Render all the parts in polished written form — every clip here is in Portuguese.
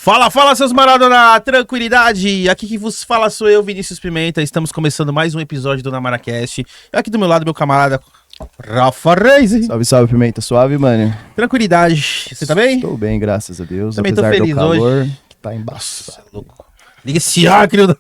Fala, fala, seus Maradona, tranquilidade, aqui que vos fala sou eu, Vinícius Pimenta, estamos começando mais um episódio do Namaracast, aqui do meu lado, meu camarada, Rafa Reis. Salve, salve, Pimenta, suave, mano? Tranquilidade, você tá bem? Estou bem, graças a Deus, Também tô apesar feliz do calor, hoje. que tá embaixo. Nossa, louco. Liga esse ar, querido.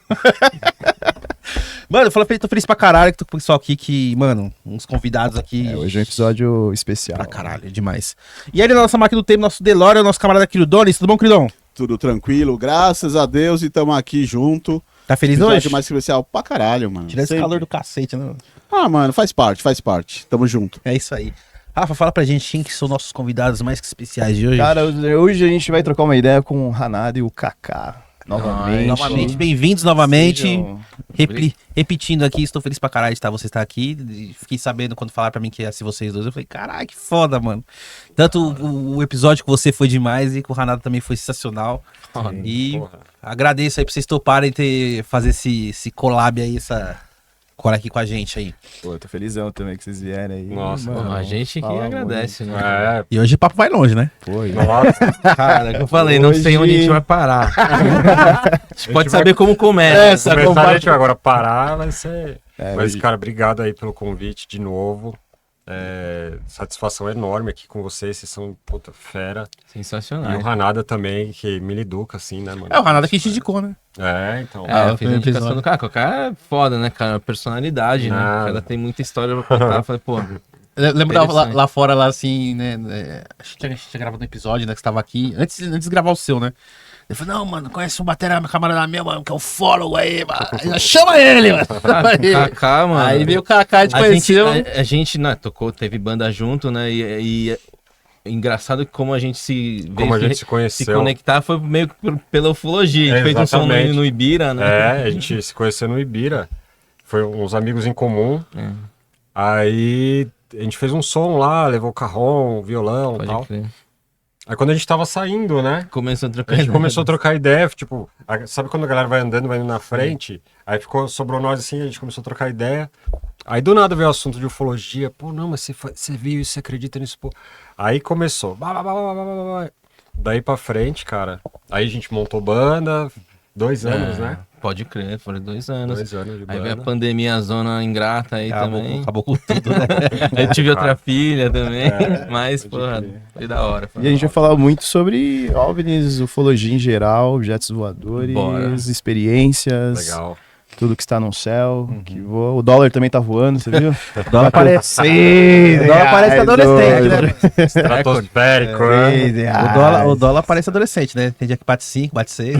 Mano, tô feliz pra caralho que tô com o pessoal aqui, uns convidados aqui. Hoje é um episódio especial. Pra caralho, demais. E aí, na nossa máquina do tempo, nosso DeLorean, nosso camarada Quiridonis, tudo bom, queridão? Tudo tranquilo, graças a Deus, e estamos aqui junto. Tá feliz Episódio hoje? mais especial pra caralho, mano. Tira esse Sempre. calor do cacete, né? Ah, mano, faz parte. Tamo junto. É isso aí. Rafa, fala pra gente quem que são nossos convidados mais que especiais de hoje. Cara, hoje a gente vai trocar uma ideia com o Hanada e o Kaká. Novamente. Bem-vindos novamente. Sejam- Repetindo aqui, estou feliz pra caralho de você estar aqui. Fiquei sabendo quando falaram pra mim que ia ser vocês dois. Eu falei, caralho, que foda, mano. Tanto o episódio com você foi demais e com o Hanada também foi sensacional. E agradeço aí por vocês toparem fazer esse collab aí, essa cora aqui com a gente aí. Pô, eu tô felizão também que vocês vierem aí. Nossa, mano. a gente que Fala agradece, muito. né? E hoje o papo vai longe, né? Pô, Nossa, cara, que eu falei, não sei onde a gente vai parar. A gente pode saber como começa. Começar a gente agora parar, vai ser... Mas, hoje- cara, obrigado aí pelo convite de novo. Satisfação enorme aqui com vocês são, puta, fera. E Sensacional. o Hanada também, que me educa, assim, né, mano? É o Hanada que te indicou, né? Então. Eu fiz a indicação do cara. O cara é foda, né, cara? Personalidade, né? O cara tem muita história pra contar. Eu falei, pô, Lembro Interessante. lá fora, lá assim, né? Acho que a gente tinha gravado um episódio, né? Que você tava aqui. Antes de gravar o seu, né? Ele falou, não, mano, conhece um batera, meu camarada meu, mano, que é o Follow aí, mano. Chama ele, mano. o Kaká, mano. Aí veio o Kaká, a gente conheceu. A gente, né, teve banda junto, né? E engraçado que como a gente se Como a gente se se conheceu. conectar foi meio que pela ufologia. A gente fez um som Exatamente. no Ibira, né? A gente se conheceu no Ibira. Foi uns amigos em comum. É. Aí a gente fez um som lá, levou carrom, violão e Pode tal. crer. Aí quando a gente tava saindo, né? Começou a A trocar gente ideia. começou a trocar ideia, tipo, sabe quando a galera vai andando, vai indo na frente? Aí sobrou nós assim, a gente começou a trocar ideia. Aí do nada veio o assunto de ufologia. Pô, não, mas você viu isso, você acredita nisso, pô. Aí começou. Daí pra frente, cara. Aí a gente montou banda, 2 anos, né? Pode crer, foram 2 anos. 2 anos de Aí veio a banda. pandemia, a zona ingrata aí também. Acabou com tudo, né? Eu tive outra filha também, mas, porra, crer. foi da hora. E a gente vai falar muito sobre OVNIs, ufologia em geral, objetos voadores, Bora. experiências, Legal. tudo que está no céu, que voa. O dólar também tá voando, você viu? O dólar parece. O dólar parece adolescente, né? Estratosférico, né? O dólar parece adolescente, né? Tem dia que bate 5, bate 6.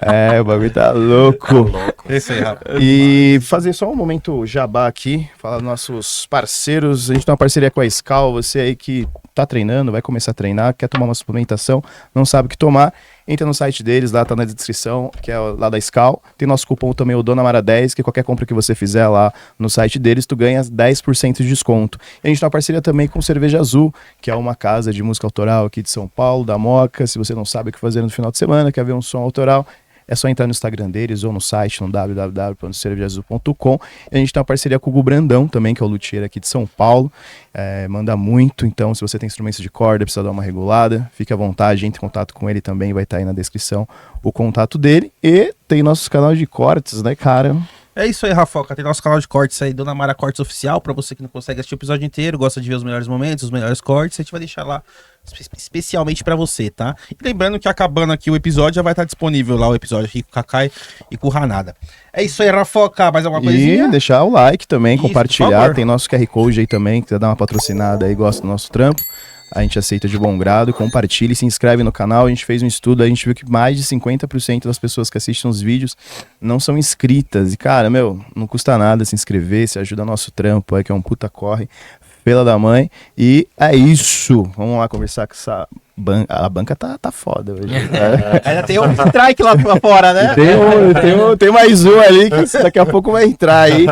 É, o bagulho tá louco. Esse aí, Rafa. E fazer só um momento jabá aqui, falar dos nossos parceiros. A gente tem uma parceria com a Scal, você aí que tá treinando, vai começar a treinar, quer tomar uma suplementação, não sabe o que tomar, entra no site deles, lá tá na descrição, que é lá da Scal. Tem nosso cupom também, o DONAMARA10, que qualquer compra que você fizer lá no site deles, tu ganha 10% de desconto. E a gente tem uma parceria também com Cerveja Azul, que é uma casa de música autoral aqui de São Paulo, da Moca. Se você não sabe o que fazer no final de semana, quer ver um som autoral, é só entrar no Instagram deles ou no site, no www.cervejaazul.com. E a gente tem uma parceria com o Gu Brandão também, que é o luthier aqui de São Paulo. Manda muito, então se você tem instrumentos de corda, precisa dar uma regulada, fique à vontade, entre em contato com ele também, vai estar aí na descrição o contato dele. E tem nosso canal de cortes, né, cara? É isso aí, Rafoca. Tem nosso canal de cortes aí, Dona Mara Cortes Oficial, pra você que não consegue assistir o episódio inteiro, gosta de ver os melhores momentos, os melhores cortes, a gente vai deixar lá especialmente pra você, tá? E lembrando que acabando aqui o episódio, já vai estar disponível lá o episódio aqui com o Kaká e com o Hanada. É isso aí, Rafoca. Mais alguma coisinha? E deixar o like também, Isso, por compartilhar. favor. Tem nosso QR Code aí também, quiser dar uma patrocinada aí, gosta do nosso trampo. A gente aceita de bom grado, compartilhe, se inscreve no canal. A gente fez um estudo, a gente viu que mais de 50% das pessoas que assistem os vídeos não são inscritas. E, cara, não custa nada se inscrever, se ajuda nosso trampo aí, que é um puta corre, pela da mãe. E é isso. Vamos lá conversar com essa banca. A banca tá foda hoje. Ainda tem um strike lá fora, né? Tem mais um ali que daqui a pouco vai entrar aí.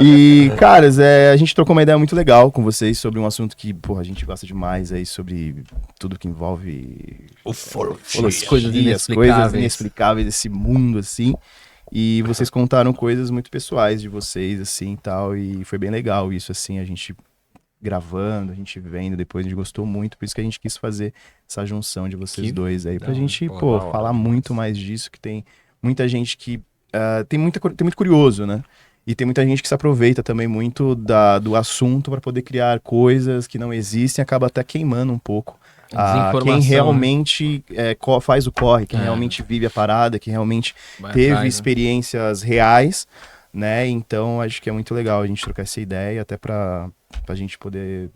E, caras, a gente trocou uma ideia muito legal com vocês sobre um assunto que, porra, a gente gosta demais aí, sobre tudo que envolve As coisas as coisas inexplicáveis desse mundo, assim. E vocês contaram coisas muito pessoais de vocês, assim, e tal, e foi bem legal isso, assim, a gente gravando, a gente vendo depois, a gente gostou muito, por isso que a gente quis fazer essa junção de vocês Que dois aí, pra da gente, hora, pô, da hora. falar muito mais disso, que tem muita gente que tem muito curioso, né? E tem muita gente que se aproveita também muito do assunto para poder criar coisas que não existem, acaba até queimando um pouco Desinformação, quem né? realmente faz o corre, quem É. realmente vive a parada, quem realmente Vai teve atrás, né? experiências reais, né? Então acho que é muito legal a gente trocar essa ideia, até pra gente poder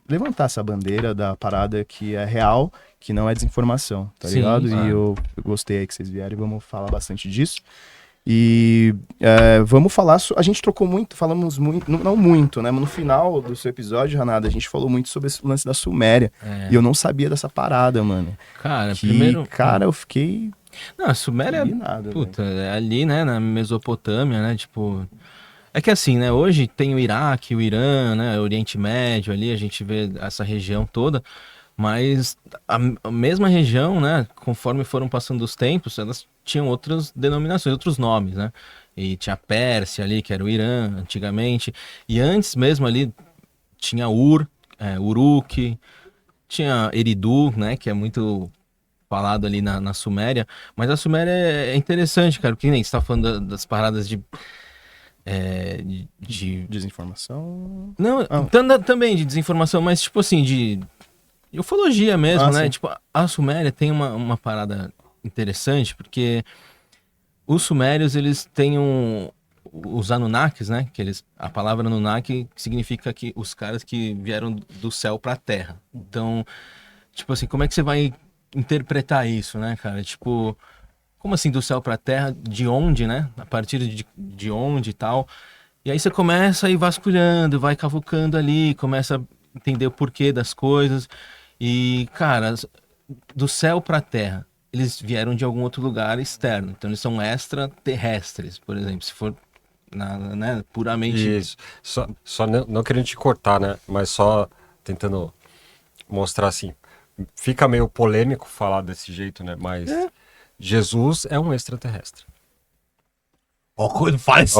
levantar essa bandeira da parada que é real, que não é desinformação, tá Sim, ligado? é. E eu gostei aí que vocês vieram e vamos falar bastante disso. E vamos falar, a gente falamos muito, não muito, né? Mas no final do seu episódio, Ranada, a gente falou muito sobre esse lance da Suméria. É. E eu não sabia dessa parada, mano. Cara, Que, primeiro... cara, eu fiquei Não, a Suméria, indignado, puta, é ali, né, na Mesopotâmia, né, tipo... É que assim, né, hoje tem o Iraque, o Irã, né, o Oriente Médio ali, a gente vê essa região toda, mas a mesma região, né, conforme foram passando os tempos, elas tinham outras denominações, outros nomes, né, e tinha a Pérsia ali, que era o Irã, antigamente, e antes mesmo ali tinha Uruk, tinha Eridu, né, que é muito falado ali na Suméria, mas a Suméria é interessante, cara, porque nem você tá falando das paradas de desinformação. não, também de desinformação, mas tipo assim, de ufologia mesmo, né? Sim. Tipo, a Suméria tem uma parada interessante, porque os sumérios, eles têm os Anunnakis, né? A palavra Anunnaki significa que os caras que vieram do céu pra terra. Então, tipo assim, como é que você vai interpretar isso, né, cara? Tipo, como assim do céu pra terra? De onde, né? A partir de onde e tal. E aí você começa a ir vasculhando, vai cavucando ali, começa a entender o porquê das coisas. E, cara, do céu pra terra, eles vieram de algum outro lugar externo. Então eles são extraterrestres, por exemplo. Se for né, puramente... Isso. Só não querendo te cortar, né? Mas só tentando mostrar assim. Fica meio polêmico falar desse jeito, né? Mas Jesus é um extraterrestre. Ó, quando fala isso.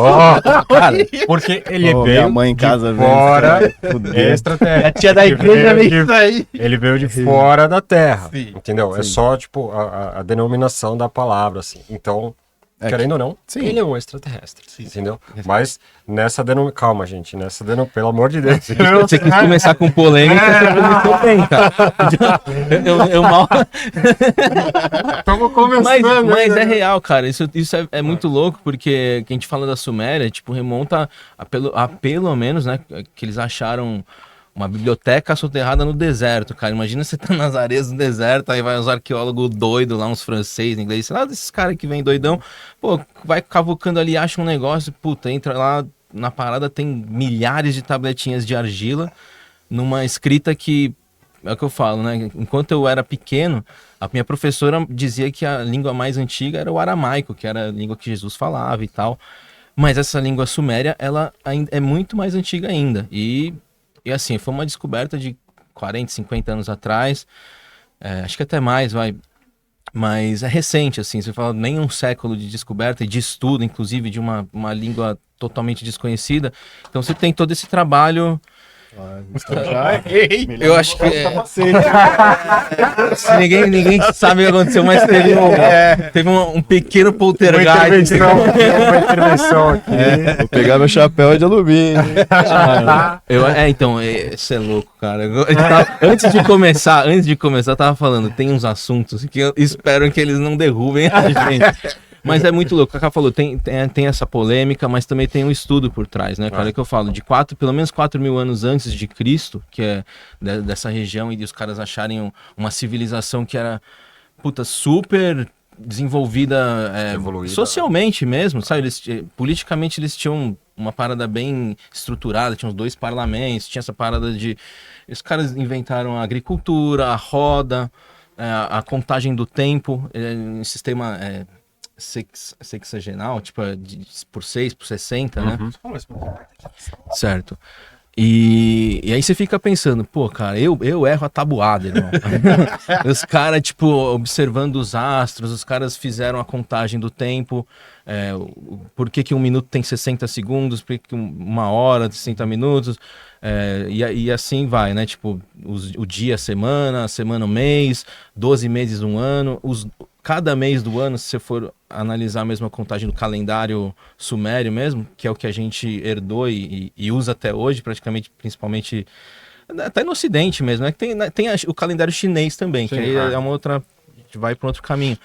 Cara, porque ele Ô, veio minha mãe em de casa vendo fora, isso, cara, fudeu. extraterrestre. A tia da Ele igreja veio vê isso aí. Ele veio de fora da Terra, Sim. entendeu? É só, tipo, a denominação da palavra, assim. Então, querendo ou não, sim. ele é um extraterrestre, entendeu? Mas nessa denominação... Calma, gente, pelo amor de Deus. Você quis começar com polêmica, você começou bem, cara. Eu mal... Estamos começando. Mas é real, cara. Isso é muito louco, porque que a gente fala da Suméria, tipo, remonta a pelo menos, né, que eles acharam uma biblioteca soterrada no deserto, cara. Imagina você tá nas areias do deserto, aí vai uns arqueólogos doidos lá, uns franceses, inglês, sei lá, desses caras que vem doidão, pô, vai cavucando ali, acha um negócio, puta, entra lá na parada, tem milhares de tabletinhas de argila, numa escrita que, é o que eu falo, né, enquanto eu era pequeno, a minha professora dizia que a língua mais antiga era o aramaico, que era a língua que Jesus falava e tal, mas essa língua suméria, ela ainda é muito mais antiga ainda, e assim, foi uma descoberta de 40, 50 anos atrás, acho que até mais, mas é recente, assim, você fala nem um século de descoberta e de estudo, inclusive, de uma língua totalmente desconhecida. Então você tem todo esse trabalho... Eu acho que se ninguém sabe o que aconteceu, mas teve um pequeno poltergeist. Uma intervenção aqui. Vou pegar meu chapéu de alumínio. Então, isso é louco, cara. Antes de começar, eu tava falando, tem uns assuntos que eu espero que eles não derrubem a gente. Mas é muito louco. O Kaká falou, tem essa polêmica, mas também tem um estudo por trás, né, cara? Que eu falo, pelo menos 4.000 anos antes de Cristo, que é dessa região, e os caras acharem uma civilização que era, puta, super desenvolvida, Evoluída. socialmente mesmo, sabe? Politicamente eles tinham uma parada bem estruturada, tinham os 2 parlamentos, tinha essa parada de... Os caras inventaram a agricultura, a roda, a contagem do tempo, um sistema... sexagenal, tipo, por 6, por 60, né? Certo. E aí você fica pensando, pô, cara, eu erro a tabuada, irmão. Os caras, tipo, observando os astros, os caras fizeram a contagem do tempo, por que um minuto tem 60 segundos, por que uma hora, 60 minutos, e assim vai, né? Tipo, o dia, a semana, o mês, 12 meses, um ano, cada mês do ano, se você for analisar a mesma contagem do calendário sumério mesmo, que é o que a gente herdou e usa até hoje, praticamente, principalmente, até no Ocidente mesmo, né? Tem o calendário chinês também, Sim, que aí é uma outra, a gente vai para outro caminho.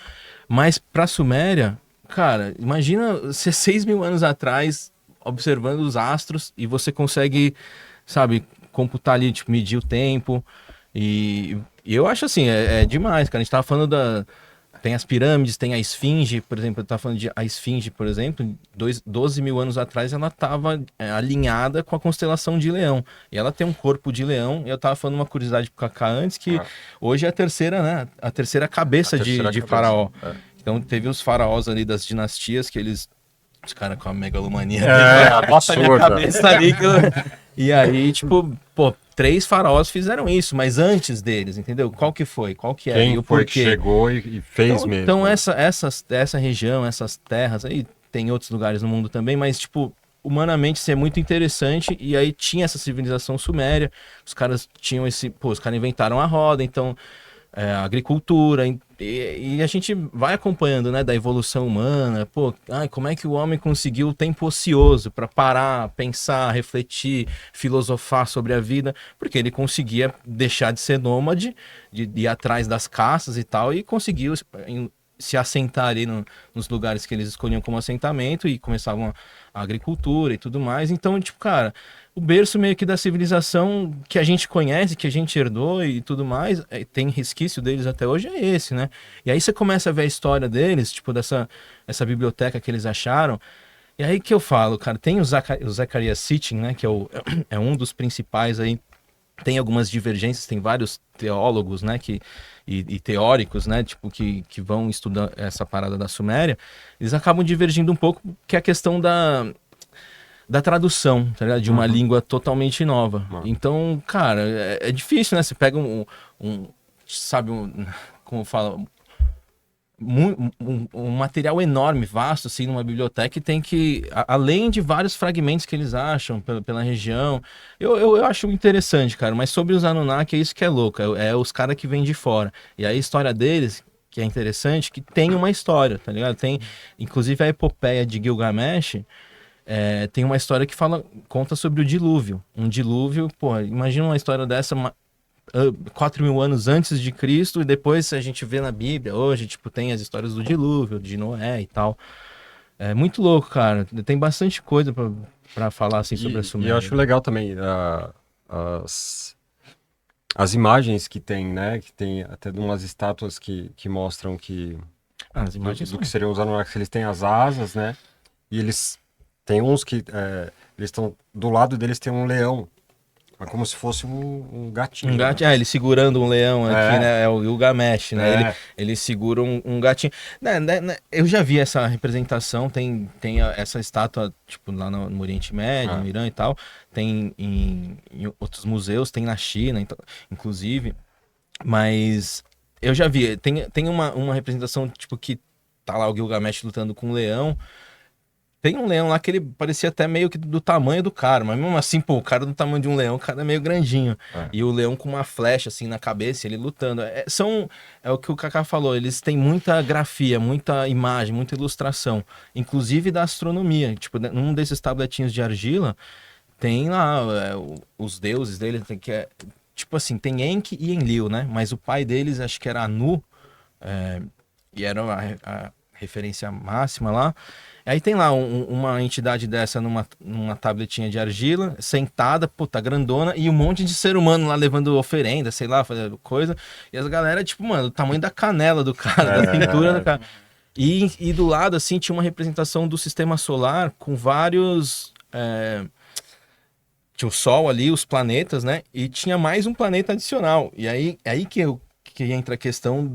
Mas para a Suméria, cara, imagina você 6.000 anos atrás, observando os astros, e você consegue, sabe, computar ali, tipo, medir o tempo, e eu acho assim, é demais, cara. A gente tava falando tem as pirâmides, tem a esfinge, por exemplo, eu estava falando de a esfinge, por exemplo, 12.000 anos atrás ela estava alinhada com a constelação de Leão. E ela tem um corpo de leão, e eu estava falando uma curiosidade pro Kaká antes, que hoje é a terceira, né? A terceira cabeça de faraó. Então teve os faraós ali das dinastias, que os caras com a megalomania. Bota a minha cabeça ali. E aí, tipo, pô, 3 faraós fizeram isso, mas antes deles, entendeu? Qual que foi? Qual que é? Quem e o foi porquê? que chegou e fez mesmo. Então essa região, essas terras, aí tem outros lugares no mundo também, mas, tipo, humanamente isso é muito interessante. E aí tinha essa civilização suméria, os caras tinham os caras inventaram a roda, então a agricultura, e a gente vai acompanhando, né, da evolução humana. Pô, como é que o homem conseguiu o tempo ocioso para parar, pensar, refletir, filosofar sobre a vida? Porque ele conseguia deixar de ser nômade, de ir atrás das caças e tal, e conseguiu se assentar ali nos lugares que eles escolhiam como assentamento, e começavam a agricultura e tudo mais. Então, tipo, cara, o berço meio que da civilização que a gente conhece, que a gente herdou e tudo mais, tem resquício deles até hoje, é esse, né? E aí você começa a ver a história deles, tipo, essa biblioteca que eles acharam. E aí que eu falo, cara, tem o Zecharia Sitchin, né, que é um dos principais aí. Tem algumas divergências, tem vários teólogos, né, e teóricos, né, tipo, que vão estudar essa parada da Suméria. Eles acabam divergindo um pouco, que é a questão da tradução, tá ligado? De uma língua totalmente nova. Então, cara, é difícil, né? Você pega como fala, um material enorme, vasto, assim, numa biblioteca, e tem que, além de vários fragmentos que eles acham pela região, eu acho interessante, cara. Mas sobre os Anunnaki, é isso que é louco, é os caras que vêm de fora. E aí a história deles, que é interessante, que tem uma história, tá ligado? Tem, inclusive, a epopeia de Gilgamesh. Tem uma história que conta sobre o dilúvio. Um dilúvio, pô, imagina uma história dessa 4.000 anos antes de Cristo, e depois a gente vê na Bíblia, hoje, tipo, tem as histórias do dilúvio, de Noé e tal. É muito louco, cara. Tem bastante coisa pra falar, assim, sobre a Suméria. E eu acho legal também as imagens que tem, né? Que tem até umas estátuas que mostram que... As imagens do que seriam os Anunnaki, eles têm as asas, né? E eles... Tem uns que eles estão... Do lado deles tem um leão. É como se fosse um gatinho. Um gatinho, ele segurando um leão aqui, né? É o Gilgamesh, né? Ele segura um gatinho. Eu já vi essa representação, tem essa estátua, tipo, lá no Oriente Médio, no Irã e tal. Tem em outros museus, tem na China, então, inclusive. Mas eu já vi, tem uma representação, tipo, que tá lá o Gilgamesh lutando com um leão. Tem um leão lá que ele parecia até meio que do tamanho do cara, mas mesmo assim, pô, o cara do tamanho de um leão, o cara é meio grandinho. E o leão com uma flecha assim na cabeça, ele lutando. É o que o Kaká falou, eles têm muita grafia, muita imagem, muita ilustração, inclusive da astronomia. Tipo, num desses tabletinhos de argila, tem lá os deuses dele, tipo assim, tem Enki e Enlil, né? Mas o pai deles, acho que era Anu, e era a referência máxima lá. Aí tem lá uma entidade dessa numa tabletinha de argila, sentada, puta, grandona, e um monte de ser humano lá levando oferenda, sei lá, fazendo coisa. E as galera, tipo, mano, o tamanho da canela do cara, da cintura do cara. E do lado, assim, tinha uma representação do sistema solar com vários... Tinha o Sol ali, os planetas, né? E tinha mais um planeta adicional. E aí que entra a questão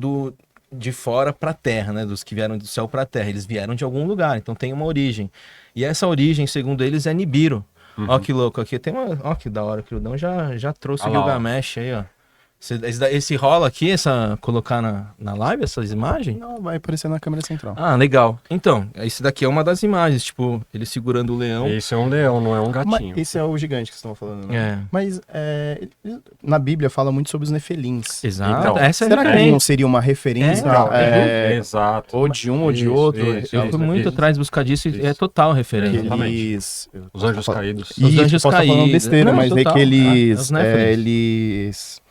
de fora para a Terra, né? Dos que vieram do céu para a Terra. Eles vieram de algum lugar, então tem uma origem. E essa origem, segundo eles, é Nibiru. Ó que louco, aqui tem uma... Ó que da hora, o Crildão já trouxe o Olha lá, ó. Gilgamesh aí, ó. Esse rola aqui, colocar na live, essas imagens? Não, vai aparecer na câmera central. Ah, legal. Então, esse daqui é uma das imagens, tipo, ele segurando o leão. Esse é um leão, não é um Mas gatinho. esse é o gigante que vocês estão falando, né? É. Mas na Bíblia fala muito sobre os nefelins. Exato, Então, essa é a Será que referência. não seria uma referência Então, é, exato. ou de um ou de Isso, outro? isso, Eu fui muito isso. atrás de buscar disso e é Isso. total referência. Exatamente. Eles... Os anjos caídos. Os Isso, anjos posso estar falando caídos. besteira, Não, mas é total. que eles, Os Néfilis.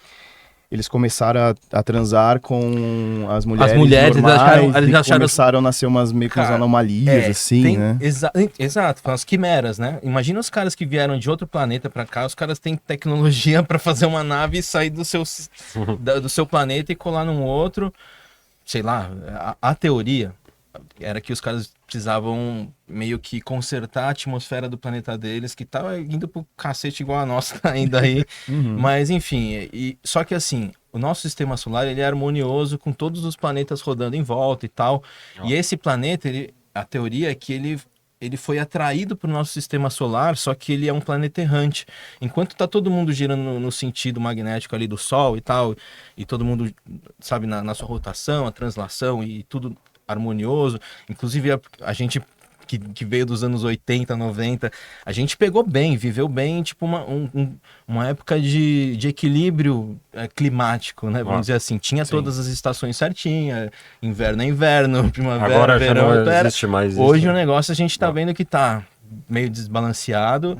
eles começaram a transar com as mulheres mulheres, normais eles e acharam- começaram a nascer umas meio que umas Cara, anomalias, assim, tem- né? Exato, as quimeras, né? Imagina os caras que vieram de outro planeta pra cá, os caras têm tecnologia pra fazer uma nave e sair do seu planeta e colar num outro. Sei lá, a teoria era que os caras precisavam meio que consertar a atmosfera do planeta deles, que tava indo pro cacete igual a nossa tá indo aí. Mas enfim, só que assim, o nosso sistema solar ele é harmonioso com todos os planetas rodando em volta e tal. E esse planeta, a teoria é que ele foi atraído para o nosso sistema solar, só que ele é um planeta errante. Enquanto está todo mundo girando no sentido magnético ali do Sol e tal, e todo mundo, sabe, na sua rotação, a translação e tudo harmonioso, inclusive a gente que veio dos anos 80, 90, a gente pegou bem, viveu bem, tipo uma época de equilíbrio climático, né? Vamos dizer assim, tinha todas as estações certinhas, inverno é inverno, primavera, Agora já verão, não era. existe mais isso. Hoje né? o negócio a gente tá vendo que tá meio desbalanceado.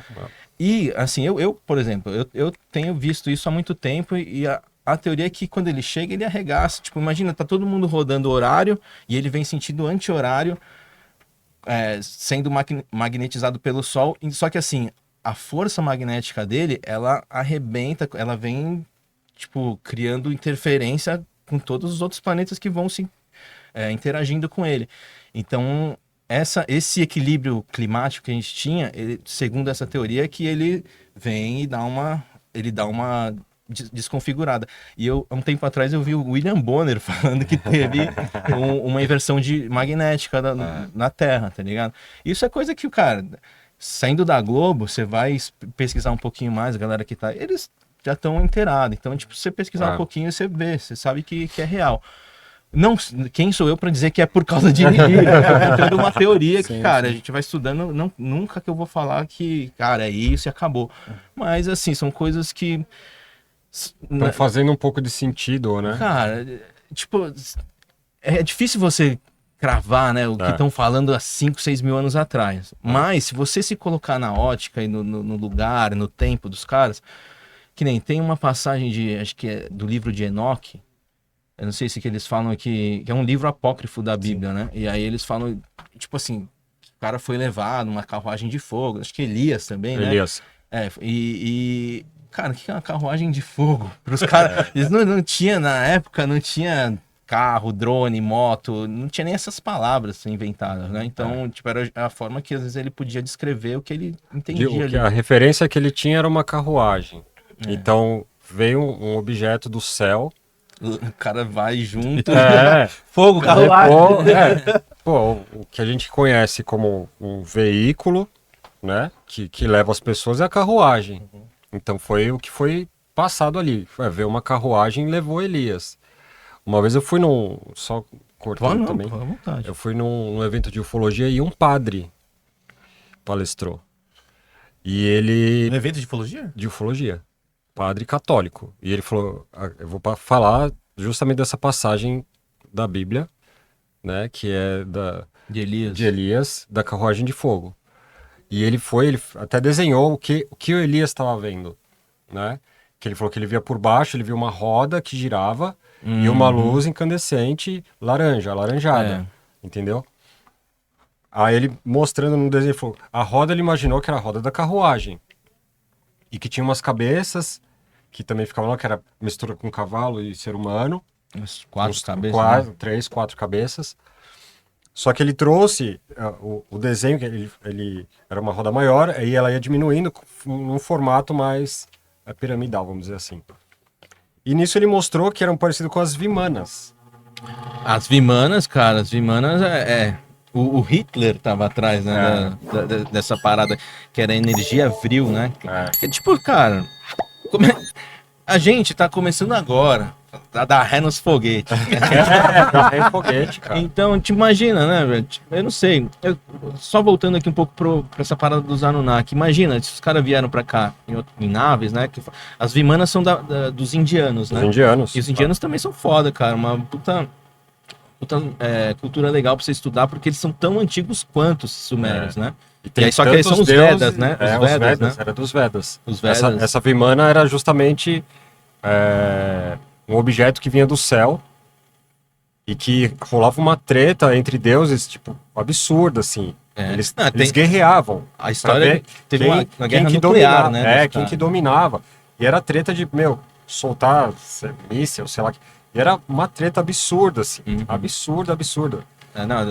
E, assim, eu por exemplo, eu tenho visto isso há muito tempo e a teoria é que quando ele chega, ele arregaça. Tipo, imagina, tá todo mundo rodando horário e ele vem sentido anti-horário, sendo magnetizado pelo Sol. Só que, assim, a força magnética dele, ela arrebenta, ela vem, tipo, criando interferência com todos os outros planetas que vão se interagindo com ele. Então, esse equilíbrio climático que a gente tinha, segundo essa teoria, é que ele vem e dá uma desconfigurada. E há um tempo atrás, eu vi o William Bonner falando que teve uma inversão magnética na Terra, tá ligado? Isso é coisa que o cara, saindo da Globo, você vai pesquisar um pouquinho mais, a galera que tá... Eles já estão inteirados. Então, tipo, você pesquisar um pouquinho, você vê, você sabe que é real. Não, quem sou eu para dizer que é por causa de ninguém? É toda uma teoria que, cara, a gente vai estudando, nunca que eu vou falar que, cara, é isso e acabou. Mas, assim, são coisas que... Estão fazendo um pouco de sentido, né? Cara, tipo, é difícil você cravar, né, o que estão falando há 5, 6 mil anos atrás. Mas, se você se colocar na ótica e no lugar, no tempo dos caras, que nem tem uma passagem acho que é do livro de Enoque, eu não sei se que eles falam que é um livro apócrifo da Bíblia, né? E aí eles falam, tipo assim, o cara foi levado numa carruagem de fogo, acho que Elias também, né? Elias. Cara, o que é uma carruagem de fogo? Pros caras, eles não tinha, na época, não tinha carro, drone, moto, não tinha nem essas palavras inventadas, né? Então, tipo, era a forma que às vezes ele podia descrever o que ele entendia ali. A referência que ele tinha era uma carruagem. Então, veio um objeto do céu. O cara vai junto. Fogo, carruagem. O que a gente conhece como um veículo, né? Que leva as pessoas é a carruagem. Então foi o que foi passado ali. Veio uma carruagem e levou Elias. Uma vez eu fui só cortando também. À vontade. Eu fui num evento de ufologia e um padre palestrou. E ele... No evento de ufologia? De ufologia. Padre católico. E ele falou, eu vou falar justamente dessa passagem da Bíblia, né, que é de Elias, da carruagem de fogo. E ele até desenhou o que o Elias estava vendo, né, que ele falou que ele via por baixo, ele via uma roda que girava e uma luz incandescente alaranjada, entendeu? Aí ele mostrando no desenho, ele falou, a roda ele imaginou que era a roda da carruagem e que tinha umas cabeças que também ficavam lá, que era mistura com cavalo e ser humano. Uns 4 cabeças. 3, 4 cabeças. Só que ele trouxe o desenho, que ele era uma roda maior, aí ela ia diminuindo num formato mais piramidal, vamos dizer assim. E nisso ele mostrou que eram parecidos com as vimanas. As vimanas, cara, O Hitler tava atrás, né, dessa parada que era energia vril, né? Que, tipo, cara, a gente tá começando agora a dar ré nos foguetes. É foguete, cara. Então, te imagina, né, velho? Eu não sei. Só voltando aqui um pouco pra essa parada dos Anunnaki. Imagina, se os caras vieram pra cá em naves, né? As Vimanas são dos indianos, né? Os indianos. E os indianos também são foda, cara. Uma puta cultura legal pra você estudar, porque eles são tão antigos quanto os sumérios, né? E aí, só que eles são os deuses, Vedas, né? Os Vedas, né? era dos Vedas. Os Vedas. Essa Vimana era justamente um objeto que vinha do céu e que rolava uma treta entre deuses, tipo, absurda, assim. Eles guerreavam. A história teve uma guerra que nuclear, dominava, né? quem que dominava. E era treta de, soltar míssil, sei lá. E era uma treta absurda, assim. Absurda.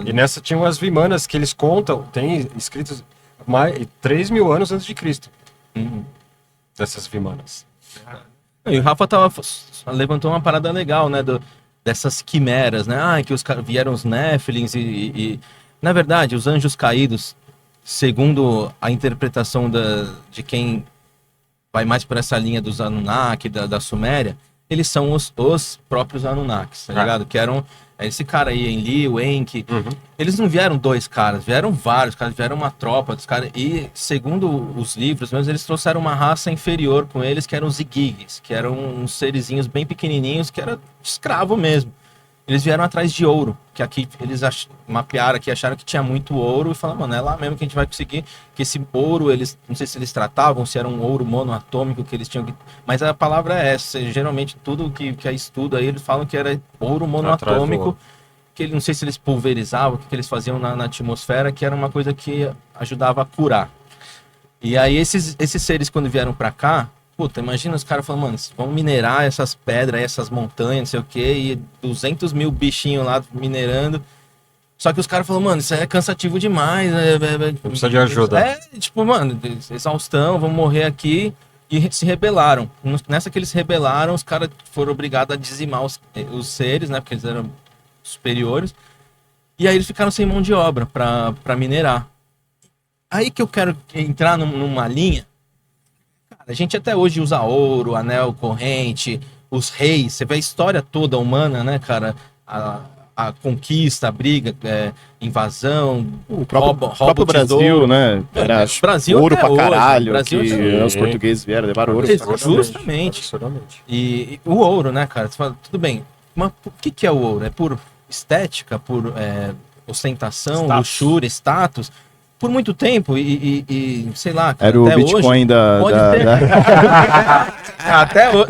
E nessa tinham as Vimanas que eles contam, tem escritos 3.000 anos antes de Cristo. Dessas Vimanas. E o Rafa levantou uma parada legal, né? Dessas quimeras, né? Que vieram os Néfilins e na verdade, os anjos caídos, segundo a interpretação de quem vai mais por essa linha dos Anunnaki, da Suméria, eles são os próprios Anunnakis, tá ligado? Que eram esse cara aí, Enlil, o Enki. Eles não vieram 2 caras, vieram vários caras, vieram uma tropa dos caras. E, segundo os livros, eles trouxeram uma raça inferior com eles, que eram os Igigis, que eram uns serizinhos bem pequenininhos, que era escravo mesmo. Eles vieram atrás de ouro, que aqui eles mapearam aqui, acharam que tinha muito ouro e falaram, mano, é lá mesmo que a gente vai conseguir, que esse ouro, eles, não sei se eles tratavam, se era um ouro monoatômico que eles tinham que... Mas a palavra é essa, geralmente tudo que é estudo aí, eles falam que era ouro monoatômico, que não sei se eles pulverizavam, o que eles faziam na atmosfera, que era uma coisa que ajudava a curar. E aí esses seres, quando vieram pra cá, puta, imagina os caras falando, mano, vamos minerar essas pedras, essas montanhas, não sei o que, e 200 mil bichinhos lá minerando. Só que os caras falaram, mano, isso é cansativo demais. Precisa de ajuda. Tipo, mano, exaustão, vamos morrer aqui. E se rebelaram. Nessa que eles se rebelaram, os caras foram obrigados a dizimar os seres, né, porque eles eram superiores. E aí eles ficaram sem mão de obra pra minerar. Aí que eu quero entrar numa linha. A gente até hoje usa ouro, anel, corrente, os reis. Você vê a história toda humana, né, cara? A conquista, a briga, invasão, o próprio Brasil, né? Era Brasil ouro pra caralho. Brasil que os portugueses vieram, levaram ouro. Justamente. E o ouro, né, cara? Você fala, tudo bem, mas o que é o ouro? É por estética, por ostentação, luxúria, status? Por muito tempo e sei lá, cara, era o até Bitcoin hoje,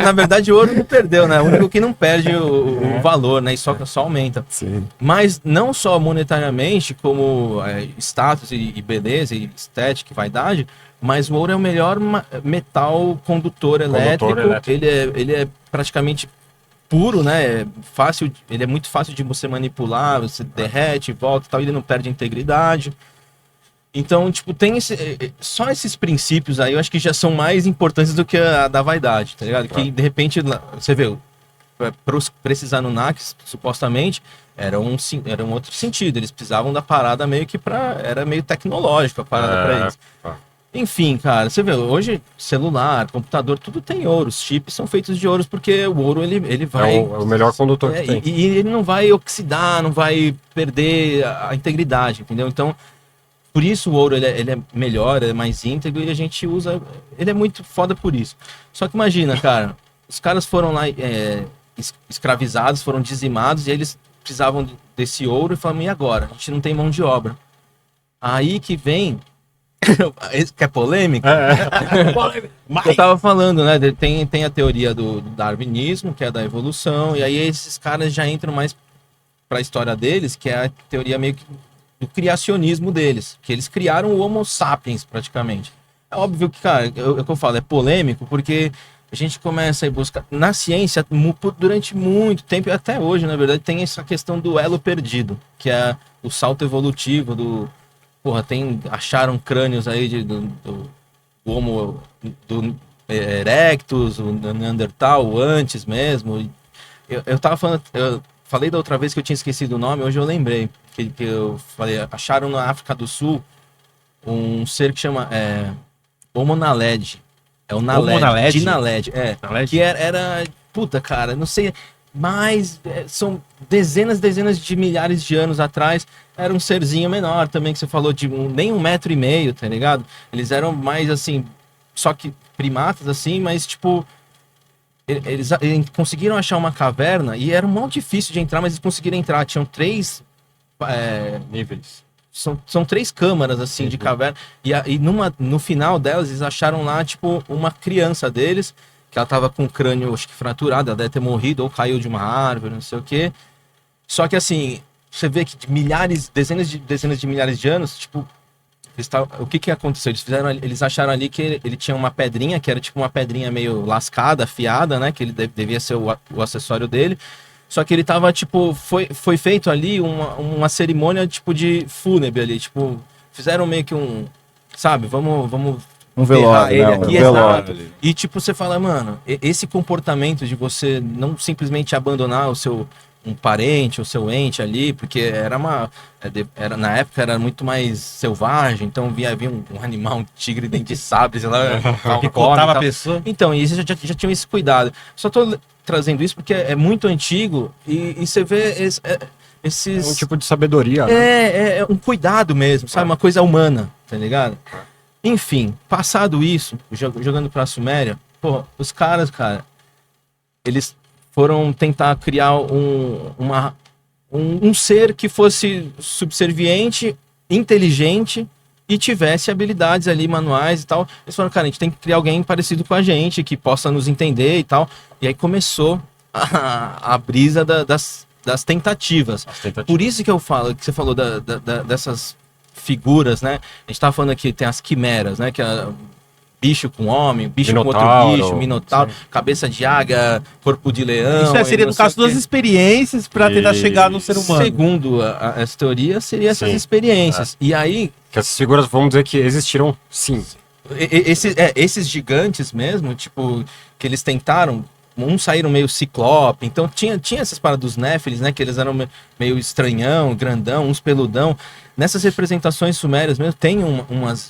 na verdade o ouro não perdeu, né? O único que não perde o valor, né? E só aumenta. Sim. Mas não só monetariamente, como status e beleza, e estética e vaidade, mas o ouro é o melhor metal condutor elétrico. Ele é praticamente puro, né? Fácil, ele é muito fácil de você manipular, você derrete, volta e tal, ele não perde a integridade. Então, tipo, tem só esses princípios aí, eu acho que já são mais importantes do que a da vaidade, tá ligado? Que, de repente, você vê, para esses Anunnakis, supostamente, era um outro sentido. Eles precisavam da parada meio que era meio tecnológico a parada pra eles. Enfim, cara, você vê, hoje, celular, computador, tudo tem ouro. Os chips são feitos de ouro porque o ouro, ele vai... É o melhor condutor que tem. E ele não vai oxidar, não vai perder a integridade, entendeu? Então... Por isso o ouro ele é melhor, é mais íntegro e a gente usa... Ele é muito foda por isso. Só que imagina, cara, os caras foram lá escravizados, foram dizimados e eles precisavam desse ouro e falaram, e agora? A gente não tem mão de obra. Aí que vem... que é polêmico? Eu tava falando, né? Tem a teoria do darwinismo, que é da evolução, e aí esses caras já entram mais pra história deles, que é a teoria meio que do criacionismo deles, que eles criaram o Homo sapiens, praticamente. É óbvio que, cara, é o que eu falo, é polêmico, porque a gente começa a buscar... Na ciência, durante muito tempo, e até hoje, na verdade, tem essa questão do elo perdido, que é o salto evolutivo do... Porra, acharam crânios aí do Homo erectus, o Neandertal, o antes mesmo. Eu tava falando... Eu falei da outra vez que eu tinha esquecido o nome, hoje eu lembrei. que eu falei, acharam na África do Sul um ser que chama Homo naledi. É o Homo naledi? Naledi. Dinaledi, Naledi? que era, puta, cara, não sei, mas são dezenas de milhares de anos atrás, era um serzinho menor também, que você falou, de nem 1,5 metro, tá ligado? Eles eram mais, assim, só que primatas, assim, mas, tipo, eles conseguiram achar uma caverna, e era muito difícil de entrar, mas eles conseguiram entrar, tinham 3... Níveis. São 3 câmaras, assim, de caverna. E no final delas, eles acharam lá, tipo, uma criança deles, que ela tava com o crânio, acho que fraturado, ela deve ter morrido, ou caiu de uma árvore, não sei o quê. Só que, assim, você vê que dezenas de milhares de anos, tipo, o que aconteceu? Eles acharam ali que ele tinha uma pedrinha, que era tipo uma pedrinha meio lascada, afiada, né? Que ele devia ser o acessório dele. Só que ele tava, tipo, foi feito ali uma cerimônia, tipo, de fúnebre ali, tipo, fizeram meio que sabe, vamos Um velório, enterrar né? ele aqui, Um velório. exato. E, tipo, você fala, mano, esse comportamento de você não simplesmente abandonar um parente, o seu ente ali, porque na época era muito mais selvagem, então havia um animal, um tigre dente de sabre, sei lá, Que contava a pessoa. então, e eles já tinham esse cuidado. Só tô trazendo isso porque é muito antigo e você vê esses... É um tipo de sabedoria, né? É um cuidado mesmo, sabe? Uma coisa humana, tá ligado? Enfim, passado isso, jogando pra Suméria, pô, os caras, cara, eles foram tentar criar um ser que fosse subserviente, inteligente e tivesse habilidades ali manuais e tal. Eles falaram, cara, a gente tem que criar alguém parecido com a gente, que possa nos entender e tal. E aí começou a brisa das tentativas. Por isso que eu falo, que você falou dessas figuras, né? A gente tava falando aqui, tem as quimeras, né? Que é bicho com homem, bicho com outro bicho, minotauro, cabeça de águia, corpo de leão. Isso seria, no caso, 2 experiências pra tentar chegar no ser humano. Segundo essa teoria, seria essas experiências. E aí... Que essas figuras, vamos dizer que existiram, sim. Esses gigantes mesmo, tipo, que eles tentaram, uns saíram meio ciclope, então tinha essas paradas dos Néfilis, né, que eles eram meio estranhão, grandão, uns peludão. Nessas representações sumérias mesmo, tem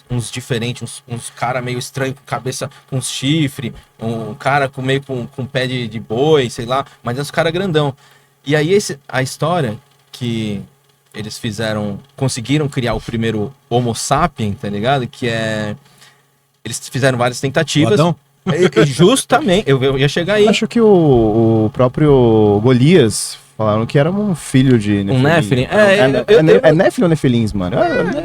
uns diferentes, uns cara meio estranho, com cabeça com chifre, um cara meio com pé de boi, sei lá, mas é uns cara grandão. E aí a história que eles conseguiram criar o primeiro Homo sapiens, tá ligado? Que eles fizeram várias tentativas. Adão? Justamente, eu ia chegar aí. Acho que o próprio Golias falaram que era um filho de Um Nephilim? É Nephilim ou Nefilins, mano?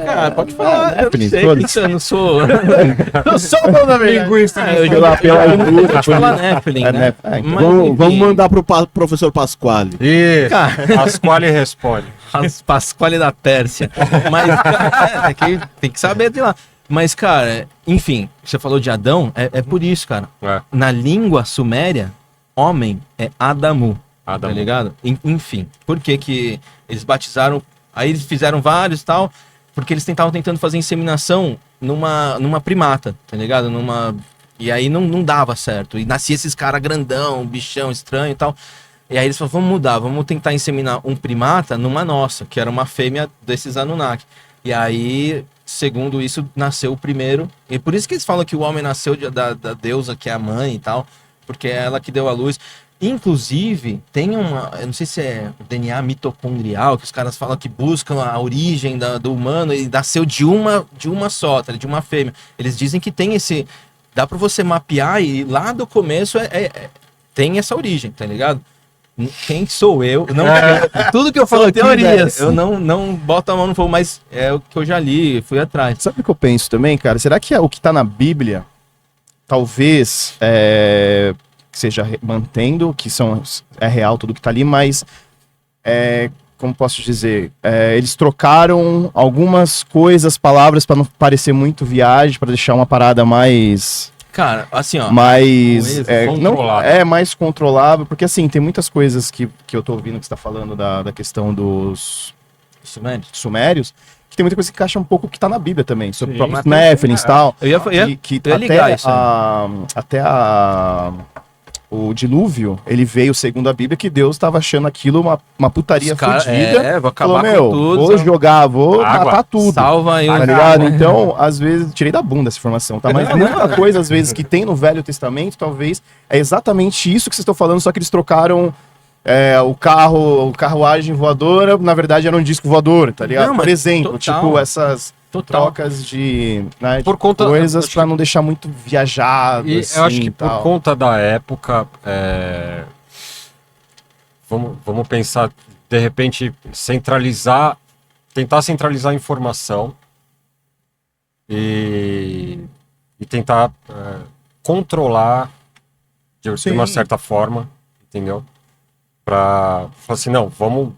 Cara, pode falar. Nephilim, Eu não sou... Eu sou o nome da Linguista. Eu vou falar Nephilim, né? Então. Mas, Vamos mandar pro professor Pasquale. Isso. Pasquale responde. As Pasquale da Pérsia. Mas, cara, tem que saber de lá. Mas, cara, enfim, você falou de Adão, é por isso, cara. Na língua suméria, homem é Adamu. Tá ligado? Enfim, por que eles batizaram... Aí eles fizeram vários e tal, porque eles tentando fazer inseminação numa primata, tá ligado? E aí não dava certo. E nascia esses caras grandão, bichão estranho e tal. E aí eles falaram, vamos mudar, vamos tentar inseminar um primata numa nossa, que era uma fêmea desses Anunnaki. E aí, segundo isso, nasceu o primeiro. E por isso que eles falam que o homem nasceu da deusa, que é a mãe e tal, porque é ela que deu a luz. Inclusive, tem eu não sei se é o DNA mitocondrial, que os caras falam que buscam a origem do humano e nasceu de uma só, de uma fêmea. Eles dizem que tem dá pra você mapear e lá do começo tem essa origem, tá ligado? Quem sou eu? Tudo que eu falo aqui, teorias. Eu não boto a mão no fogo, mas é o que eu já li, fui atrás. Sabe o que eu penso também, cara? Será que o que tá na Bíblia, talvez seja mantendo, que é real tudo que tá ali, mas como posso dizer, eles trocaram algumas coisas, palavras, pra não parecer muito viagem, pra deixar uma parada mais... Cara, assim, ó. Mais controlável. mais controlável, porque assim, tem muitas coisas que eu tô ouvindo que você tá falando da questão dos sumérios, que tem muita coisa que encaixa um pouco que tá na Bíblia também, sobre próprios Néfilins e tal. Eu ia ligar isso aí. Até o dilúvio, ele veio segundo a Bíblia que Deus estava achando aquilo uma putaria Os cara- fodida. vou Falou, acabar meu, com tudo. vou jogar, vou Água. matar tudo. Salva aí. Tá o ligado? cara. Então, às vezes, tirei da bunda essa informação, tá? Mas muita coisa, às vezes, que tem no Velho Testamento, talvez, é exatamente isso que vocês estão falando, só que eles trocaram carruagem voadora, na verdade era um disco voador, tá ligado? Não, Por mas exemplo, total. tipo, essas Total. trocas de, né, Por de conta- coisas acho pra não deixar muito viajado, E assim, eu acho que e por tal. conta da época, vamos pensar, de repente, tentar centralizar a informação e tentar controlar de Sim. uma certa forma, entendeu? Pra falar assim, não, vamos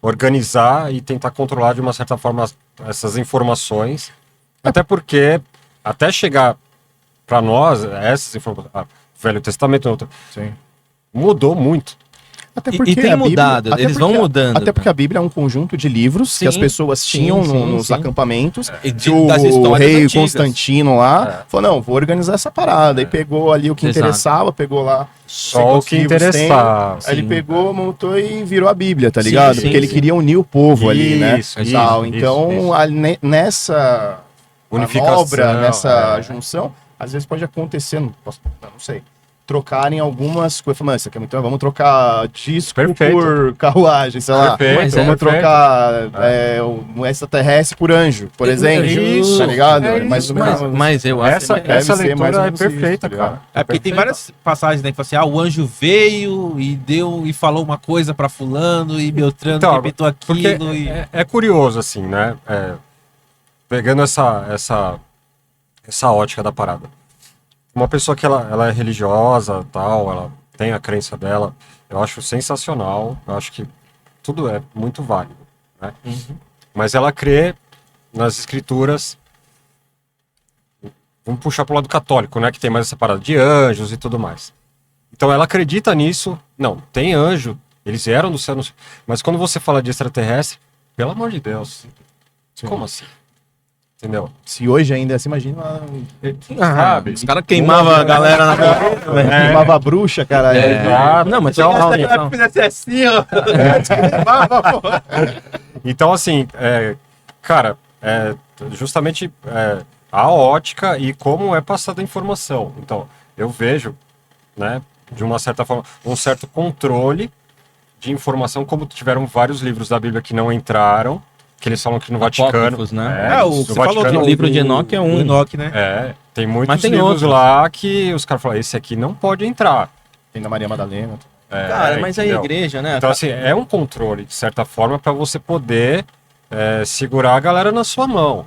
organizar e tentar controlar de uma certa forma essas informações, até porque, até chegar para nós, essas informações, Velho Testamento, outro, Sim. mudou muito. Até E tem a Bíblia- mudado, até eles vão porque- mudando. Até porque a Bíblia é um conjunto de livros que Sim, as pessoas sim, tinham sim, nos sim. acampamentos. E Que o das histórias rei antigas. Constantino lá falou, não, vou organizar essa parada. Aí pegou ali o que Exato. interessava, pegou lá Só o quantos que livros tem. interessava. Aí ele Sim. pegou, montou e virou a Bíblia, tá Sim, ligado? sim, Porque ele sim. queria unir o povo ali, né? Isso, E tal. isso, Então, isso. nessa Unificação, manobra, nessa é. junção, às vezes pode acontecer, não sei, trocarem algumas coisas. Falando, isso aqui é muito, vamos trocar disco Perfeito. por carruagem, sei lá. Perfeito, Mas Vamos perfeito. trocar um extraterrestre por anjo, por exemplo. Isso, tá ligado? é Mais isso, ou menos. Mas eu acho Essa deve ser mais leitura ou é menos isso, perfeita, tá ligado? cara. É porque tem perfeita. várias passagens, né? Que fala assim, o anjo veio e deu e falou uma coisa pra fulano e Beltrano Então, repetiu Porque aquilo e... é curioso, assim, né? Pegando essa ótica da parada. Uma pessoa que ela é religiosa, tal, ela tem a crença dela, eu acho sensacional, eu acho que tudo é muito válido, né? Mas ela crê nas escrituras, vamos puxar pro lado católico, né? Que tem mais essa parada de anjos e tudo mais. Então ela acredita nisso, não, tem anjo, eles vieram do céu, mas quando você fala de extraterrestre, pelo amor de Deus, como assim? Entendeu? Se hoje ainda é assim, imagina. Sabe? Os caras queimavam a galera na fogueira, velho. Queimava a bruxa, cara. Exato. Não, mas Então, calma. fizesse assim, ó. Então, assim, cara, justamente a ótica e como é passada a informação. Então, eu vejo, né, de uma certa forma, um certo controle de informação, como tiveram vários livros da Bíblia que não entraram, que eles falam que no Vaticano... Apócrifos, né? É, o no que você falou Vaticano- O livro de Enoque é O um. Enoque, né? tem muitos Mas tem livros outros. lá que os caras falam, esse aqui não pode entrar. Tem da Maria Madalena. Cara, mas a entendeu? igreja, né? Então, assim, é um controle, de certa forma, para você poder segurar a galera na sua mão.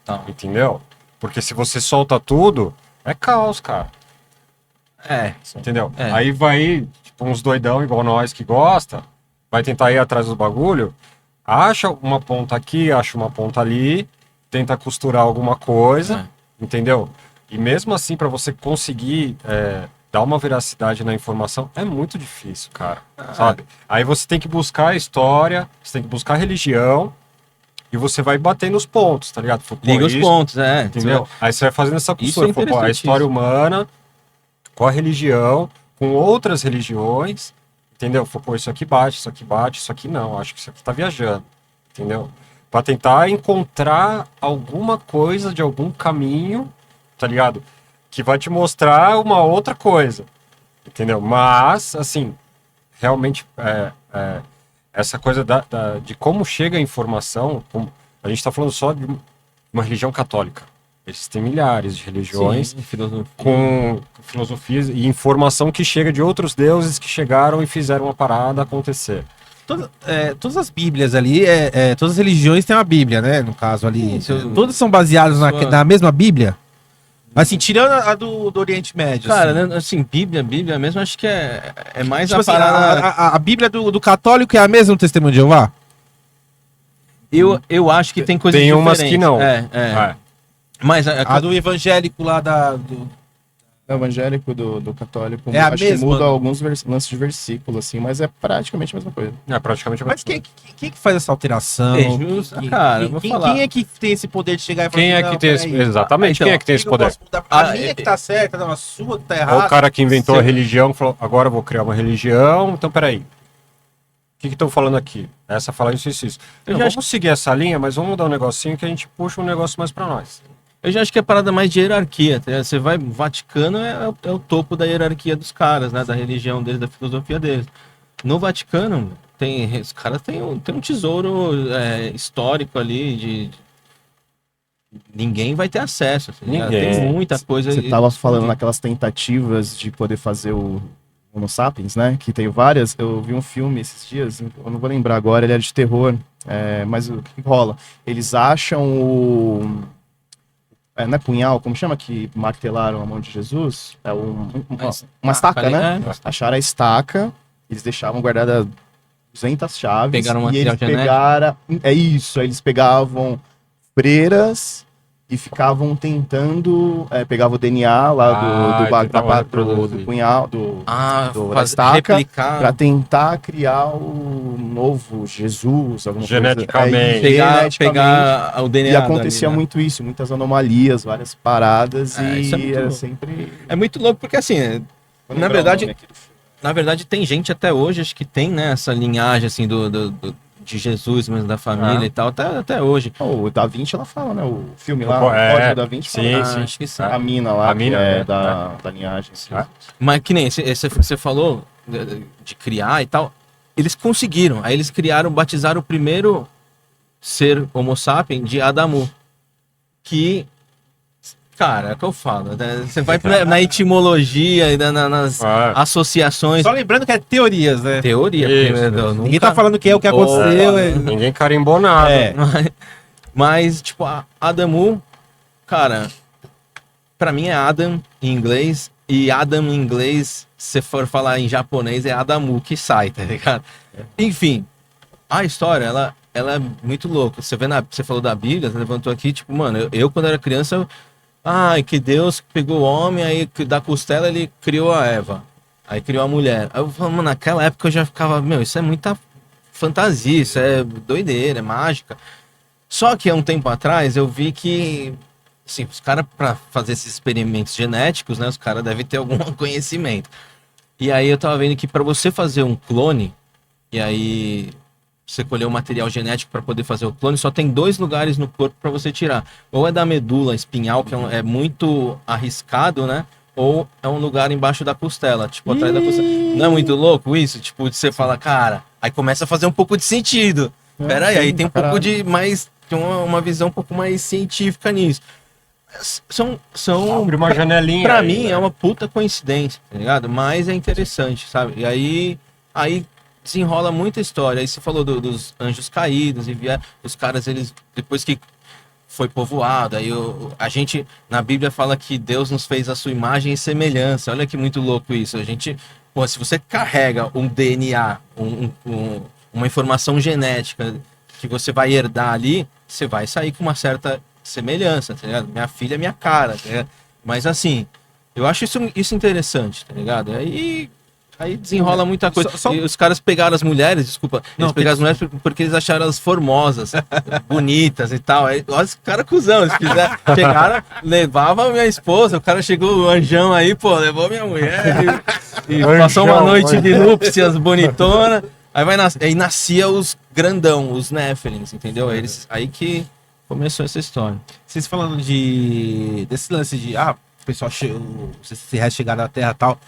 Tá. Entendeu? Porque se você solta tudo, é caos, cara. Entendeu? É. Aí vai, tipo, uns doidão igual nós que gosta, vai tentar ir atrás do bagulho, acha uma ponta aqui, acha uma ponta ali, tenta costurar alguma coisa, entendeu? E mesmo assim, para você conseguir dar uma veracidade na informação, é muito difícil, cara, sabe? Aí você tem que buscar a história, você tem que buscar a religião, e você vai batendo os pontos, tá ligado? Pô, Liga os isso, pontos, entendeu? Aí você vai fazendo essa Isso costura, é pô, a interessante, história isso. humana, com a religião, com outras religiões, entendeu? Pô, isso aqui bate, isso aqui não, acho que isso aqui tá viajando, entendeu? Pra tentar encontrar alguma coisa de algum caminho, tá ligado? Que vai te mostrar uma outra coisa, entendeu? Mas, assim, realmente, essa coisa de como chega a informação, a gente tá falando só de uma religião católica. Eles têm milhares de religiões, Sim, filosofia. com filosofias e informação que chega de outros deuses que chegaram e fizeram uma parada acontecer. Todas as bíblias ali, todas as religiões têm uma bíblia, né? No caso ali. Todas são baseadas na mesma bíblia? Assim, tirando a do Oriente Médio. Cara, assim. né, assim, Bíblia mesmo, acho que é mais Tipo a assim, parada... a Bíblia do católico é a mesma do Testemunho de Jeová? Eu acho que tem coisas Tem umas diferentes. que não. É. Mas A do evangélico lá evangélico do católico. É a acho mesma? que muda alguns lances de versículo, assim, mas é praticamente a mesma coisa. É praticamente a Mas mesma quem que faz essa alteração? É justo. Cara, eu vou falar. Quem é que tem esse poder de chegar e falar Quem é assim, que não, tem esse... peraí, Exatamente, então, quem é que tem esse eu não poder? posso mudar? A Ah, minha é- que tá certa, não, a sua que tá É errada. o cara que inventou Se- a religião falou, agora eu vou criar uma religião, então peraí. O que estão falando aqui? Essa fala isso, isso, isso. Eu Não, já vamos seguir essa linha, mas vamos mudar um negocinho que a gente puxa um negócio mais pra nós. Eu já acho que é parada mais de hierarquia. Tá ligado? Você vai, o Vaticano é o topo da hierarquia dos caras, né? Da religião deles, da filosofia deles. No Vaticano, os caras têm um tesouro histórico ali ninguém vai ter acesso. Tá ligado? Ninguém. Tem muita coisa. Você tava falando naquelas tentativas de poder fazer o Homo Sapiens, né? Que tem várias. Eu vi um filme esses dias, eu não vou lembrar agora, ele era de terror. Mas o que rola? Eles acham o... não é punhal, como chama que martelaram a mão de Jesus? É uma estaca, né? Acharam a estaca, eles deixavam guardada 200 chaves. Pegaram um e eles material pegaram... É isso, aí eles pegavam freiras e ficavam tentando... pegavam o DNA lá do punhal, da estaca, replicar. pra tentar criar o novo Jesus, alguma Geneticamente. coisa. Pegar o DNA. E acontecia dali, né? muito isso, muitas anomalias, várias paradas, Isso é e muito era louco. sempre... É muito louco porque assim, Vou na lembrar o verdade, nome aqui do filme. na verdade tem gente até hoje, acho que tem, né, essa linhagem assim de Jesus, mesmo da família e tal, até hoje. O Da Vinci, ela fala, né? O filme lá, É, o Código Da Vinci, sim, fala, sim. Acho que sim. a mina lá, A mina, que é né? da linhagem. Assim. É. Mas que nem você falou de criar e tal, eles conseguiram. Aí eles batizaram o primeiro ser Homo sapiens de Adamu. Que, cara, é o que eu falo. Né? Você vai na etimologia e nas associações. Só lembrando que é teorias, né? Teoria. Isso, porque, isso. eu Ninguém nunca- tá falando que é o que aconteceu. Ninguém carimbou nada. Mas, tipo, Adamu, cara, pra mim é Adam em inglês, e Adam em inglês, se for falar em japonês, é Adamu que sai, tá ligado? Enfim, a história, ela é muito louca. Você falou da Bíblia, você levantou aqui, tipo, mano, eu quando era criança, que Deus pegou o homem, aí da costela ele criou a Eva, aí criou a mulher. Aí eu falo, mano, naquela época eu já ficava, isso é muita fantasia, isso é doideira, é mágica. Só que há um tempo atrás eu vi que, assim, os caras, para fazer esses experimentos genéticos, né, os caras devem ter algum conhecimento. E aí eu tava vendo que para você fazer um clone, e aí você colher o material genético para poder fazer o clone, só tem 2 lugares no corpo para você tirar. Ou é da medula espinhal, que é muito arriscado, né? Ou é um lugar embaixo da costela, tipo, atrás da costela. Não é muito louco isso? Tipo, você fala, cara, aí começa a fazer um pouco de sentido. Pera aí tem um pouco de mais... Tem uma visão um pouco mais científica nisso. São Abre uma janelinha. pra aí, mim né? é uma puta coincidência, tá ligado? Mas é interessante, sabe? E aí desenrola muita história. Aí você falou dos anjos caídos, e os caras, eles, depois que foi povoado, aí a gente, na Bíblia fala que Deus nos fez a sua imagem e semelhança. Olha que muito louco isso. A gente, se você carrega um DNA, uma informação genética que você vai herdar ali, você vai sair com uma certa semelhança, tá ligado? Minha filha é minha cara, tá ligado? Mas assim, eu acho isso interessante, tá ligado? Aí desenrola muita coisa. E os caras pegaram as mulheres, desculpa, eles pegaram as mulheres porque eles acharam elas formosas, bonitas e tal. Aí, olha os caras cuzão, eles chegaram, levavam a minha esposa, o cara chegou, o anjão aí, levou minha mulher e passou uma noite de núpcias bonitona. Aí nascia os grandão, os Nephilims, entendeu? Aí que começou essa história. Vocês falando desse lance de, o pessoal se chegar na Terra e tal.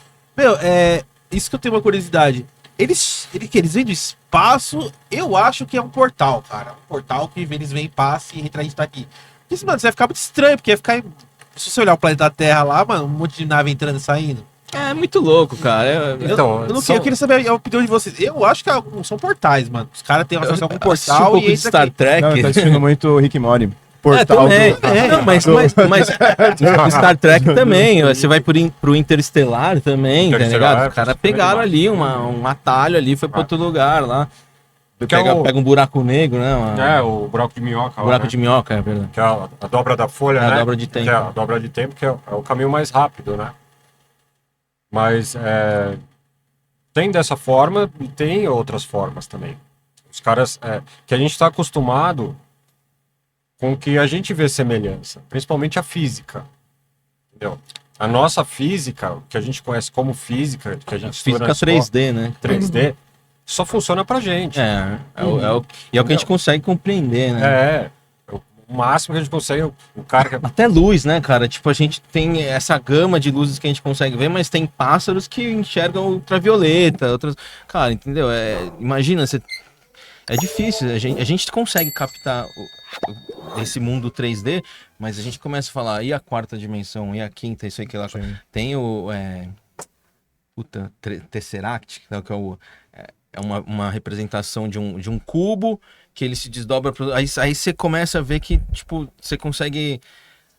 Isso que eu tenho uma curiosidade. Eles vêm do espaço, eu acho que é um portal, cara. Um portal que eles vêm, passam e entra, a gente tá aqui. Isso, mano, você vai ficar muito estranho, porque vai ficar... Se você olhar o planeta Terra lá, mano, um monte de nave entrando e saindo. É muito louco, cara. Então, Eu queria saber a opinião de vocês. Eu acho que são portais, mano. Os caras têm acesso a algum Assisti um portal pouco e de Star Trek. Não, eu tô assistindo muito Rick e Morty. Portal também. do... Não, mas Star Trek também. Você vai pro Interestelar também, tá ligado? Os caras pegaram ali um atalho ali, foi pra outro lugar lá. Pega um buraco negro, né? O buraco de minhoca. Buraco lá, né? de minhoca, é verdade. Que é a dobra da folha, É a né? dobra de tempo. Que é a dobra de tempo, que é o caminho mais rápido, né? Mas tem dessa forma e tem outras formas também. Os caras que a gente está acostumado com o que a gente vê semelhança, principalmente a física, entendeu? A nossa física, o que a gente conhece como física, que a gente estuda Física na escola, 3D, né? 3D, só funciona pra gente. E é o que a gente consegue compreender, né? O máximo que a gente consegue, o cara que Até luz, né, cara? Tipo, a gente tem essa gama de luzes que a gente consegue ver, mas tem pássaros que enxergam ultravioleta, outras... Cara, entendeu? Imagina, é difícil, a gente consegue captar esse mundo 3D, mas a gente começa a falar, e a quarta dimensão, e a quinta, isso aí que lá. Tem o... Tesseract, que é uma representação de um cubo que ele se desdobra. Aí você começa a ver que, tipo, você consegue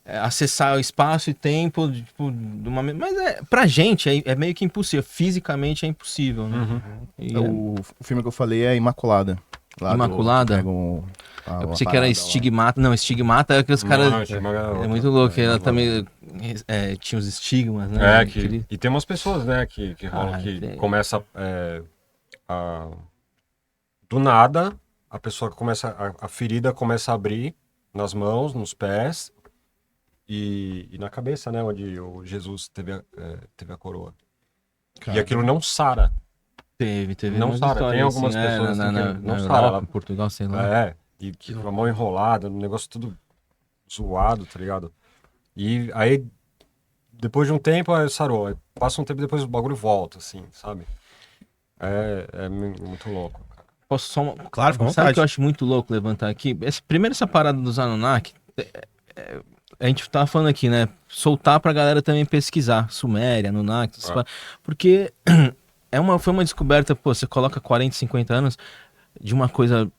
acessar o espaço e tempo, tipo, mas pra gente é meio que impossível. Fisicamente é impossível, né? O filme que eu falei é Imaculada. Imaculada? Eu pensei que era Estigmata. Não, Estigmata é que os caras... É muito louco, ela também tinha os estigmas, né? E tem umas pessoas, né, que rolam, que começa do nada, a pessoa começa, a ferida começa a abrir nas mãos, nos pés e na cabeça, né, onde o Jesus teve a coroa. E aquilo não sara. Teve não sara. Tem algumas pessoas assim, que não sara. Em Portugal, sei lá. E a mão enrolada, um negócio tudo zoado, tá ligado? E aí, depois de um tempo, sarou. Aí passa um tempo depois o bagulho volta, assim, sabe? É muito louco, cara. Posso só... Claro, fica à Sabe o que vontade. eu acho muito louco levantar aqui? Primeiro essa parada dos Anunnaki, a gente tava falando aqui, né? Soltar pra galera também pesquisar. Suméria, Anunnaki, porque foi uma descoberta, pô, você coloca 40, 50 anos de uma coisa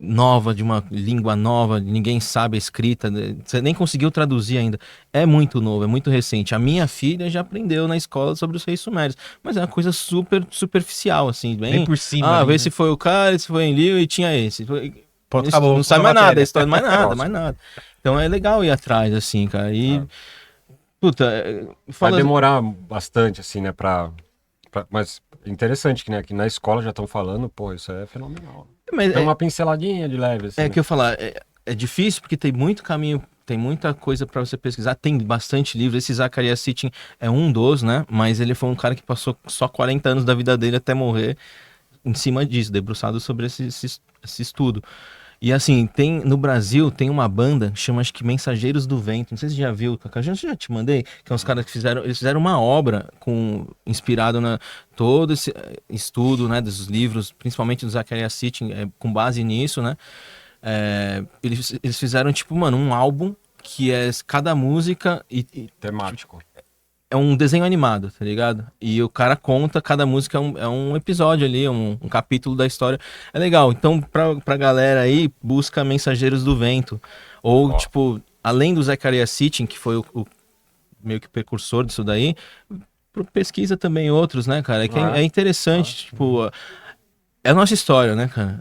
nova, de uma língua nova, ninguém sabe a escrita, você nem conseguiu traduzir ainda. É muito novo, é muito recente. A minha filha já aprendeu na escola sobre os reis sumérios, mas é uma coisa super superficial, assim, bem por cima. ali, vê né? se foi o cara, se foi Enlil e tinha esse. Pronto, Isso, acabou. não sabe mais Toda a nada, a matéria. história mais nada, mais nada. Então é legal ir atrás, assim, cara. E, puta, Vai demorar bastante, assim, né, mas interessante que, né, que na escola já estão falando, pô, isso é fenomenal. Mas Tem uma pinceladinha de leve, assim. que eu falar, é difícil porque tem muito caminho, tem muita coisa pra você pesquisar, tem bastante livro. Esse Zecharia Sitchin é um dos, né? Mas ele foi um cara que passou só 40 anos da vida dele até morrer em cima disso, debruçado sobre esse estudo. E assim, no Brasil tem uma banda que chama, acho que Mensageiros do Vento. Não sei se você já viu, Cacá, já te mandei, que são os caras que eles fizeram uma obra inspirado na todo esse estudo, né, dos livros, principalmente do Zecharia Sitchin, com base nisso, né? Eles fizeram tipo, mano, um álbum que é cada música Temático. é um desenho animado, tá ligado? E o cara conta, cada música é um episódio ali, um capítulo da história. É legal. Então, pra galera aí, busca Mensageiros do Vento. Ou, tipo, além do Zecharia Sitchin, que foi o meio que precursor disso daí, pesquisa também outros, né, cara? É interessante, tipo... É a nossa história, né, cara?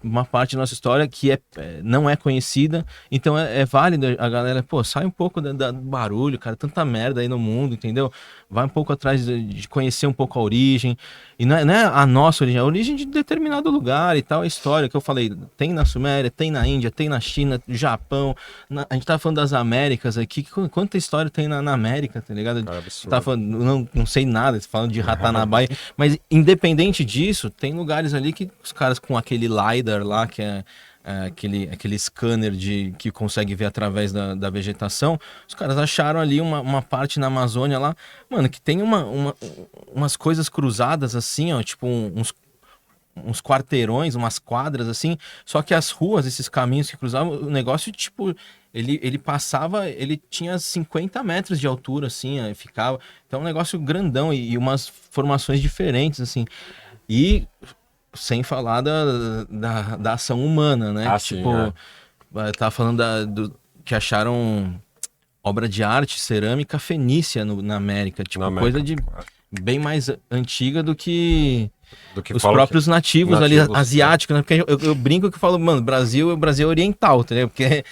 Uma parte da nossa história que não é conhecida, então é válido a galera, pô, sai um pouco do barulho, cara, tanta merda aí no mundo, entendeu? Vai um pouco atrás de conhecer um pouco a origem, e não é a nossa origem, é a origem de determinado lugar e tal, a história que eu falei, tem na Suméria, tem na Índia, tem na China, Japão, a gente tava falando das Américas aqui, quanta história tem na América, tá ligado? Tá falando, não sei nada, falando de Ratanabá, mas independente disso, tem lugares ali que os caras com aquele LiDAR lá, que é aquele scanner que consegue ver através da vegetação, os caras acharam ali uma parte na Amazônia lá, mano, que tem umas coisas cruzadas assim, ó, tipo uns quarteirões, umas quadras assim, só que as ruas, esses caminhos que cruzavam, o negócio, tipo, ele passava, ele tinha 50 metros de altura, assim, ficava, então um negócio grandão e umas formações diferentes, assim, e sem falar da ação humana, né? Sim, Tava falando que acharam obra de arte, cerâmica fenícia na América. Tipo, coisa de bem mais antiga do que Do que os falam próprios nativos ali, nativos, asiáticos, né? Porque eu brinco que eu falo, mano, Brasil é oriental, entendeu? Porque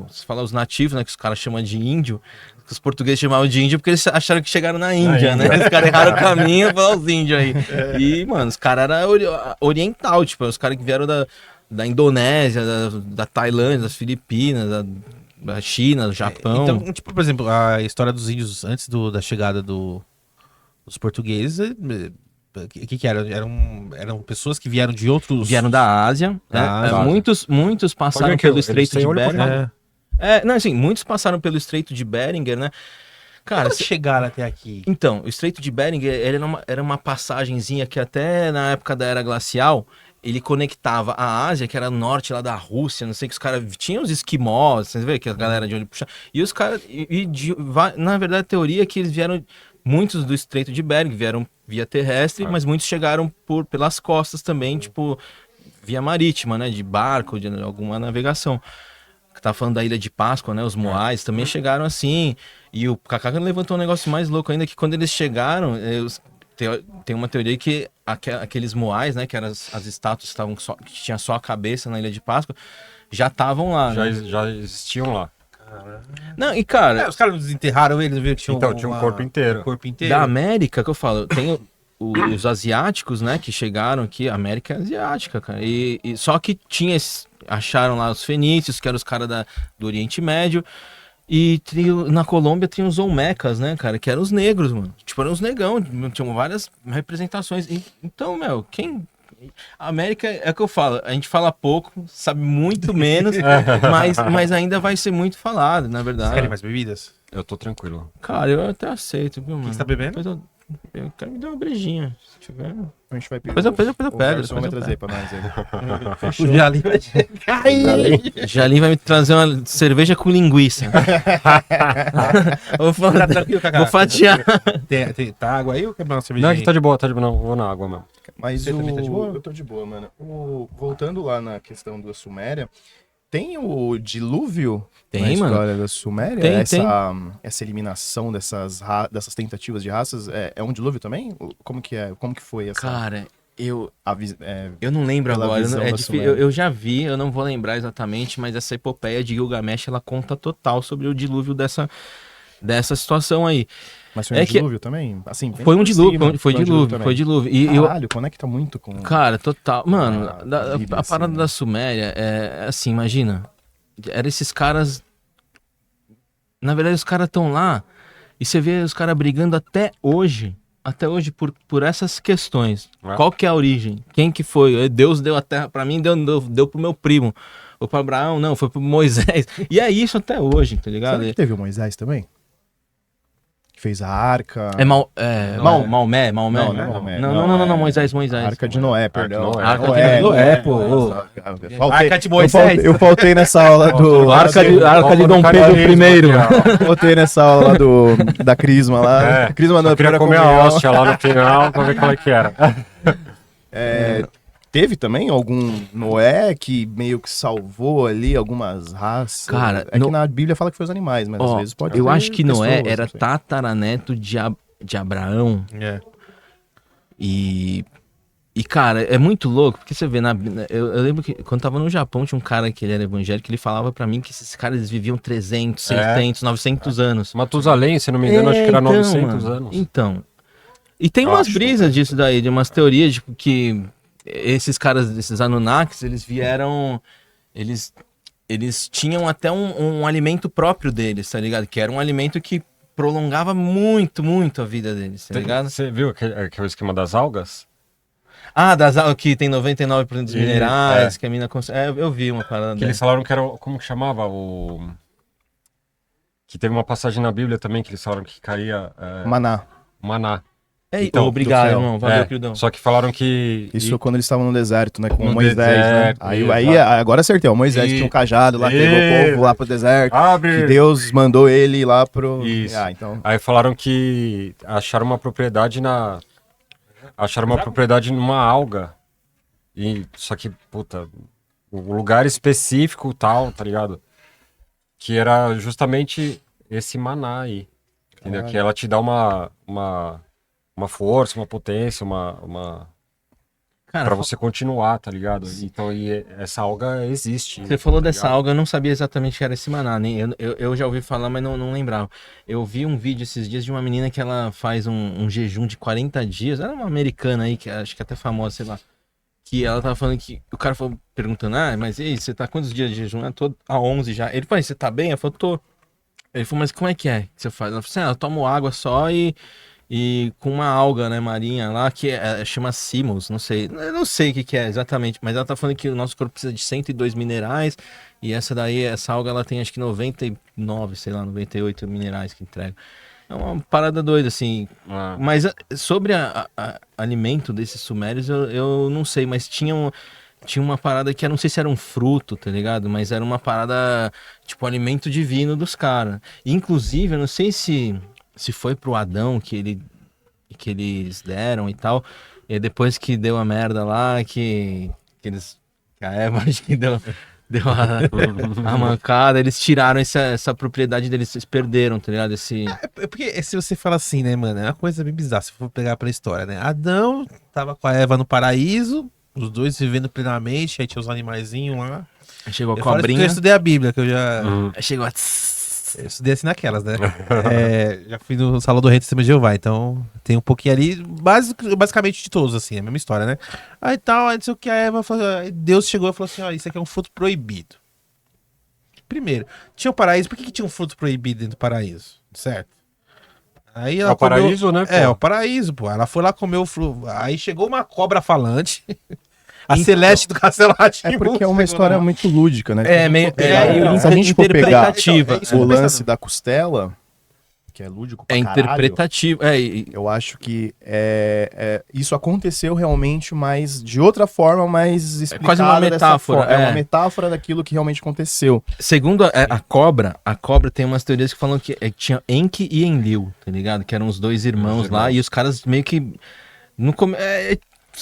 se falar os nativos, né, que os caras chamam de índio, que os portugueses chamavam de índio porque eles acharam que chegaram na Índia, né? Os caras erraram o caminho, falaram os índios aí. E, mano, os caras eram oriental, tipo, os caras que vieram da Indonésia, da Tailândia, das Filipinas, da China, do Japão. Então, tipo, por exemplo, a história dos índios antes da chegada dos portugueses, o que era? Eram pessoas que vieram de outros... Vieram da Ásia, Da né? Ásia. Muitos passaram Olha aqui, pelo eles Estreito têm de olho pra Bering. Não, assim, muitos passaram pelo Estreito de Beringer, né? Cara, Como chegaram até aqui? então, o Estreito de Bering era uma passagenzinha que até na época da Era Glacial, ele conectava a Ásia, que era norte lá da Rússia, não sei, que os caras tinham os esquimós, você vê que a galera de olho puxa. E os caras, na verdade, a teoria é que eles vieram, muitos do Estreito de Bering vieram via terrestre, mas muitos chegaram pelas costas também, tipo, via marítima, né, de barco, de alguma navegação. Que tá falando da Ilha de Páscoa, né? Os Moais também chegaram assim. E o Kaká levantou um negócio mais louco ainda, que quando eles chegaram, tem uma teoria que aqueles Moais, né? Que eram as estátuas que tinha só a cabeça na Ilha de Páscoa, já estavam lá. Já, Né? já existiam lá. Não, e cara, Os caras não desenterraram eles, não viram que tinha Então, tinha um corpo inteiro. um corpo inteiro. da América, que eu falo, tem os asiáticos, né? Que chegaram aqui, a América é asiática, cara. E só que acharam lá os fenícios, que eram os caras do Oriente Médio. E na Colômbia tinha os Olmecas, né, cara? Que eram os negros, mano. Tipo, eram os negão. Tinham várias representações. Então, meu, a América é o que eu falo. A gente fala pouco, sabe muito menos, mas ainda vai ser muito falado, na Vocês verdade. querem mais bebidas? Eu tô tranquilo. Cara, eu até aceito, viu, mano? você tá bebendo? Depois eu quero me dar uma brejinha, se tiver. A gente vai pegar. Depois eu pego. O Gerson vai depois eu trazer pra nós aí. O Jali vai chegar aí. Jalim vai me trazer uma cerveja com linguiça. Tá tranquilo, Kaká? Vou fatiar. Tá água aí ou quer uma cerveja? Não, aqui tá de boa, não. Vou na água mesmo. Mas Você também tá de boa? Eu tô de boa, mano. Voltando lá na questão da Suméria, tem o dilúvio Tem, na mano. história da Suméria? Tem. Essa eliminação dessas tentativas de raças é um dilúvio também? Como que é? Como que foi essa... Cara, eu eu não lembro Pela agora. visão É da difícil, Suméria. eu já vi, eu não vou lembrar exatamente, mas essa epopeia de Gilgamesh, ela conta total sobre o dilúvio dessa situação aí. Mas foi um é que- dilúvio também? Assim, Foi um por dilúvio, cima, foi um dilúvio, também. foi dilúvio. E Caralho, conecta muito com... cara, total. Mano, a Bíblia, a assim, parada né? da Suméria é assim, imagina. Eram esses caras. Na verdade, os caras estão lá e você vê os caras brigando até hoje. Até hoje por essas questões. É. Qual que é a origem? Quem que foi? Deus deu a terra pra mim, deu pro meu primo. Ou pra Abraão, não, foi pro Moisés. E é isso até hoje, tá ligado? Será que teve o Moisés também? Que fez a arca... Maomé. Não, não é Maomé. Não, Moisés. A arca de Noé, perdão. Noé. Arca de Noé, pô. Arca de Moisés. Eu faltei nessa aula do... Arca de Dom Carisma Pedro I. aqui, ó. Faltei nessa aula lá da Crisma lá. É, Crisma não, eu queria primeira comer comunhão. a hóstia lá no final pra ver qual é que era. Teve também algum Noé que meio que salvou ali algumas raças? Cara, que na Bíblia fala que foi os animais, mas às Ó, vezes pode eu ter acho que Noé pessoas, era não sei. tataraneto de Abraão. É. E, cara, é muito louco, porque você vê, eu lembro que quando tava no Japão, tinha um cara que ele era evangélico, ele falava pra mim que esses caras eles viviam 300, 600, 900 anos. Matusalém, se não me engano, acho que era 900 mano, anos. Então, e tem umas Acho. brisas disso daí, de umas teorias de que esses caras, esses Anunnakis, eles vieram, eles tinham até um alimento próprio deles, tá ligado? Que era um alimento que prolongava muito, muito a vida deles, tá ligado? Você viu aquele esquema das algas? Ah, das algas que tem 99% dos Isso, minerais, que a mina consegue. Eu vi uma parada Que eles dessa. falaram que era, como que chamava? Que teve uma passagem na Bíblia também que eles falaram que caía Maná. maná. Então, obrigado, do céu. irmão. Valeu, queridão. Só que falaram que... Isso quando eles estavam no deserto, né? Com No Moisés, né? deserto, Aí agora acertei. O Moisés E- tinha um cajado lá, levou o povo lá pro deserto. Abre! Que Deus mandou ele ir lá pro... Isso. Então... Aí falaram que acharam uma propriedade numa alga. Só que, puta, o lugar específico tal, tá ligado? Que era justamente esse maná aí. Entendeu? Que ela te dá uma força, uma potência, Cara, pra você continuar, tá ligado? Então, essa alga existe. você falou tá dessa ligado? alga, eu não sabia exatamente que era esse maná, nem eu já ouvi falar, mas não lembrava. Eu vi um vídeo esses dias de uma menina que ela faz um jejum de 40 dias, ela é uma americana aí, que acho que é até famosa, sei lá, que ela tava falando que, o cara falou, perguntando, mas e aí, você tá quantos dias de jejum? Eu tô há 11 já. Ele falou, você tá bem? Ela falou, tô. Ele falou, mas como é que você faz? Ela falou assim, eu tomo água só e com uma alga, né, marinha lá, que chama Simos, não sei. Eu não sei o que é exatamente, mas ela tá falando que o nosso corpo precisa de 102 minerais, e essa alga, ela tem acho que 99, sei lá, 98 minerais que entrega. É uma parada doida, assim. Ah. Mas sobre alimento desses sumérios, eu não sei, mas tinha uma parada que eu não sei se era um fruto, tá ligado? Mas era uma parada, tipo, alimento divino dos caras. Inclusive, eu não sei se foi pro Adão que eles deram e tal. E depois que deu a merda lá, que a Eva acho que deu a mancada, eles tiraram essa propriedade deles, eles perderam, tá ligado? É porque se você fala assim, né, mano, é uma coisa bem bizarra, se for pegar pra história, né? Adão tava com a Eva no paraíso, os dois vivendo plenamente, aí tinha os animaizinhos lá. Aí chegou a Eu falo isso porque cobrinha, eu estudei a Bíblia, que eu já... aí chegou a... Eu estudei assim naquelas, né? Já fui no Salão do Rei do Sistema de Jeová, então tem um pouquinho ali, basicamente de todos, assim, é a mesma história, né? Aí tal, aí não sei o que, a Eva falou, aí Deus chegou e falou assim, ó, isso aqui é um fruto proibido. Primeiro, tinha o paraíso, por que tinha um fruto proibido dentro do paraíso? Certo? Aí ela É o paraíso, né, pô? É, o paraíso, pô. Ela foi lá comer o fruto. Aí chegou uma cobra falante. A Então, Celeste do Castelo É porque é uma história muito lúdica, né? É, meio Se a gente for pegar interpretativa. Então, é isso. o lance da costela, que é lúdico pra É caralho, interpretativo. eu acho que isso aconteceu realmente, mas de outra forma, mais explicada quase uma dessa metáfora, forma. É uma é. metáfora daquilo que realmente aconteceu. Segundo a cobra tem umas teorias que falam que tinha Enki e Enlil, tá ligado? Que eram os dois irmãos lá, e os caras meio que. No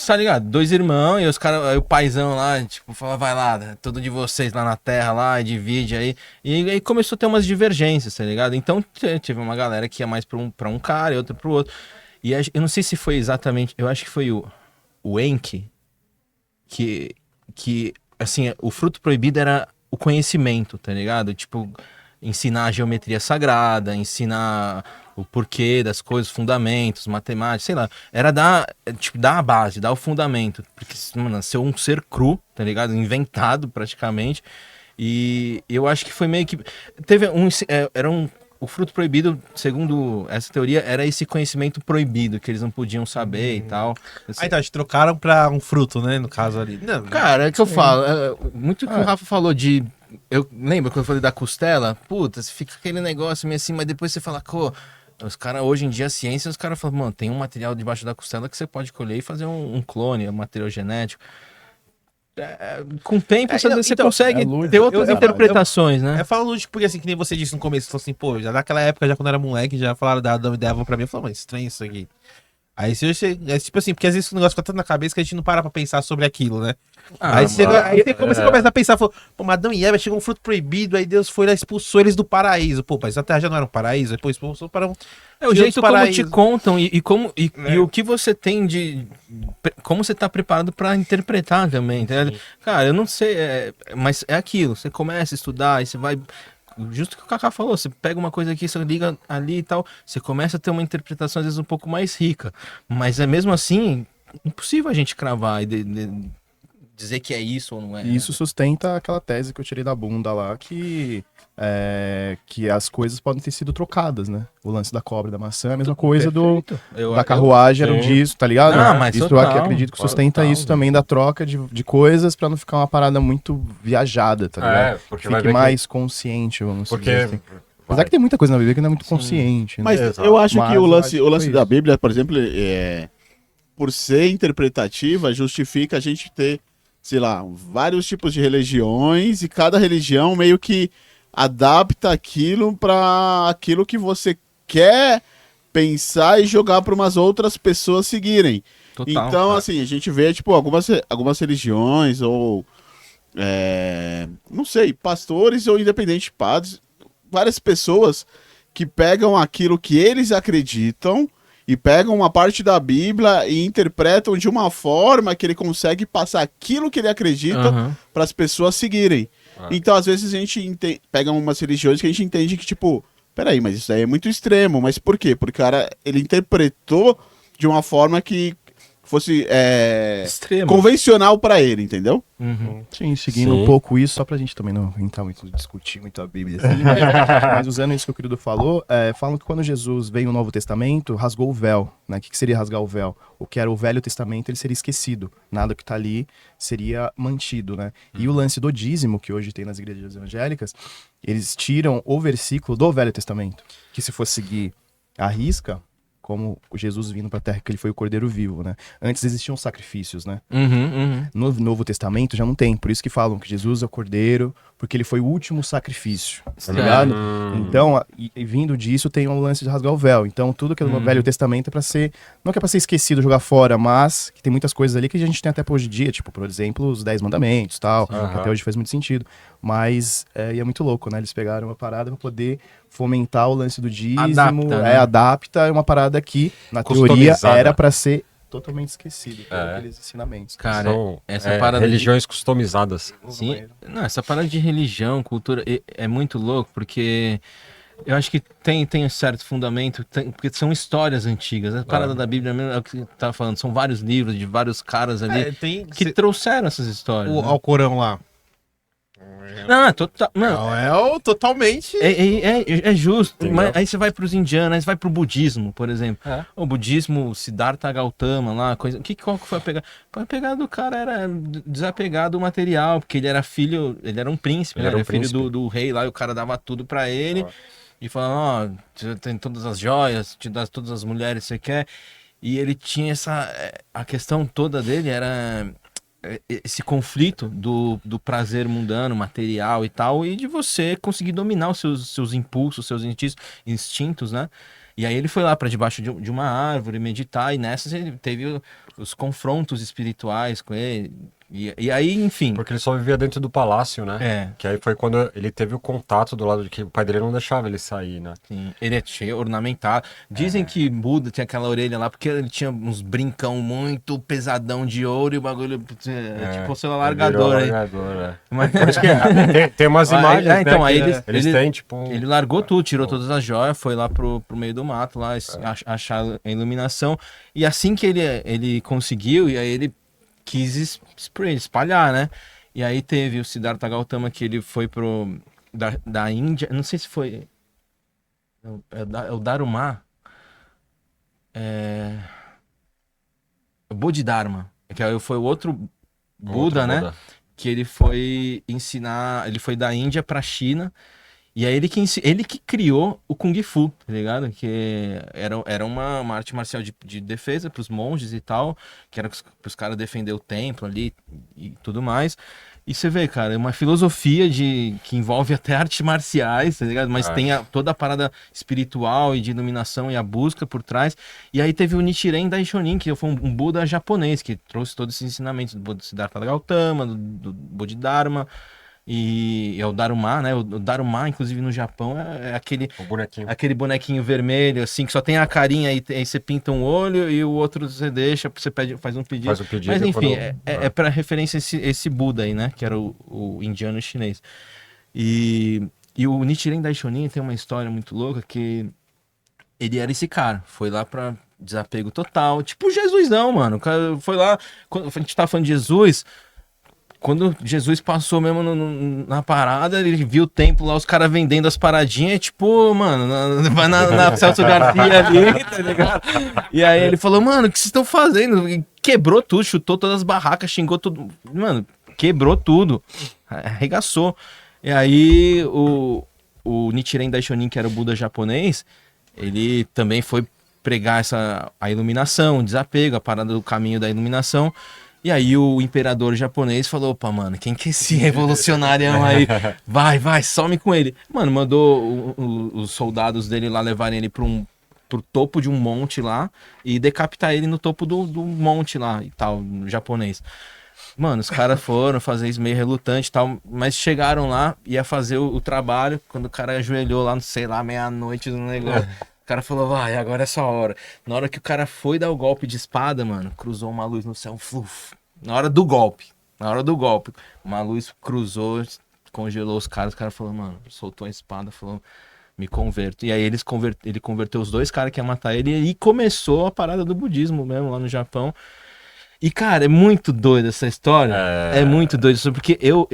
tá ligado? Dois irmãos, e os caras, aí o paizão lá, tipo, fala, vai lá, tudo de vocês lá na terra lá, e divide aí. E aí começou a ter umas divergências, tá ligado? Então teve uma galera que ia mais pra um cara e outra pro outro. E eu não sei se foi exatamente, eu acho que foi o Enki que, assim, o fruto proibido era o conhecimento, tá ligado? Tipo, ensinar a geometria sagrada, ensinar o porquê das coisas, fundamentos, matemática, sei lá. Era dar a base, dar o fundamento. Porque, mano, nasceu um ser cru, tá ligado? Inventado, praticamente. E eu acho que foi meio que... O fruto proibido, segundo essa teoria, era esse conhecimento proibido, que eles não podiam saber e tal. Aí tá, eles trocaram pra um fruto, né? No caso ali. Não, Cara, é que eu falo, muito que o Rafa falou de... Eu lembro quando eu falei da costela, puta, fica aquele negócio meio assim, mas depois você fala, pô, os caras, hoje em dia, a ciência, os caras falam, mano, tem um material debaixo da costela que você pode colher e fazer um clone, um material genético. Com o tempo, você então, consegue lúdico. ter outras Eu- interpretações, né? É falando lúdico porque assim, que nem você disse no começo, falou assim, pô, já naquela época, já quando eu era moleque, já falaram da Adão e da Eva pra mim, eu falei, mas estranho isso aqui. Aí tipo assim, porque às vezes o negócio fica tanto na cabeça que a gente não para pra pensar sobre aquilo, né? Aí você começa a pensar, falou, pô, mas Adão e Eva chegou um fruto proibido, aí Deus foi lá e expulsou eles do paraíso. Pô, mas a terra já não era um paraíso, depois expulsou para um... É o jeito como te paraíso. contam e o que você tem como você tá preparado pra interpretar também, tá ligado? Cara, eu não sei, mas é aquilo, você começa a estudar e você vai... Justo o que o Kaká falou, você pega uma coisa aqui, você liga ali e tal, você começa a ter uma interpretação às vezes um pouco mais rica, mas é mesmo assim impossível a gente cravar e dizer que é isso ou não é. E isso sustenta aquela tese que eu tirei da bunda lá, que as coisas podem ter sido trocadas, né? O lance da cobra e da maçã é a mesma coisa da carruagem, era disso, tá ligado? Ah, mas isso total, eu acredito que sustenta total, isso também da troca de coisas pra não ficar uma parada muito viajada, tá ligado? porque vai Fique ver mais consciente, vamos Porque... dizer assim. Apesar que tem muita coisa na Bíblia que não é muito consciente, né? Mas Exato. eu acho que Mas o eu lance, acho que o lance foi da isso. Bíblia, por exemplo, por ser interpretativa, justifica a gente ter, sei lá, vários tipos de religiões e cada religião meio que adapta aquilo para aquilo que você quer pensar e jogar para umas outras pessoas seguirem. Total, Então, cara. assim, a gente vê, tipo, algumas religiões ou, não sei, pastores ou independentes padres, várias pessoas que pegam aquilo que eles acreditam e pegam uma parte da Bíblia e interpretam de uma forma que ele consegue passar aquilo que ele acredita Aham. para as pessoas seguirem. Então, às vezes, a gente pega umas religiões que a gente entende que, tipo, peraí, mas isso aí é muito extremo. Mas por quê? Porque o cara, ele interpretou de uma forma que fosse Extremo. convencional para ele, entendeu? Uhum. Sim, seguindo Sim. um pouco isso, só pra gente também não entrar muito, discutir muito a Bíblia, assim, mas usando isso que o querido falou, falam que quando Jesus veio no Novo Testamento, rasgou o véu, né? O que seria rasgar o véu? O que era o Velho Testamento, ele seria esquecido, nada que tá ali seria mantido, né? E o lance do dízimo, que hoje tem nas igrejas evangélicas, eles tiram o versículo do Velho Testamento, que se fosse seguir a risca, como o Jesus vindo pra terra, que ele foi o Cordeiro vivo, né? Antes existiam sacrifícios, né? No Novo Testamento já não tem, por isso que falam que Jesus é o Cordeiro, porque ele foi o último sacrifício, tá ligado? Então, e vindo disso tem um lance de rasgar o véu. Então, tudo que é no Velho Testamento é pra ser, não que é pra ser esquecido, jogar fora, mas que tem muitas coisas ali que a gente tem até por hoje em dia, tipo, por exemplo, os 10 mandamentos e tal, que até hoje faz muito sentido. Mas, e é muito louco, né? Eles pegaram uma parada pra poder fomentar o lance do dízimo, Adapta, né? adapta, é uma parada que, na teoria, Customizada. era pra ser totalmente esquecido, por É. aqueles ensinamentos. Cara, São essa parada de- religiões customizadas. Sim, não, essa parada de religião, cultura, é muito louco, porque eu acho que tem um certo fundamento, porque são histórias antigas. A parada da Bíblia mesmo é o que você tava falando, são vários livros de vários caras ali tem que trouxeram essas histórias. o né? Alcorão lá. Não, total, não, Não, é o totalmente. é justo, Entendeu? mas aí você vai pros indianos, aí você vai pro budismo, por exemplo. É. O budismo, Siddhartha Gautama lá, coisa. Qual que foi a pegada? A pegada do cara era desapegar do material, porque ele era filho, ele era um príncipe, Ele né? era um Ele era filho príncipe. do rei lá, e o cara dava tudo pra ele. E falava, ó, você tem todas as joias, te dá todas as mulheres que você quer. E ele tinha a questão toda dele era esse conflito do prazer mundano, material e tal, e de você conseguir dominar os seus impulsos, seus instintos, né? E aí ele foi lá para debaixo de uma árvore meditar, e nessas ele teve os confrontos espirituais com ele. E aí, enfim. Porque ele só vivia dentro do palácio, né? É, Que aí foi quando ele teve o contato do lado de que o pai dele não deixava ele sair, né? sim, ele é cheio, ornamentado. Dizem que Buda tem aquela orelha lá porque ele tinha uns brincão muito pesadão de ouro e o bagulho tipo o seu alargador aí. Mas- Tem umas Ah, imagens, é, então, né? aí que eles têm, tipo... Ele largou tudo, tirou todas as joias, foi lá pro meio do mato lá achar a iluminação. E assim que ele conseguiu, e aí ele quis espalhar, né? E aí teve o Siddhartha Gautama que ele foi da Índia, não sei se foi é o Dharma, o Bodhidharma, que aí foi o outro Buda, outro né? Buda. Que ele foi ensinar, ele foi da Índia pra China, e aí ele que criou o Kung Fu, tá ligado? Que era uma arte marcial de defesa pros monges e tal, que era pros caras defender o templo ali e tudo mais. E você vê, cara, é uma filosofia que envolve até artes marciais, tá ligado? Mas tem toda a parada espiritual e de iluminação e a busca por trás. E aí teve o Nichiren Daishonin, que foi um Buda japonês, que trouxe todos esses ensinamentos do Buda Siddhartha Gautama, do Bodhidharma, e é o Dharma, né? O Dharma, inclusive no Japão, é O bonequinho. aquele bonequinho vermelho, assim, que só tem a carinha aí você pinta um olho e o outro você deixa, você faz um pedido. Faz o pedido. Mas enfim, quando- é para referência esse Buda aí, né? Que era o indiano chinês. E o Nichiren Daishonin tem uma história muito louca que ele era esse cara. Foi lá pra desapego total. Tipo Jesusão, mano. O cara foi lá. Quando a gente tá falando de Jesus. Quando Jesus passou mesmo na parada, ele viu o templo lá, os caras vendendo as paradinhas, tipo, mano, vai na Celso Garcia ali, tá ligado? E aí ele falou, mano, o que vocês estão fazendo? E quebrou tudo, chutou todas as barracas, xingou tudo. Mano, quebrou tudo, arregaçou. E aí o Nichiren Daishonin, que era o Buda japonês, ele também foi pregar a iluminação, o desapego, a parada do caminho da iluminação. E aí o imperador japonês falou, opa, mano, quem que é esse revolucionário aí? Vai, some com ele. Mano, mandou os soldados dele lá levarem ele pro topo de um monte lá e decapitar ele no topo do monte lá e tal, no japonês. Mano, os caras foram fazer isso meio relutante e tal, mas chegaram lá, ia fazer o trabalho, quando o cara ajoelhou lá, não sei lá, meia-noite no negócio. cara falou, vai, agora é essa hora. Na hora que o cara foi dar o golpe de espada, mano, cruzou uma luz no céu, fluf. Na hora do golpe, uma luz cruzou, congelou os caras falaram, mano, soltou a espada, falou, me converto. E aí ele converteu os 2 caras que iam matar ele e começou a parada do budismo mesmo lá no Japão. E, cara, é muito doido essa história. É muito doido isso, porque eu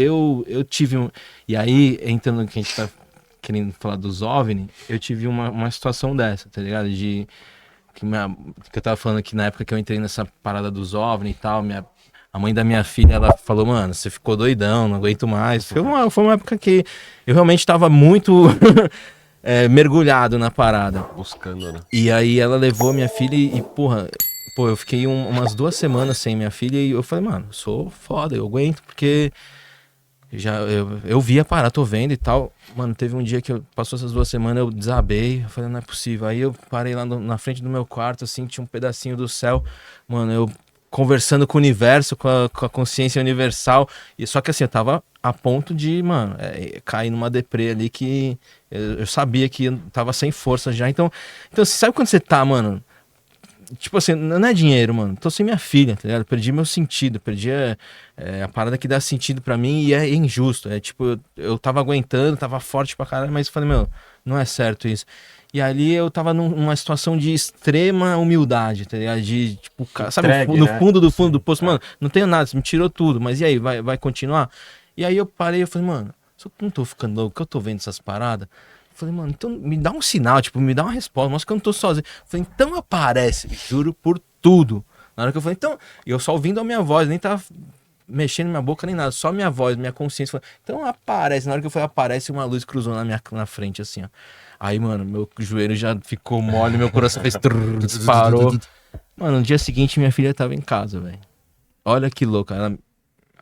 tive um... E aí, entrando no que a gente tá querendo falar dos OVNI, eu tive uma situação dessa, tá ligado? Que eu tava falando aqui na época que eu entrei nessa parada dos OVNI e tal, a mãe da minha filha, ela falou, mano, você ficou doidão, não aguento mais. Foi uma época que eu realmente tava muito mergulhado na parada. Buscando, né? E aí ela levou minha filha eu fiquei umas 2 semanas sem minha filha e eu falei, mano, eu sou foda, eu aguento, porque eu vi a parada, tô vendo e tal. Mano, teve um dia que passou essas 2 semanas, eu desabei, eu falei, não é possível. Aí eu parei lá na frente do meu quarto, assim, tinha um pedacinho do céu, mano, eu conversando com o universo, com a consciência universal, e só que assim, eu tava a ponto de, mano, cair numa deprê ali que eu sabia que eu tava sem força já. Então você sabe quando você tá, mano, tipo assim, não é dinheiro, mano. Tô sem minha filha, tá ligado? Perdi meu sentido, perdi a parada que dá sentido pra mim e é injusto. É tipo, eu tava aguentando, tava forte pra caralho, mas falei, meu, não é certo isso. E ali eu tava numa situação de extrema humildade, tá ligado? De, tipo, sabe, no fundo do poço, mano, não tenho nada, você me tirou tudo, mas e aí, vai continuar? E aí eu parei, eu falei, mano, só que eu não tô ficando louco, que eu tô vendo essas paradas. Falei, mano, então me dá um sinal, tipo, me dá uma resposta, mostra que eu não tô sozinho. Falei, então aparece, juro por tudo. Na hora que eu falei, então, eu só ouvindo a minha voz, nem tava mexendo minha boca nem nada, só minha voz, minha consciência. Falei, então aparece. Na hora que eu falei, aparece, uma luz cruzou na frente, assim, ó. Aí, mano, meu joelho já ficou mole, meu coração fez disparou. Mano, no dia seguinte minha filha tava em casa, velho. Olha que louca.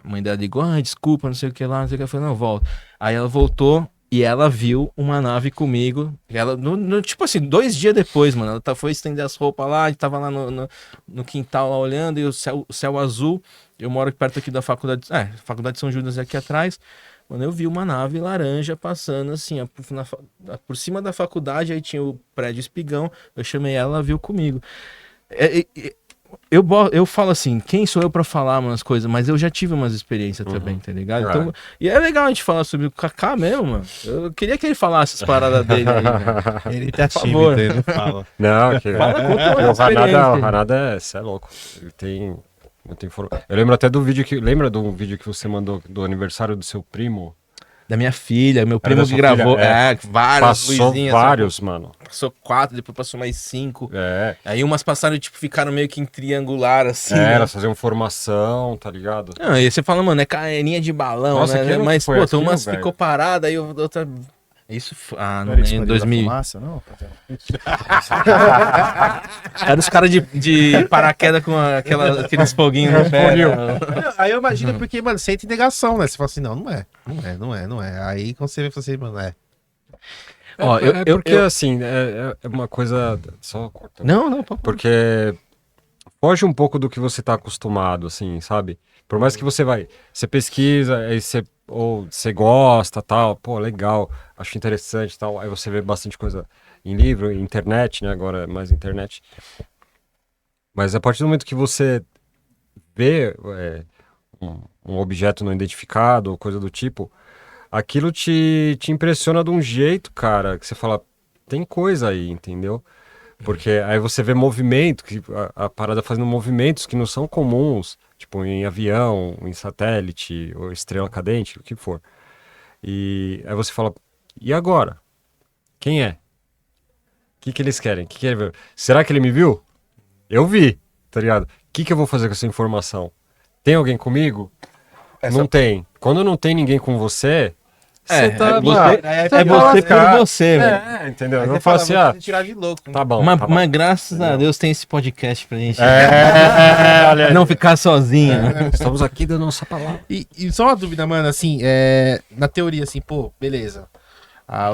A mãe dela ligou, desculpa, não sei o que lá, não sei o que. Eu falei, não, volta. Aí ela voltou. E ela viu uma nave comigo. Ela, tipo assim, 2 dias depois, mano. Ela foi estender as roupas lá, e tava lá no quintal lá olhando, e o céu azul. Eu moro perto aqui da faculdade. Faculdade de São Judas é aqui atrás. Mano, eu vi uma nave laranja passando assim, ó, por cima da faculdade, aí tinha o prédio Espigão. Eu chamei ela viu comigo. Eu falo assim, quem sou eu pra falar umas coisas, mas eu já tive umas experiências também, tá ligado? Então, e é legal a gente falar sobre o Kaká mesmo, mano. Eu queria que ele falasse as paradas dele aí, velho. Ele tá tímido, ele não fala. Não, que... Fala, o Hanada é louco. Ele tem muita informação. Eu lembro até do vídeo lembra do vídeo que você mandou do aniversário do seu primo? Da minha filha, meu primo que gravou, vários, passou luzinhas, vários, mano. Passou 4, depois passou mais 5. É. Aí umas passaram, tipo, ficaram meio que em triangular, assim. Elas faziam formação, tá ligado? Não, e você fala, mano, é carinha de balão, Nossa, né? Mas, foi pô, umas velho? ficou parada, aí outra... Isso, não Era isso, lembro, Maria da 2000. Fumaça, não? Era os caras de paraquedas com aqueles foguinhos no pé. Aí eu imagino porque, mano, sente negação, né? Você fala assim, não é. Aí quando você vê, você mano, Ó, porque assim, é uma coisa. Só cortando. Não, Porque foge um pouco do que você tá acostumado, assim, sabe? Por mais que você pesquisa, aí você gosta, tal, pô, legal, acho interessante, tal, aí você vê bastante coisa em livro, internet, né? Agora é mais internet. Mas a partir do momento que você vê um objeto não identificado, ou coisa do tipo, aquilo te impressiona de um jeito, cara, que você fala, tem coisa aí, entendeu? Porque aí você vê movimento, que a parada fazendo movimentos que não são comuns, tipo em avião, em satélite, ou estrela cadente, o que for. E aí você fala, e agora? Quem é? O que eles querem? Que ele viu? Será que ele me viu? Eu vi, tá ligado? O que eu vou fazer com essa informação? Tem alguém comigo? Não tem. Quando não tem ninguém com você, você tá... você por você, velho. Entendeu? Eu vou falar assim, tirar de louco. tá bom. Mas graças a Deus tem esse podcast pra gente olha aí. não ficar sozinho. Estamos aqui dando nossa palavra. E só uma dúvida, mano, assim, na teoria, assim, pô, beleza.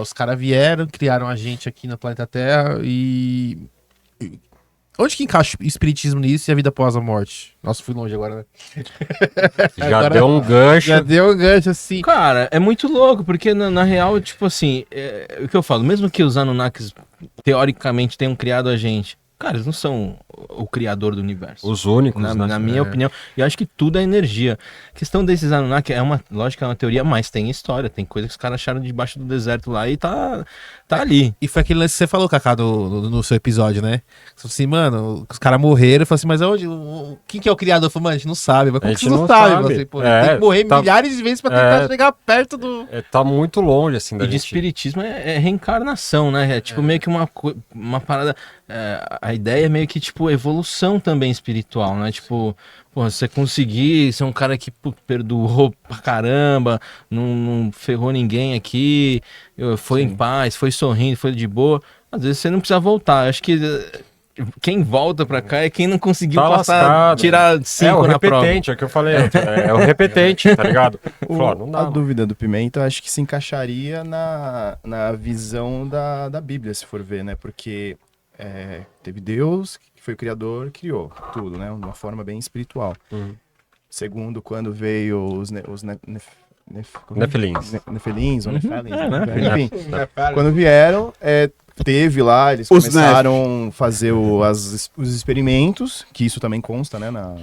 Os caras vieram, criaram a gente aqui no planeta Terra e... Onde que encaixa o espiritismo nisso e a vida após a morte? Nossa, fui longe agora, né? Já deu um gancho. Já deu um gancho, assim. Cara, é muito louco, porque na real, tipo assim, o que eu falo, mesmo que os Anunnakis teoricamente tenham criado a gente. Cara, eles não são o criador do universo. Os únicos, né? Na minha opinião. E eu acho que tudo é energia. A questão desses Anunnaki lógico, é uma teoria, mas tem história. Tem coisa que os caras acharam debaixo do deserto lá e tá ali. E foi aquele lance que você falou, Kaká, no seu episódio, né? Você falou assim, mano, os caras morreram. Eu falei assim, mas onde? Quem que é o criador? Eu falei, mano, a gente não sabe. Mas como que você não sabe? Eu falei, pô, tem que morrer milhares de vezes pra tentar chegar perto do... Tá muito longe, assim, da E de gente. espiritismo é reencarnação, né? É tipo meio que uma parada... a ideia é meio que, tipo, evolução também espiritual, né? Tipo, pô, você conseguir ser um cara que perdoou pra caramba, não ferrou ninguém aqui, foi em paz, foi sorrindo, foi de boa. Às vezes você não precisa voltar. Acho que quem volta pra cá é quem não conseguiu Tá passar, lascado. tirar 5 o na prova. repetente, é o que eu falei. É o repetente, tá ligado? Falou, ó, não A dá. dúvida do Pimenta, eu acho que se encaixaria na visão da Bíblia, se for ver, né? Porque teve Deus, que foi o criador, criou tudo, né? De uma forma bem espiritual. Segundo, quando veio os Nefilins. Nefelins, ou Nefelins, né? enfim. Quando vieram, teve lá, eles Os começaram a fazer os experimentos, que isso também consta, né? Na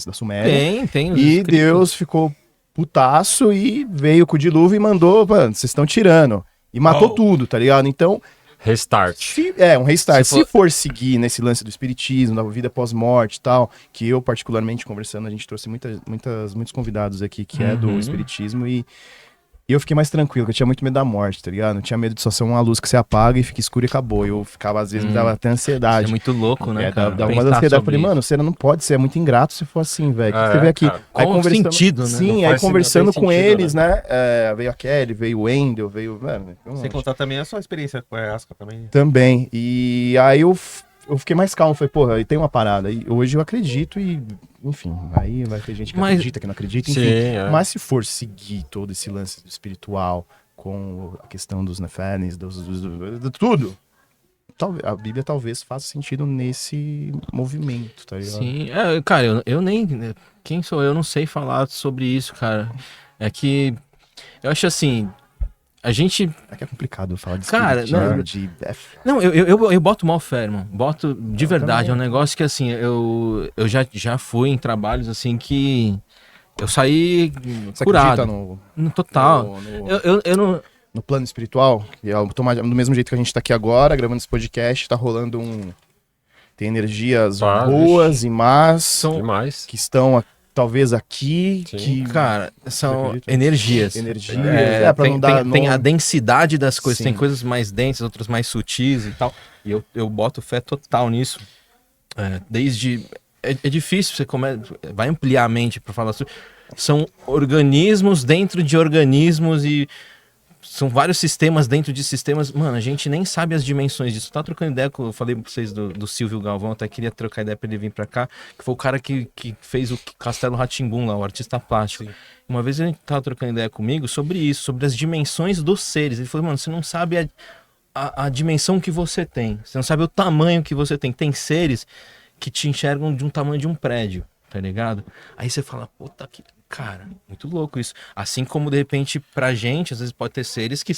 da Suméria. Tem. os E escritos. Deus ficou putaço e veio com o dilúvio e mandou, mano, vocês estão tirando. E matou tudo, tá ligado? Então, Restart. um restart. Se Se for seguir nesse lance do espiritismo, da vida pós-morte e tal, que eu particularmente conversando, a gente trouxe muitos convidados aqui que é do espiritismo e eu fiquei mais tranquilo, porque eu tinha muito medo da morte, tá ligado? Eu tinha medo de só ser uma luz que você apaga e fica escuro e acabou. Eu ficava, às vezes, me dava até ansiedade. É muito louco, né, cara? Dava uma Pensar ansiedade. Eu sobre falei, isso. mano, você não pode ser, é muito ingrato se for assim, velho. O que você vê aqui? cara. Qual o sentido, né? Sim, Não aí faz- conversando não tem com sentido, eles, né? Veio a Kelly, veio o Wendel, veio... Mano, Sem contar também a sua experiência com a Ayahuasca também. também. E aí eu fiquei mais calmo. Falei, porra, aí tem uma parada. E hoje eu acredito e, enfim, aí vai ter gente que Mas- acredita, que não acredita, enfim. Sim, Mas se for seguir todo esse lance espiritual com a questão dos Nefelins, de tudo, a Bíblia talvez faça sentido nesse movimento, tá ligado? Sim, cara, eu nem. Quem sou eu? Não sei falar sobre isso, cara. É que. Eu acho assim. A gente. É que é complicado falar de Cara, espiritismo, não. Eu boto mal fé, irmão. Boto de verdade. também. É um negócio que, assim, eu já fui em trabalhos, assim, que. Eu saí Você curado. acredita No total. Eu não. no plano espiritual? Que é do mesmo jeito que a gente tá aqui agora, gravando esse podcast, tá rolando tem energias boas e más Demais. que estão talvez aqui, Sim. que Cara, são acredita? energias. Energias, pra tem, não dar tem a nome. densidade das coisas, tem Sim. coisas mais densas, outras mais sutis e tal. E eu boto fé total nisso. Desde. É difícil, vai ampliar a mente para falar sobre. São organismos dentro de organismos e são vários sistemas dentro de sistemas. Mano, a gente nem sabe as dimensões disso. Tá trocando ideia eu falei pra vocês do Silvio Galvão, até queria trocar ideia pra ele vir pra cá, que foi o cara que fez o Castelo Rá-Tim-Bum lá, o artista plástico. Sim. Uma vez ele tava trocando ideia comigo sobre isso, sobre as dimensões dos seres. Ele falou, mano, você não sabe a dimensão que você tem. Você não sabe o tamanho que você tem. Tem seres que te enxergam de um tamanho de um prédio, tá ligado? Aí você fala, puta que... Cara, muito louco isso. Assim como, de repente, pra gente, às vezes pode ter seres que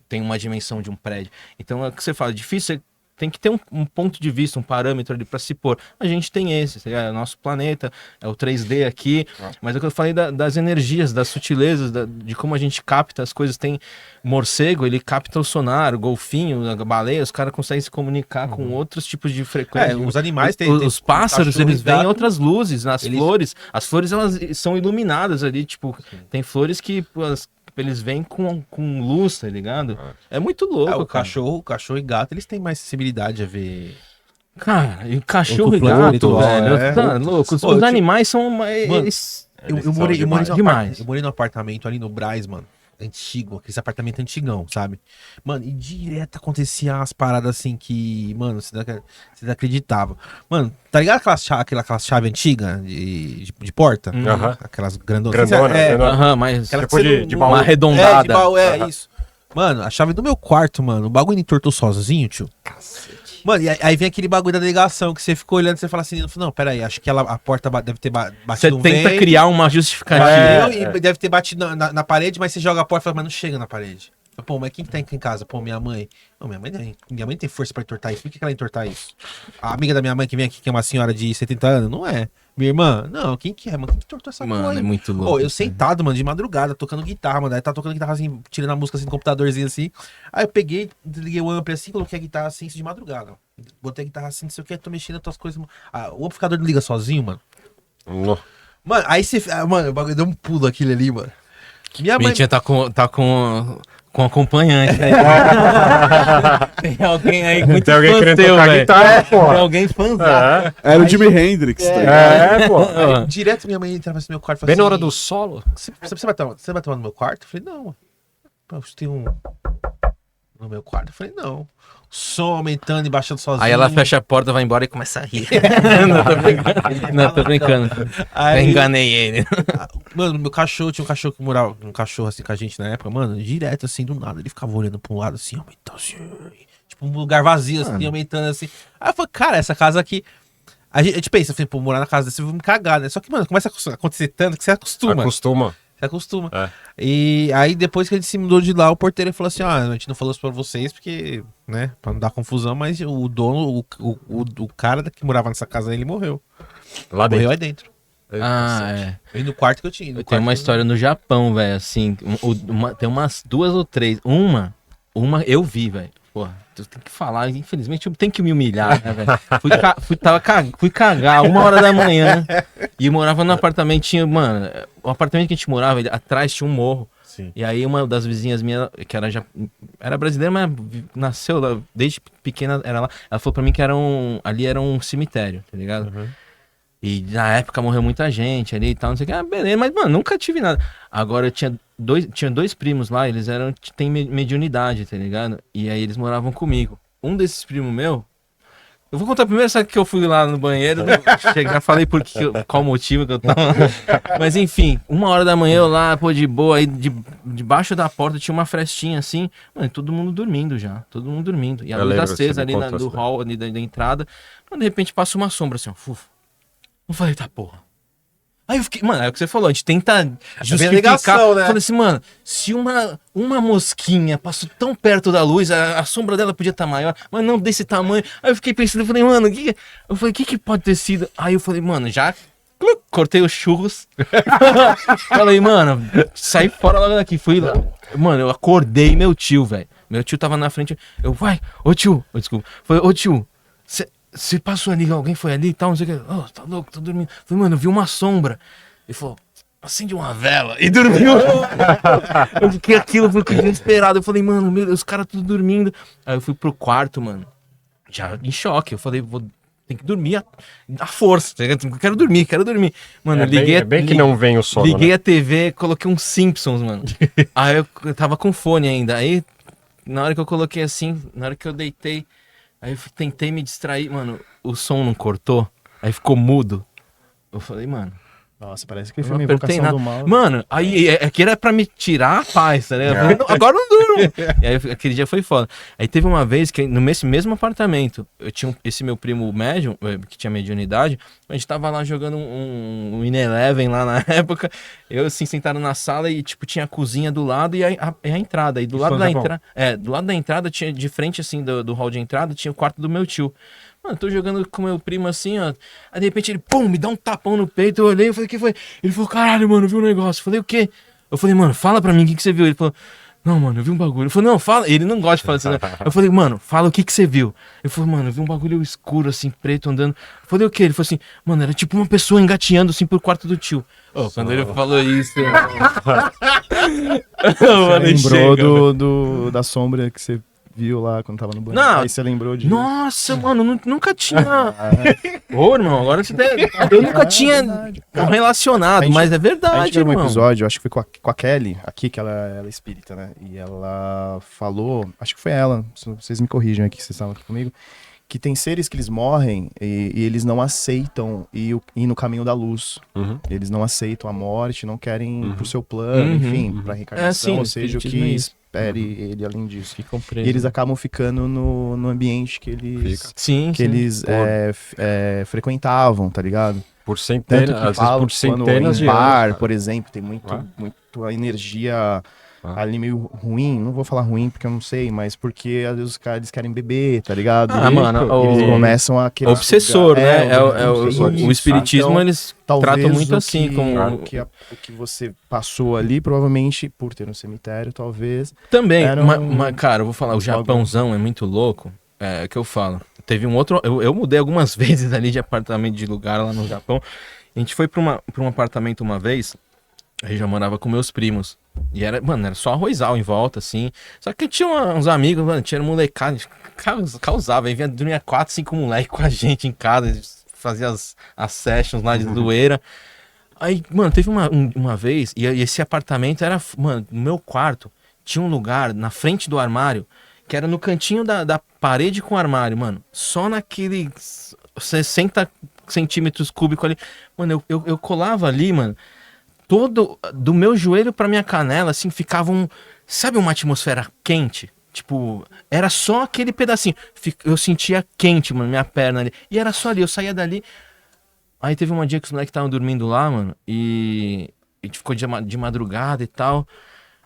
tem uma dimensão de um prédio. Então, é o que você fala, difícil, tem que ter um ponto de vista, um parâmetro ali pra se pôr. A gente tem esse, é o nosso planeta, é o 3D aqui, mas é o que eu falei das energias, das sutilezas, de como a gente capta as coisas. Tem morcego, ele capta o sonar, o golfinho, a baleia, os caras conseguem se comunicar com outros tipos de frequência. Os animais Os pássaros, cachorro eles e gato, veem outras luzes nas eles- flores. As flores, elas são iluminadas ali, tipo, tem flores que eles vêm com luz, tá ligado? É muito louco, o cara. cachorro e gato, eles têm mais sensibilidade a ver. Cara, e cachorro e Outro plano gato, espiritual, velho. Tá louco. Os Pô, eu animais são... Eles... Eu morei num demais. eu morei num apartamento ali no Brás, mano. Antigo, aquele apartamento antigão, sabe? Mano, e direto acontecia umas paradas assim que, mano, você não acreditava. Mano, tá ligado aquela chave antiga de porta? Aham. Aquelas grandonas. Grandona, grandona. Aham, mas... Aquela Tipo que você de não- baú. Uma arredondada. de baú, isso. Mano, a chave do meu quarto, mano, o bagulho entortou sozinho, tio. Mano, e aí vem aquele bagulho da negação que você ficou olhando e você fala assim, não, peraí, acho que a porta deve ter Você batido um tenta vento, criar uma justificativa. bateu e deve ter batido na parede, mas você joga a porta e fala, mas não chega na parede. Pô, mas quem que tá em casa? Pô, minha mãe. Não, minha mãe tem força pra entortar isso. Por que ela entortar isso? A amiga da minha mãe que vem aqui, que é uma senhora de 70 anos, não é. Minha irmã, não, quem que é, mano? Quem que entortou essa Mano, porra? é muito louco. Ô, eu sentado, mano, de madrugada, tocando guitarra, mano. Aí tá tocando guitarra assim, tirando a música assim do computadorzinho assim. Aí eu peguei, desliguei o ampli assim, coloquei a guitarra assim, isso de madrugada. Botei a guitarra assim, não sei o que, tô mexendo nas tuas coisas. O amplificador não liga sozinho, mano. Mano, aí você. Mano, o bagulho deu um pulo aquele ali, mano. Minha mãe. Mentira, tá com acompanhante, né? Tem alguém aí muito Tem alguém fã querendo teu, tocar velho. guitarra, pô. Tem alguém fãzão. Era o Jimi Hendrix, tá ligado? Pô. Aí, direto minha mãe entrava assim no meu quarto e falava Bem na hora assim, do solo. Você vai tomar no meu quarto? Eu falei, não. Pô, você tem um. No meu quarto? Eu falei, não. O som aumentando e baixando sozinho. Aí ela fecha a porta, vai embora e começa a rir. Não, tô brincando. Não, tô brincando. Aí- Eu enganei ele. Mano, meu cachorro, tinha um cachorro que morava, um cachorro assim com a gente na época, mano, direto assim, do nada, ele ficava olhando pra um lado assim, aumentando assim, tipo um lugar vazio assim, aumentando assim. Aí eu falei, cara, essa casa aqui, a gente pensa, assim, pô, morar na casa desse, eu vou me cagar, né? Só que, mano, começa a acontecer tanto que você acostuma. Acostuma. Você acostuma. É. E aí, depois que a gente se mudou de lá, o porteiro falou assim, a gente não falou isso pra vocês, porque, né, pra não dar confusão, mas o dono, o cara que morava nessa casa aí, ele morreu. Lá Morreu dentro. aí dentro. É. E no quarto que eu tinha. Eu tenho uma história no Japão, velho, assim. Tem umas 2 ou 3. Uma eu vi, velho. Porra, tu tem que falar. Infelizmente, eu tenho que me humilhar, né, velho? Fui cagar 1h da manhã. E morava num apartamento. Mano, o apartamento que a gente morava, atrás tinha um morro. Sim. E aí uma das vizinhas minhas, que era brasileira, mas nasceu lá, desde pequena era lá. Ela falou pra mim que ali era um cemitério, tá ligado? Uhum. E na época morreu muita gente ali e tal, não sei o que. Ah, beleza, mas, mano, nunca tive nada. Agora eu tinha dois primos lá, eles tem mediunidade, tá ligado? E aí eles moravam comigo. Um desses primos meu, eu vou contar primeiro, sabe que eu fui lá no banheiro, já falei qual motivo que eu tava. Mas enfim, 1h da manhã eu lá, pô, de boa, aí debaixo da porta tinha uma frestinha assim, mano, todo mundo dormindo já, todo mundo dormindo. E a Eu luz lembro, você acesa me ali contou do essa hall, ali da entrada, mano, de repente passa uma sombra assim, ó, fufo. Eu falei, tá porra. Aí eu fiquei, mano, é o que você falou, a gente tenta justificar. negação, né? Eu falei assim, mano, se uma mosquinha passou tão perto da luz, a sombra dela podia estar maior, mas não desse tamanho. Aí eu fiquei pensando, eu falei, mano, o que pode ter sido? Aí eu falei, mano, já cortei os churros. Falei, mano, saí fora logo daqui, fui lá. Mano, eu acordei meu tio, velho. Meu tio tava na frente, ô tio, desculpa. Falei, ô tio, você passou ali, alguém foi ali e tal, não sei o que. Oh, tá louco, tô dormindo. Falei, mano, eu vi uma sombra. Ele falou, acende uma vela. E dormiu. Eu fiquei aquilo, fui desesperado. Eu falei, mano, meu Deus, os caras tudo dormindo. Aí eu fui pro quarto, mano, já em choque. Eu falei, tem que dormir à força. Quero dormir. Mano, É bem que não vem o sono, liguei né? a TV, coloquei uns Simpsons, mano. Aí eu tava com fone ainda. Aí, na hora que eu coloquei assim, na hora que eu deitei, aí eu tentei me distrair, mano, o som não cortou, aí ficou mudo. Eu falei, mano, Nossa, parece que eu não filme apertei Invocação nada. do Mal. Mano, aí aqui era pra me tirar a paz, tá ligado? Eu falei, "Não, agora eu não durmo." E aí aquele dia foi foda. Aí teve uma vez que nesse mesmo apartamento, eu tinha esse meu primo médium, que tinha mediunidade, a gente tava lá jogando um In-Eleven lá na época, eu assim sentado na sala e tipo tinha a cozinha do lado e a entrada. E do lado da entrada, do lado da entrada tinha, de frente assim do hall de entrada, tinha o quarto do meu tio. Mano, tô jogando com meu primo assim, ó. Aí de repente ele, pum, me dá um tapão no peito. Eu olhei e falei, o que foi? Ele falou, caralho, mano, eu vi um negócio. Eu falei, o quê? Eu falei, mano, fala pra mim o que você viu. Ele falou, não, mano, eu vi um bagulho. Eu falei, não, fala. Ele não gosta de falar assim, né? Eu falei, mano, fala o que você viu. Ele falou, mano, eu vi um bagulho escuro, assim, preto, andando. Eu falei, o quê? Ele falou assim, mano, era tipo uma pessoa engateando, assim, pro quarto do tio. Oh, quando ele falou isso... Você lembrou da sombra que você viu lá quando tava no banho. Não. Aí você lembrou de... Nossa, mano, nunca tinha... Ô, irmão, agora você tem... Eu nunca tinha relacionado, mas é A gente verdade, teve um irmão. episódio, acho que foi com a Kelly, aqui, que ela é espírita, né? E ela falou, acho que foi ela, se vocês me corrijam aqui, vocês estavam aqui comigo, que tem seres que eles morrem e eles não aceitam ir no caminho da luz. Uhum. Eles não aceitam a morte, não querem ir pro seu plano, enfim, pra reencarnação, sim, ou seja, o que espiritismo é isso. espere ele além disso. Ficam E presos. eles acabam ficando no ambiente que eles, Sim, que eles frequentavam, tá ligado? Por Tanto centenas, que às vezes falam por que quando centenas em de bar, anos. por exemplo, tem muito a energia ali meio ruim, não vou falar ruim porque eu não sei, mas porque às vezes os caras eles querem beber, tá ligado? Ah, mano, Eles começam a querer obsessor, sugar. né? O espiritismo, Então, eles talvez tratam muito o assim, que, como... o que você passou ali, provavelmente, por ter um cemitério, talvez. Também, Era mas, cara, eu vou falar, o uns Japãozão é muito louco. É que eu falo. Teve um outro. Eu mudei algumas vezes ali de apartamento de lugar lá no Japão. A gente foi pra um apartamento uma vez. Aí já morava com meus primos. E era, mano, era só arrozal em volta, assim. Só que tinha uns amigos, mano, tinha molecada, causava. Aí vinha dormia 4, 5 moleques com a gente em casa, fazia as sessions lá de zoeira. Aí, mano, teve uma vez, e esse apartamento era, mano, no meu quarto, tinha um lugar na frente do armário, que era no cantinho da parede com o armário, mano. Só naquele 60 centímetros cúbicos ali. Mano, eu colava ali, mano, todo, do meu joelho pra minha canela, assim, ficava sabe uma atmosfera quente? Tipo, era só aquele pedacinho. Eu sentia quente, mano, minha perna ali. E era só ali, eu saía dali. Aí teve um dia que os moleques estavam dormindo lá, mano, e a gente ficou de madrugada e tal.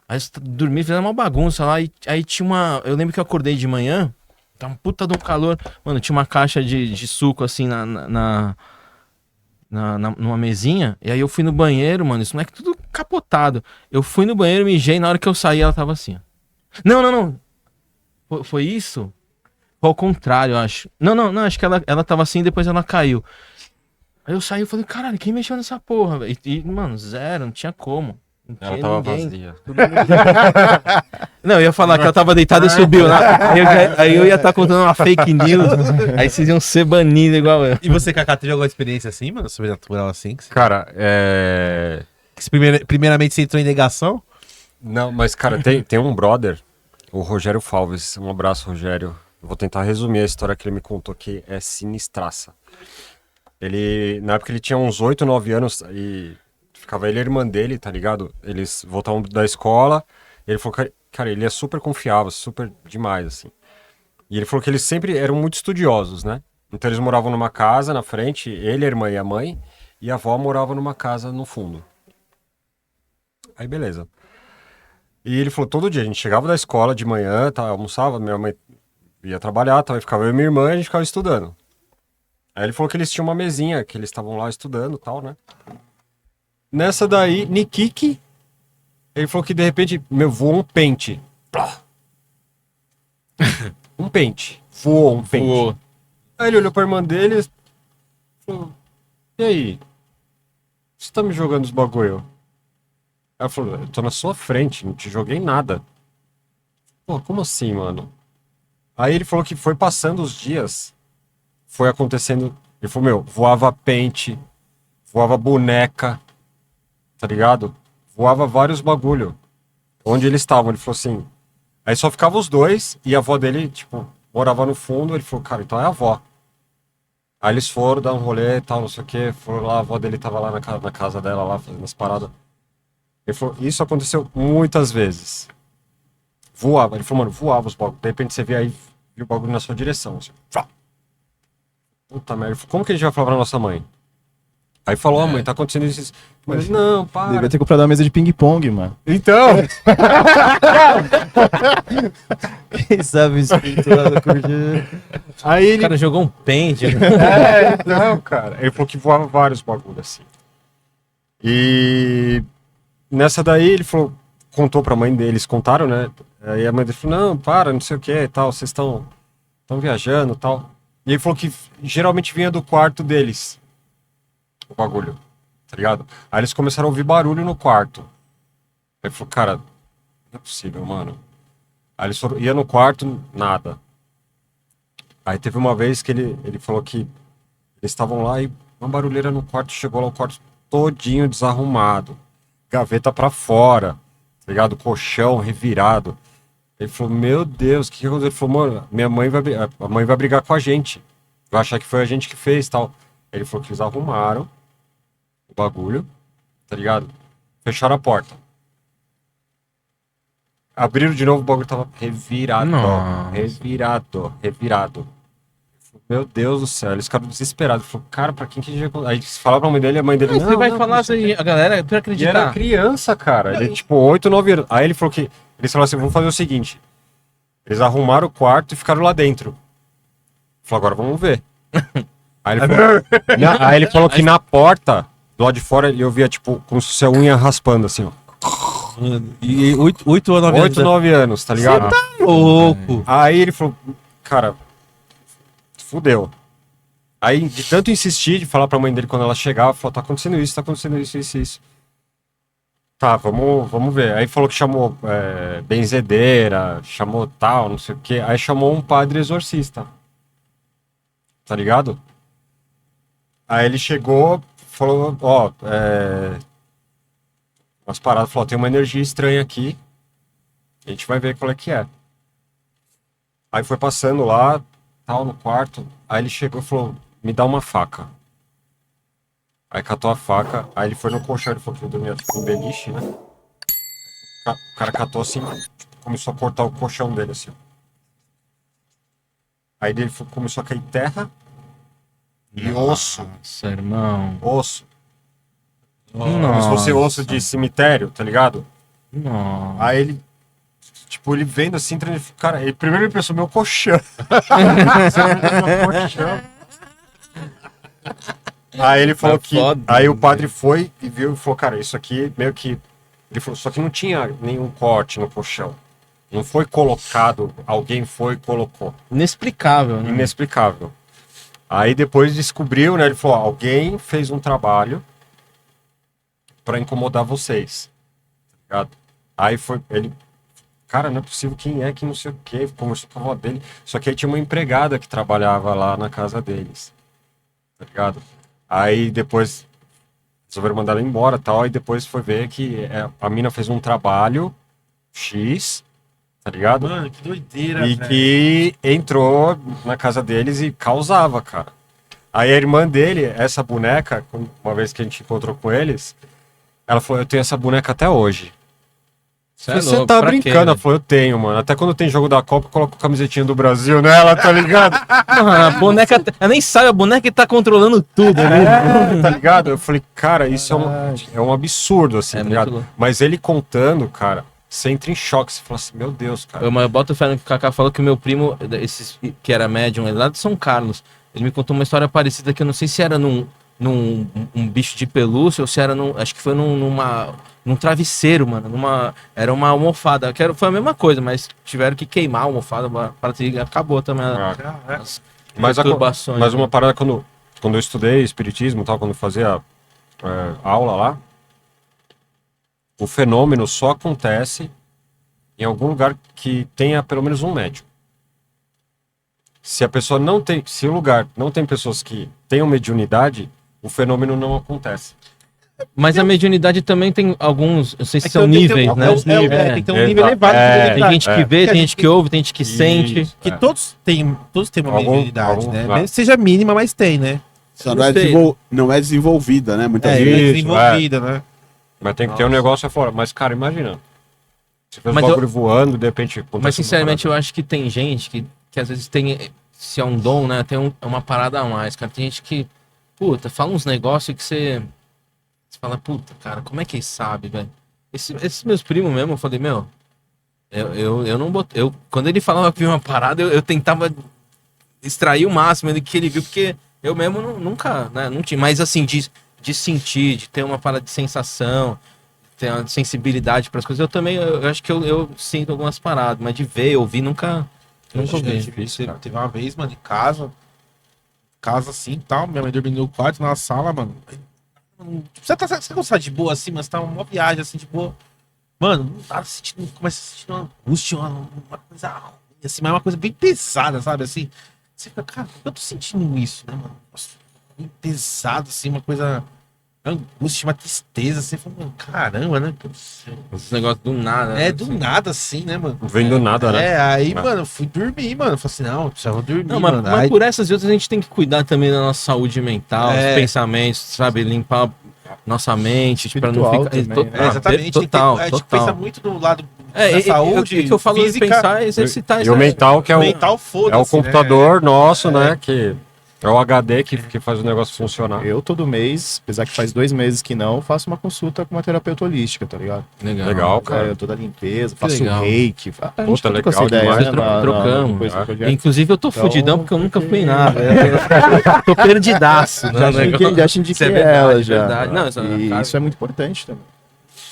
Aí dormi, fizemos uma bagunça lá, e aí tinha eu lembro que eu acordei de manhã, tá um puta de um calor. Mano, tinha uma caixa de suco, assim, numa mesinha, e aí eu fui no banheiro, mano, isso não é que tudo capotado. Eu fui no banheiro, mijei, na hora que eu saí, ela tava assim, ó. Não. Foi isso? Foi ao contrário, eu acho. Não, acho que ela tava assim, depois ela caiu. Aí eu saí e falei, caralho, quem mexeu nessa porra, velho? E, mano, zero, não tinha como. Não Ela tinha tava ninguém. vazia. Não, eu ia falar que ela tava deitada e subiu lá. Aí eu ia estar contando uma fake news. Aí vocês iam ser banidos igual eu. E você, Kaká, teve alguma experiência assim, mano? Sobrenatural assim? Cara, Primeiramente você entrou em negação? Não, mas, cara, tem um brother, o Rogério Falves. Um abraço, Rogério. Eu vou tentar resumir a história que ele me contou, que é sinistraça. Na época ele tinha uns 8, 9 anos e ficava ele e a irmã dele, tá ligado? Eles voltavam da escola, e ele falou, cara, ele é super confiável, super demais, assim. E ele falou que eles sempre eram muito estudiosos, né? Então eles moravam numa casa na frente, ele, a irmã e a mãe, e a avó morava numa casa no fundo. Aí beleza. E ele falou, todo dia, a gente chegava da escola de manhã, tá, almoçava, minha mãe ia trabalhar, tá, aí ficava eu e minha irmã e a gente ficava estudando. Aí ele falou que eles tinham uma mesinha, que eles estavam lá estudando e tal, né? Nessa daí, Nikiki, ele falou que de repente, voou um pente. Plá. Um pente. Voou um pente. Voou. Aí ele olhou pra irmã dele e falou, e aí? Você tá me jogando os bagulho? Ela falou, eu tô na sua frente, não te joguei nada. Pô, como assim, mano? Aí ele falou que foi passando os dias, foi acontecendo. Ele falou, voava pente, voava boneca, tá ligado? Voava vários bagulho. Onde eles estavam, ele falou assim. Aí só ficava os dois e a avó dele, tipo, morava no fundo. Ele falou, cara, então é a avó. Aí eles foram dar um rolê e tal, não sei o que. Foram lá, a avó dele tava lá na casa dela, lá fazendo as paradas. Ele falou, isso aconteceu muitas vezes. Voava, ele falou, mano, voava os bagulhos. De repente você vê aí, viu o bagulho na sua direção. Assim, puta merda, como que a gente vai falar pra nossa mãe? Aí falou, mãe, tá acontecendo isso. Mas não, para. Devia ter comprado uma mesa de ping-pong, mano. Então, Quem sabe o espírito lá da cortina. aí O ele... cara jogou um pente. Não, cara. Ele falou que voava vários bagulhos assim. E nessa daí ele falou, contou pra mãe deles, contaram, né? Aí a mãe dele falou, não, para, não sei o que e tal, vocês estão viajando e tal. E ele falou que geralmente vinha do quarto deles, o bagulho, tá ligado? Aí eles começaram a ouvir barulho no quarto. Aí ele falou, cara, não é possível, mano. Aí eles foram, ia no quarto, nada. Aí teve uma vez que ele falou que eles estavam lá e uma barulheira no quarto, chegou lá o quarto todinho desarrumado. Gaveta pra fora, tá ligado? Colchão revirado. Ele falou, meu Deus, o que aconteceu? Ele falou, mano, a mãe vai brigar com a gente. Vai achar que foi a gente que fez, tal. Ele falou que eles arrumaram o bagulho, tá ligado? Fecharam a porta. Abriram de novo, o bagulho tava revirado. Nossa. Revirado. Ele falou, meu Deus do céu, eles ficaram desesperados. Falou, cara, pra quem que a gente vai... Aí falava pra mãe dele, a mãe dele... Aí você vai não, falar assim, a galera, pra E era acreditar. criança, cara. Ele, tipo, 8, 9 anos. Aí ele falou que... Eles falaram assim, vamos fazer o seguinte. Eles arrumaram o quarto e ficaram lá dentro. Falou, agora vamos ver. Aí ele falou que na porta, do lado de fora, eu via, tipo, como se fosse a unha raspando, assim, ó. Mano, e 8 ou 9 anos. 8, 9 anos, tá ligado? Louco. Aí ele falou, cara, fudeu. Aí, de tanto insistir, de falar pra mãe dele quando ela chegava, falou, tá acontecendo isso. Tá, vamos ver. Aí falou que chamou benzedeira, chamou tal, não sei o quê. Aí chamou um padre exorcista. Tá ligado? Aí ele chegou, falou, umas paradas, falou, tem uma energia estranha aqui. A gente vai ver qual é que é. Aí foi passando lá, tal, no quarto. Aí ele chegou e falou, me dá uma faca. Aí catou a faca, aí ele foi no colchão, ele falou que ele dormia tipo um beliche, né? O cara catou assim, tipo, começou a cortar o colchão dele assim. Aí dele começou a cair terra e osso. Nossa, irmão. Osso. Como se fosse osso de cemitério, tá ligado? Nossa. Aí ele, tipo, ele vendo assim, cara, primeiro ele pensou, meu colchão. Meu colchão. Aí ele falou que. foda, Aí o padre foi e viu e falou, cara, isso aqui meio que. Ele falou, só que não tinha nenhum corte no colchão. Não foi colocado, alguém foi e colocou. Inexplicável, né? Inexplicável. Aí depois descobriu, né? Ele falou, alguém fez um trabalho pra incomodar vocês. Tá ligado? Aí foi. Ele. Cara, não é possível, quem é que não sei o quê. Conversou com a avó dele. Só que aí tinha uma empregada que trabalhava lá na casa deles. Tá ligado? Aí depois resolveram mandar ela embora e tal. Aí depois foi ver que a mina fez um trabalho X, tá ligado? Mano, que doideira, E velho. que entrou na casa deles e causava, cara. Aí a irmã dele, essa boneca, uma vez que a gente encontrou com eles, ela falou, eu tenho essa boneca até hoje. Você tá brincando? Ela falou, eu tenho, mano. Até quando tem jogo da Copa, eu coloco a camisetinha do Brasil nela, tá ligado? A boneca. Ela nem sabe, a boneca tá controlando tudo, né? Tá ligado? Eu falei, cara, isso é um absurdo, assim, É tá muito ligado? louco. Mas ele contando, cara, você entra em choque. Você fala assim, meu Deus, cara. Eu boto fé no que o Kaká falou que o meu primo, que era médium, ele lá de São Carlos, ele me contou uma história parecida que eu não sei se era num um bicho de pelúcia ou se era acho que foi num travesseiro, mano. Era uma almofada. Foi a mesma coisa, mas tiveram que queimar a almofada para acabou também as Mas perturbações. Mas uma parada, quando eu estudei espiritismo e tal, quando eu fazia aula lá, o fenômeno só acontece em algum lugar que tenha pelo menos um médium. Se a pessoa não tem, se o lugar não tem pessoas que tenham mediunidade, o fenômeno não acontece. Mas a mediunidade também tem alguns, não sei se É que são tem que ter níveis, um- né? tem que ter um nível Exato. elevado de Tem mediunidade. gente que vê, tem gente que ouve, tem gente que sente. Isso, Que todos têm uma Algum- mediunidade, algum- né? claro. Seja mínima, mas tem, né? Só não é, Gostei. não é desenvolvida, né? Muitas É, vezes. é Isso, desenvolvida, né? Mas tem que ter um negócio fora. Mas, cara, imagina. Você fez um Mas bagulho voando, de repente... acontece Mas uma sinceramente eu parada. acho que tem gente que às vezes tem, se é um dom, né? Tem uma parada a mais, cara. Tem gente que, puta, fala uns negócios que você fala, puta, cara, como é que ele sabe, velho? Esses meus primos mesmo, eu falei, meu, eu não botei. Quando ele falava que viu uma parada, eu tentava extrair o máximo do que ele viu, porque eu mesmo nunca, né? Não tinha. Mas assim, de sentir, de ter uma parada de sensação, ter uma sensibilidade para as coisas, eu também, eu acho que eu sinto algumas paradas, mas de ver, ouvir, nunca vi. Teve uma vez, mano, em casa assim e tal, minha mãe dormindo no quarto, na sala, mano. Você tá de boa assim, mas tá uma viagem assim, de boa. Mano, não tá sentindo, começa a sentir uma angústia, uma coisa ruim, assim, mas é uma coisa bem pesada, sabe, assim. Você fica, cara, eu tô sentindo isso, né, mano? Nossa, bem pesado, assim, uma coisa, uma angústia, uma tristeza, assim, fala, mano, caramba, né? Os negócios do nada. É, né? do nada, assim, né, mano? Não vem do nada, né? É, aí, É. mano, eu fui dormir, mano. Eu falei assim, não, eu precisava dormir, Não, mas, mano. mas Aí, por essas e outras a gente tem que cuidar também da nossa saúde mental, É. dos pensamentos, sabe? Limpar nossa mente, pra não Espiritual ficar. também, né? exatamente. Total, a gente total. pensa muito no lado Da saúde, o que eu falo física, de pensar é exercitar E o mental, que é o, mental, é o foda-se, computador nosso, né? Que é o HD que faz o negócio funcionar. Eu, todo mês, apesar que faz 2 meses que não, faço uma consulta com uma terapeuta holística, tá ligado? Legal, cara. Toda a limpeza, faço legal. reiki. A gente Puta, troca essa legal ideia, demais. né? Trocamos. Depois do Ah. projeto. Inclusive eu tô Então, fudidão porque eu nunca fui em porque- nada. Eu tô perdidaço. né, Já o negócio. te indiquei Isso é verdade, ela já. verdade. Não, E cara, isso é muito importante também.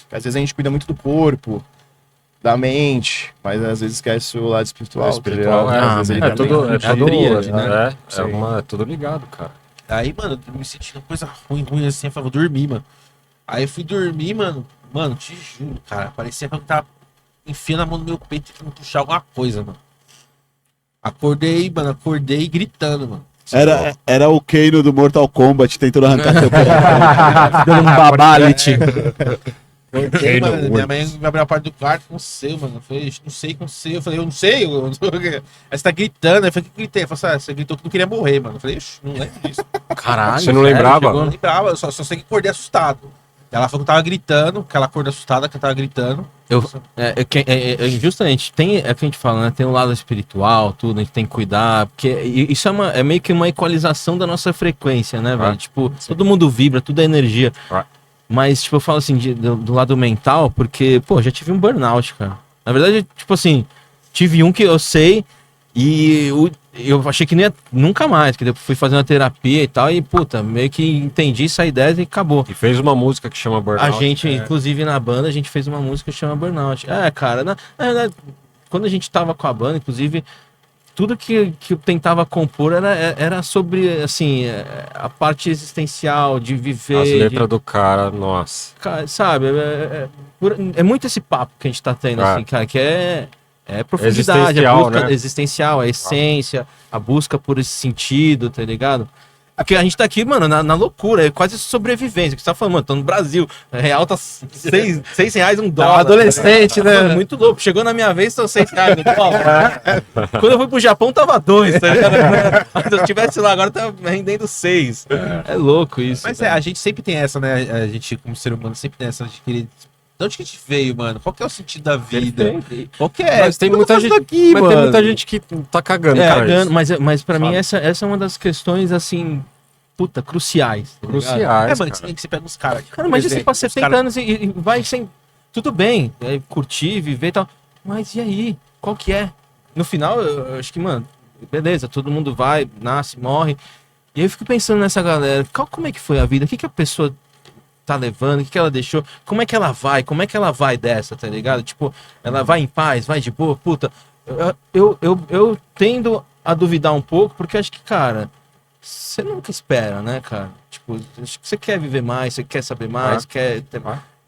Porque às vezes a gente cuida muito do corpo, da mente, mas às vezes esquece o lado espiritual. Espiritual, tá ligado? Às vezes ele é também- tudo, a tríade, né? Sim. tudo ligado, cara. Aí, mano, eu me senti uma coisa ruim assim, eu falei, vou dormir, mano. Aí eu fui dormir, mano, te juro, cara, parecia que eu tava enfiando a mão no meu peito e tentando puxar alguma coisa, mano. Acordei gritando, mano. Era o Kano do Mortal Kombat tentando arrancar teu pé. dando um babalite. Acordei, Kano, mano, minha mãe me abriu a porta do quarto com o seu, mano. Eu falei, não sei com o seu. Eu falei, eu não sei. Aí você tá gritando. Eu falei, que gritei? Eu falei, você gritou que não queria morrer, mano. Eu falei, não lembro disso. Caralho. Você não sério? lembrava? Eu não lembrava, eu só sei que acordei assustado. Ela falou que eu tava gritando, que ela acordou assustada, que eu tava gritando. Justamente, é o que a gente fala, né? Tem um lado espiritual, tudo, a gente tem que cuidar, porque isso é meio que uma equalização da nossa frequência, né, velho? Tipo, todo mundo vibra, tudo é energia. Mas, tipo, eu falo assim, do lado mental, porque, pô, já tive um burnout, cara. Na verdade, tipo assim, tive um que eu sei e eu achei que não ia nunca mais, que eu fui fazer uma terapia e tal, e, puta, meio que entendi essa ideia e acabou. E fez uma música que chama Burnout. A gente, inclusive na banda, a gente fez uma música que chama Burnout. Cara, na verdade, quando a gente tava com a banda, inclusive, tudo que eu tentava compor era sobre, assim, a parte existencial, de viver. As letras de, do cara, nossa. sabe, é muito esse papo que a gente tá tendo, assim, cara, que é profundidade, a Existencial, busca né? existencial, a essência, a busca por esse sentido, tá ligado? Porque a gente tá aqui, mano, na loucura, é quase sobrevivência. Que você tá falando, mano, tô no Brasil, real tá R$6 um dólar. Adolescente, né? Mano, muito louco. Chegou na minha vez, são R$6 no dólar. Quando eu fui pro Japão, tava 2, tá ligado? Se eu tivesse lá agora, tava rendendo 6. É louco isso. Mas velho. a gente sempre tem essa, né? A gente, como ser humano, sempre tem essa de querer. De onde que a gente veio, mano? Qual que é o sentido da vida? Perfeito. Qual que é? Mas tem O que eu tô muita fazendo gente, aqui, mas mano? tem muita gente que tá cagando, cara. Cagando, mas pra mim Sabe? essa é uma das questões, assim, puta, cruciais. tá ligado? Cruciais, Mano, cara. que você pega uns caras. Cara, mas você passa 70 anos e vai sem. Tudo bem, curtir, viver e tal. Mas e aí? Qual que é? No final, eu acho que, mano, beleza, todo mundo vai, nasce, morre. E aí eu fico pensando nessa galera, como é que foi a vida? O que a pessoa tá levando? O que ela deixou? Como é que ela vai? Como é que ela vai dessa, tá ligado? Tipo, ela vai em paz, vai de boa? Puta, eu tendo a duvidar um pouco, porque acho que, cara, você nunca espera, né, cara? Tipo, acho que você quer viver mais, você quer saber mais, quer ter...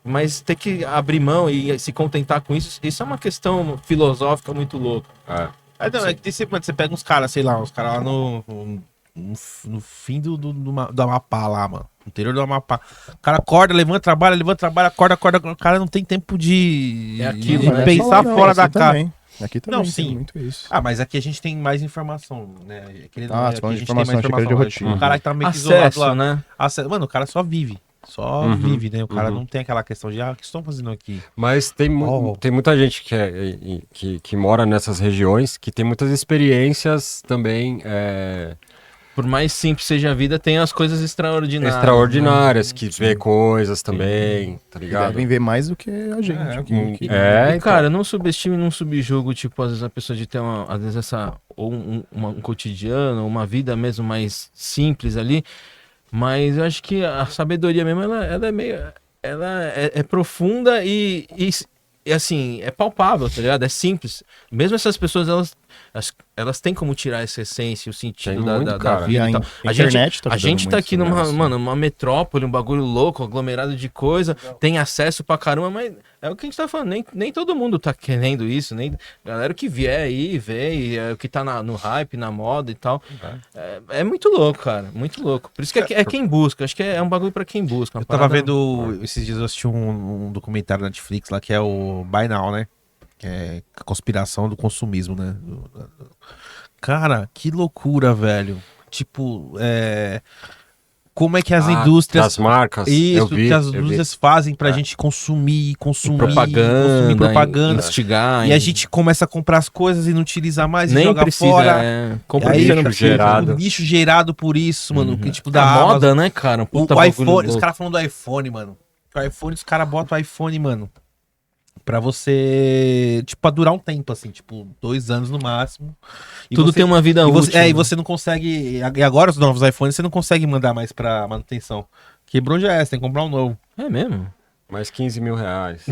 Mas ter que abrir mão e se contentar com isso, isso é uma questão filosófica muito louca. Não, é que você pega uns caras, sei lá, uns caras lá no fim do Amapá lá, mano. No interior do Amapá. O cara acorda, levanta, trabalha, acorda. O cara não tem tempo de, É aquilo, de né? pensar Não, fora aqui da casa. também. Aqui também Não, tem sim. muito isso. Ah, mas aqui a gente tem mais informação, né? Aquele, Ah, aqui você falando de informação, achei que era de rotina. O cara que tá meio que isolado Acesso, lá. né? Mano, o cara só vive. Só vive, né? O cara não tem aquela questão de, o que estão fazendo aqui? Mas tem, tem muita gente que mora nessas regiões que tem muitas experiências também Por mais simples seja a vida, tem as coisas extraordinárias. extraordinárias, que vê coisas também, tá E ligado? devem ver mais do que a gente. E, cara, não subestime, não subjugo, tipo, às vezes a pessoa de ter às vezes um cotidiano, uma vida mesmo mais simples ali, mas eu acho que a sabedoria mesmo, ela é meio, ela é profunda e assim, é palpável, tá ligado? É simples. Mesmo essas pessoas, elas têm como tirar essa essência, o sentido Tem da muito, cara. E vida a e tal. internet tá A ajudando gente tá muito aqui também, numa, assim. mano, uma metrópole, um bagulho louco, aglomerado de coisa, tem acesso pra caramba, mas é o que a gente tá falando, nem todo mundo tá querendo isso, nem galera que vier aí, vê, e é o que tá no hype, na moda e tal. É muito louco, cara, muito louco. Por isso que é quem busca, acho que é um bagulho pra quem busca. Eu tava vendo, esses dias eu assisti um documentário na Netflix lá, que é o Buy Now, né? Que é a conspiração do consumismo, né? Cara, que loucura, velho. Tipo, como é que as indústrias... Das marcas. Isso, eu vi, que as eu vi. indústrias fazem pra gente consumir, consumir Propaganda, instigar. E a gente começa a comprar as coisas e não utilizar mais e nem joga precisa, fora. Compra E aí, o que você não lixo precisa. gerado. O lixo gerado por isso, mano. Que, tipo, da A Amazon. moda, né, cara? Puta O bagulho iPhone, os louco. caras falando do iPhone, mano. O iPhone, os caras botam o iPhone, mano, pra você, tipo, pra durar um tempo, assim, tipo, 2 anos no máximo. E Tudo você- tem uma vida e você, útil. e né? você não consegue, e agora os novos iPhones, você não consegue mandar mais pra manutenção. Quebrou já é, você tem que comprar um novo. É mesmo? Mais 15 mil reais.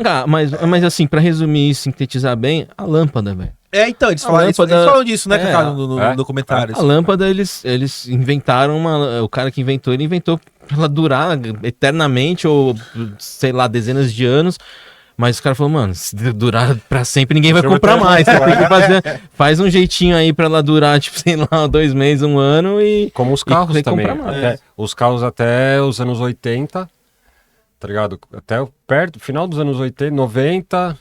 Ah, mas assim, pra resumir e sintetizar bem, a lâmpada, velho. É, então, eles A falam, lâmpada- eles falam disso, né, É, Cacá, no é. documentário. A lâmpada, eles inventaram uma. O cara que inventou, ele inventou pra ela durar eternamente, ou sei lá, dezenas de anos. Mas o cara falou, mano, se durar pra sempre, ninguém vai Deixa eu comprar ver. mais. Você tem que fazer, faz um jeitinho aí pra ela durar, tipo, sei lá, 2 meses, 1 ano e. Como os E carros tem que também. comprar mais. Os carros até os anos 80, tá ligado? Até perto, final dos anos 80, 90,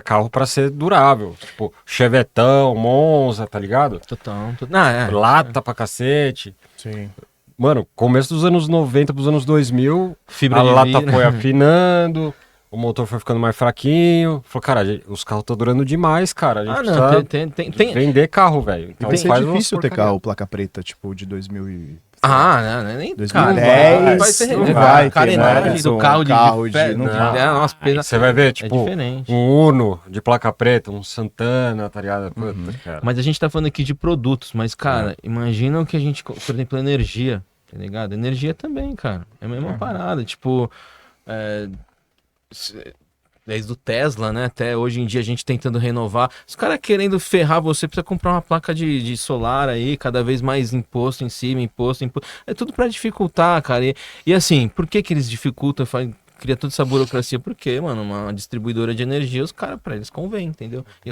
carro pra ser durável. Tipo, Chevetão, Monza, tá ligado? Total. Não, é. Lata pra cacete. Sim. Mano, começo dos anos 90 pros anos 2000, Fibra a de lata vidro. foi afinando, o motor foi ficando mais fraquinho. Falou, cara, os carros estão durando demais, cara. A gente Ah, precisa não, tem. vender carro, velho. Então Vai ser faz umas difícil ter porcaria. carro placa preta, tipo, de 2000 e... Ah, não, nem 2010, vai ser não a vai ter carenagem mais do um carro carro de de- ferro, não vai. nossa, pesa. Você vai ver, É tipo, diferente. um Uno de placa preta, um Santana, tá ligado? Puta, cara. Mas a gente tá falando aqui de produtos, mas, cara, imagina o que a gente, por exemplo, energia, tá ligado? Energia também, cara. É a mesma parada. Tipo, desde o Tesla, né? Até hoje em dia a gente tentando renovar. Os caras querendo ferrar você, precisa comprar uma placa de solar aí, cada vez mais imposto em cima, imposto. É tudo pra dificultar, cara. E assim, por que eles dificultam? Cria toda essa burocracia? Porque, mano, uma distribuidora de energia, os caras, pra eles convém, entendeu? E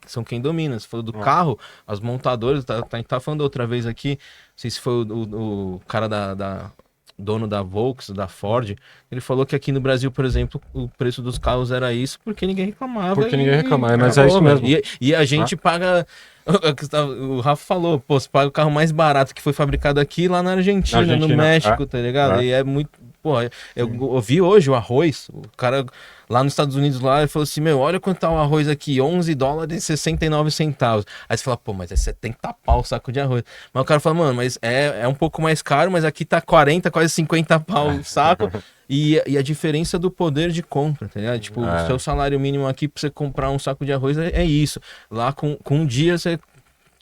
são quem domina. Você falou do carro, as montadoras, a gente tá falando outra vez aqui, não sei se foi o cara dono da Volks, da Ford, ele falou que aqui no Brasil, por exemplo, o preço dos carros era isso porque ninguém reclamava. Porque ninguém reclamava, mas acabou, é isso mesmo. velho. E a gente paga... O Rafa falou, pô, você paga o carro mais barato que foi fabricado aqui lá na Argentina, no Argentina, México, tá ligado? E é muito... Pô, eu ouvi hoje o arroz, o cara lá nos Estados Unidos, lá, ele falou assim, meu, olha quanto tá o arroz aqui, $11 e 69 centavos. Aí você fala, pô, mas é 70 pau o saco de arroz. Mas o cara fala, mano, mas é um pouco mais caro, mas aqui tá 40, quase 50 pau o saco. E a diferença do poder de compra, tá ligado? Tipo, o seu salário mínimo aqui pra você comprar um saco de arroz é isso. Lá com um dia você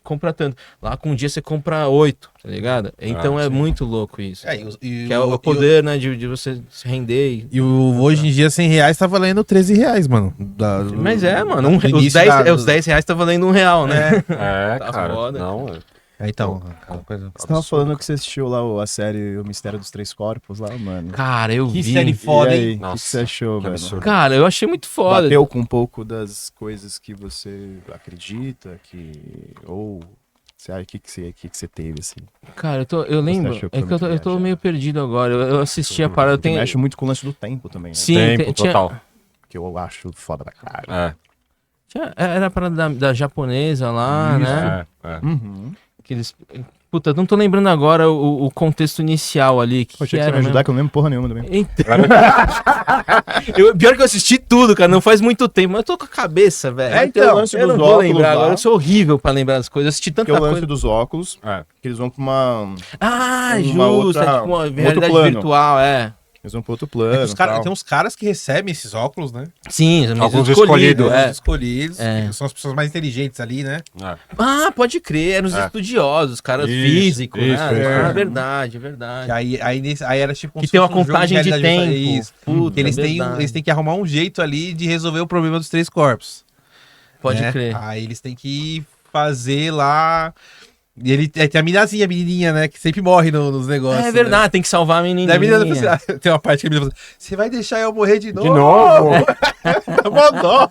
compra tanto. Lá com um dia você compra 8, tá ligado? Então é muito louco isso. Que é o poder, né, de você se render. Hoje em dia, R$100 tá valendo R$13, mano. Mas mano, do os início 10, da- os 10 reais tá valendo R$1, né? É, Tá cara. foda. Não, Então, aquela coisa. Você tava falando que você assistiu lá a série O Mistério dos Três Corpos lá, mano. Cara, eu Que vi. série foda, E aí, hein? o que Nossa, você achou, que velho? absurdo. Cara, eu achei muito foda. Bateu com um pouco das coisas que você acredita, ou você acha que você teve, assim? Cara, eu lembro. achou que É foi que eu tô, muito eu tô viagem? meio perdido agora. Eu assisti a parada. Porque mexe muito com o lance do tempo também, né? Sim, tempo tinha- total. Que eu acho foda pra caralho. É, Era a parada da japonesa lá, né? é. Uhum. Que eles. Puta, eu não tô lembrando agora o contexto inicial ali. Que Pô, achei que era você ia me ajudar, mesmo? que eu não lembro porra nenhuma também. Então... pior que eu assisti tudo, cara. Não faz muito tempo. Mas eu tô com a cabeça, velho. É, então, o lance eu não dos vou óculos lembrar lá. agora. Eu sou horrível pra lembrar das coisas. Eu assisti Que tanta é o lance coisa. dos óculos, É. que eles vão pra uma... Ah, uma justo. outra- É tipo uma outro realidade plano. virtual, é. Eles vão pro outro plano. Tem uns caras que recebem esses óculos, né? Sim, mas Alguns escolhido. escolhidos. É. Os escolhidos, É. que são as pessoas mais inteligentes ali, né? É. Ah, pode crer. Eram os estudiosos, os caras Isso, físicos, isso, né? isso. Ah, verdade, verdade. Que aí era tipo como Que se tem uma fosse um jogo contagem de realidade tempo. virtual. Isso. Puta, Que eles, é têm, verdade. eles têm que arrumar um jeito ali de resolver o problema dos 3 corpos. Pode né? crer. Aí eles têm que fazer lá. E ele tem a menininha, né? Que sempre morre nos negócios. É verdade, tem que salvar a Né? menininha. Daí a menina fala assim, tem uma parte que a menina fala assim, você vai deixar eu morrer de novo? De novo? Mó dó.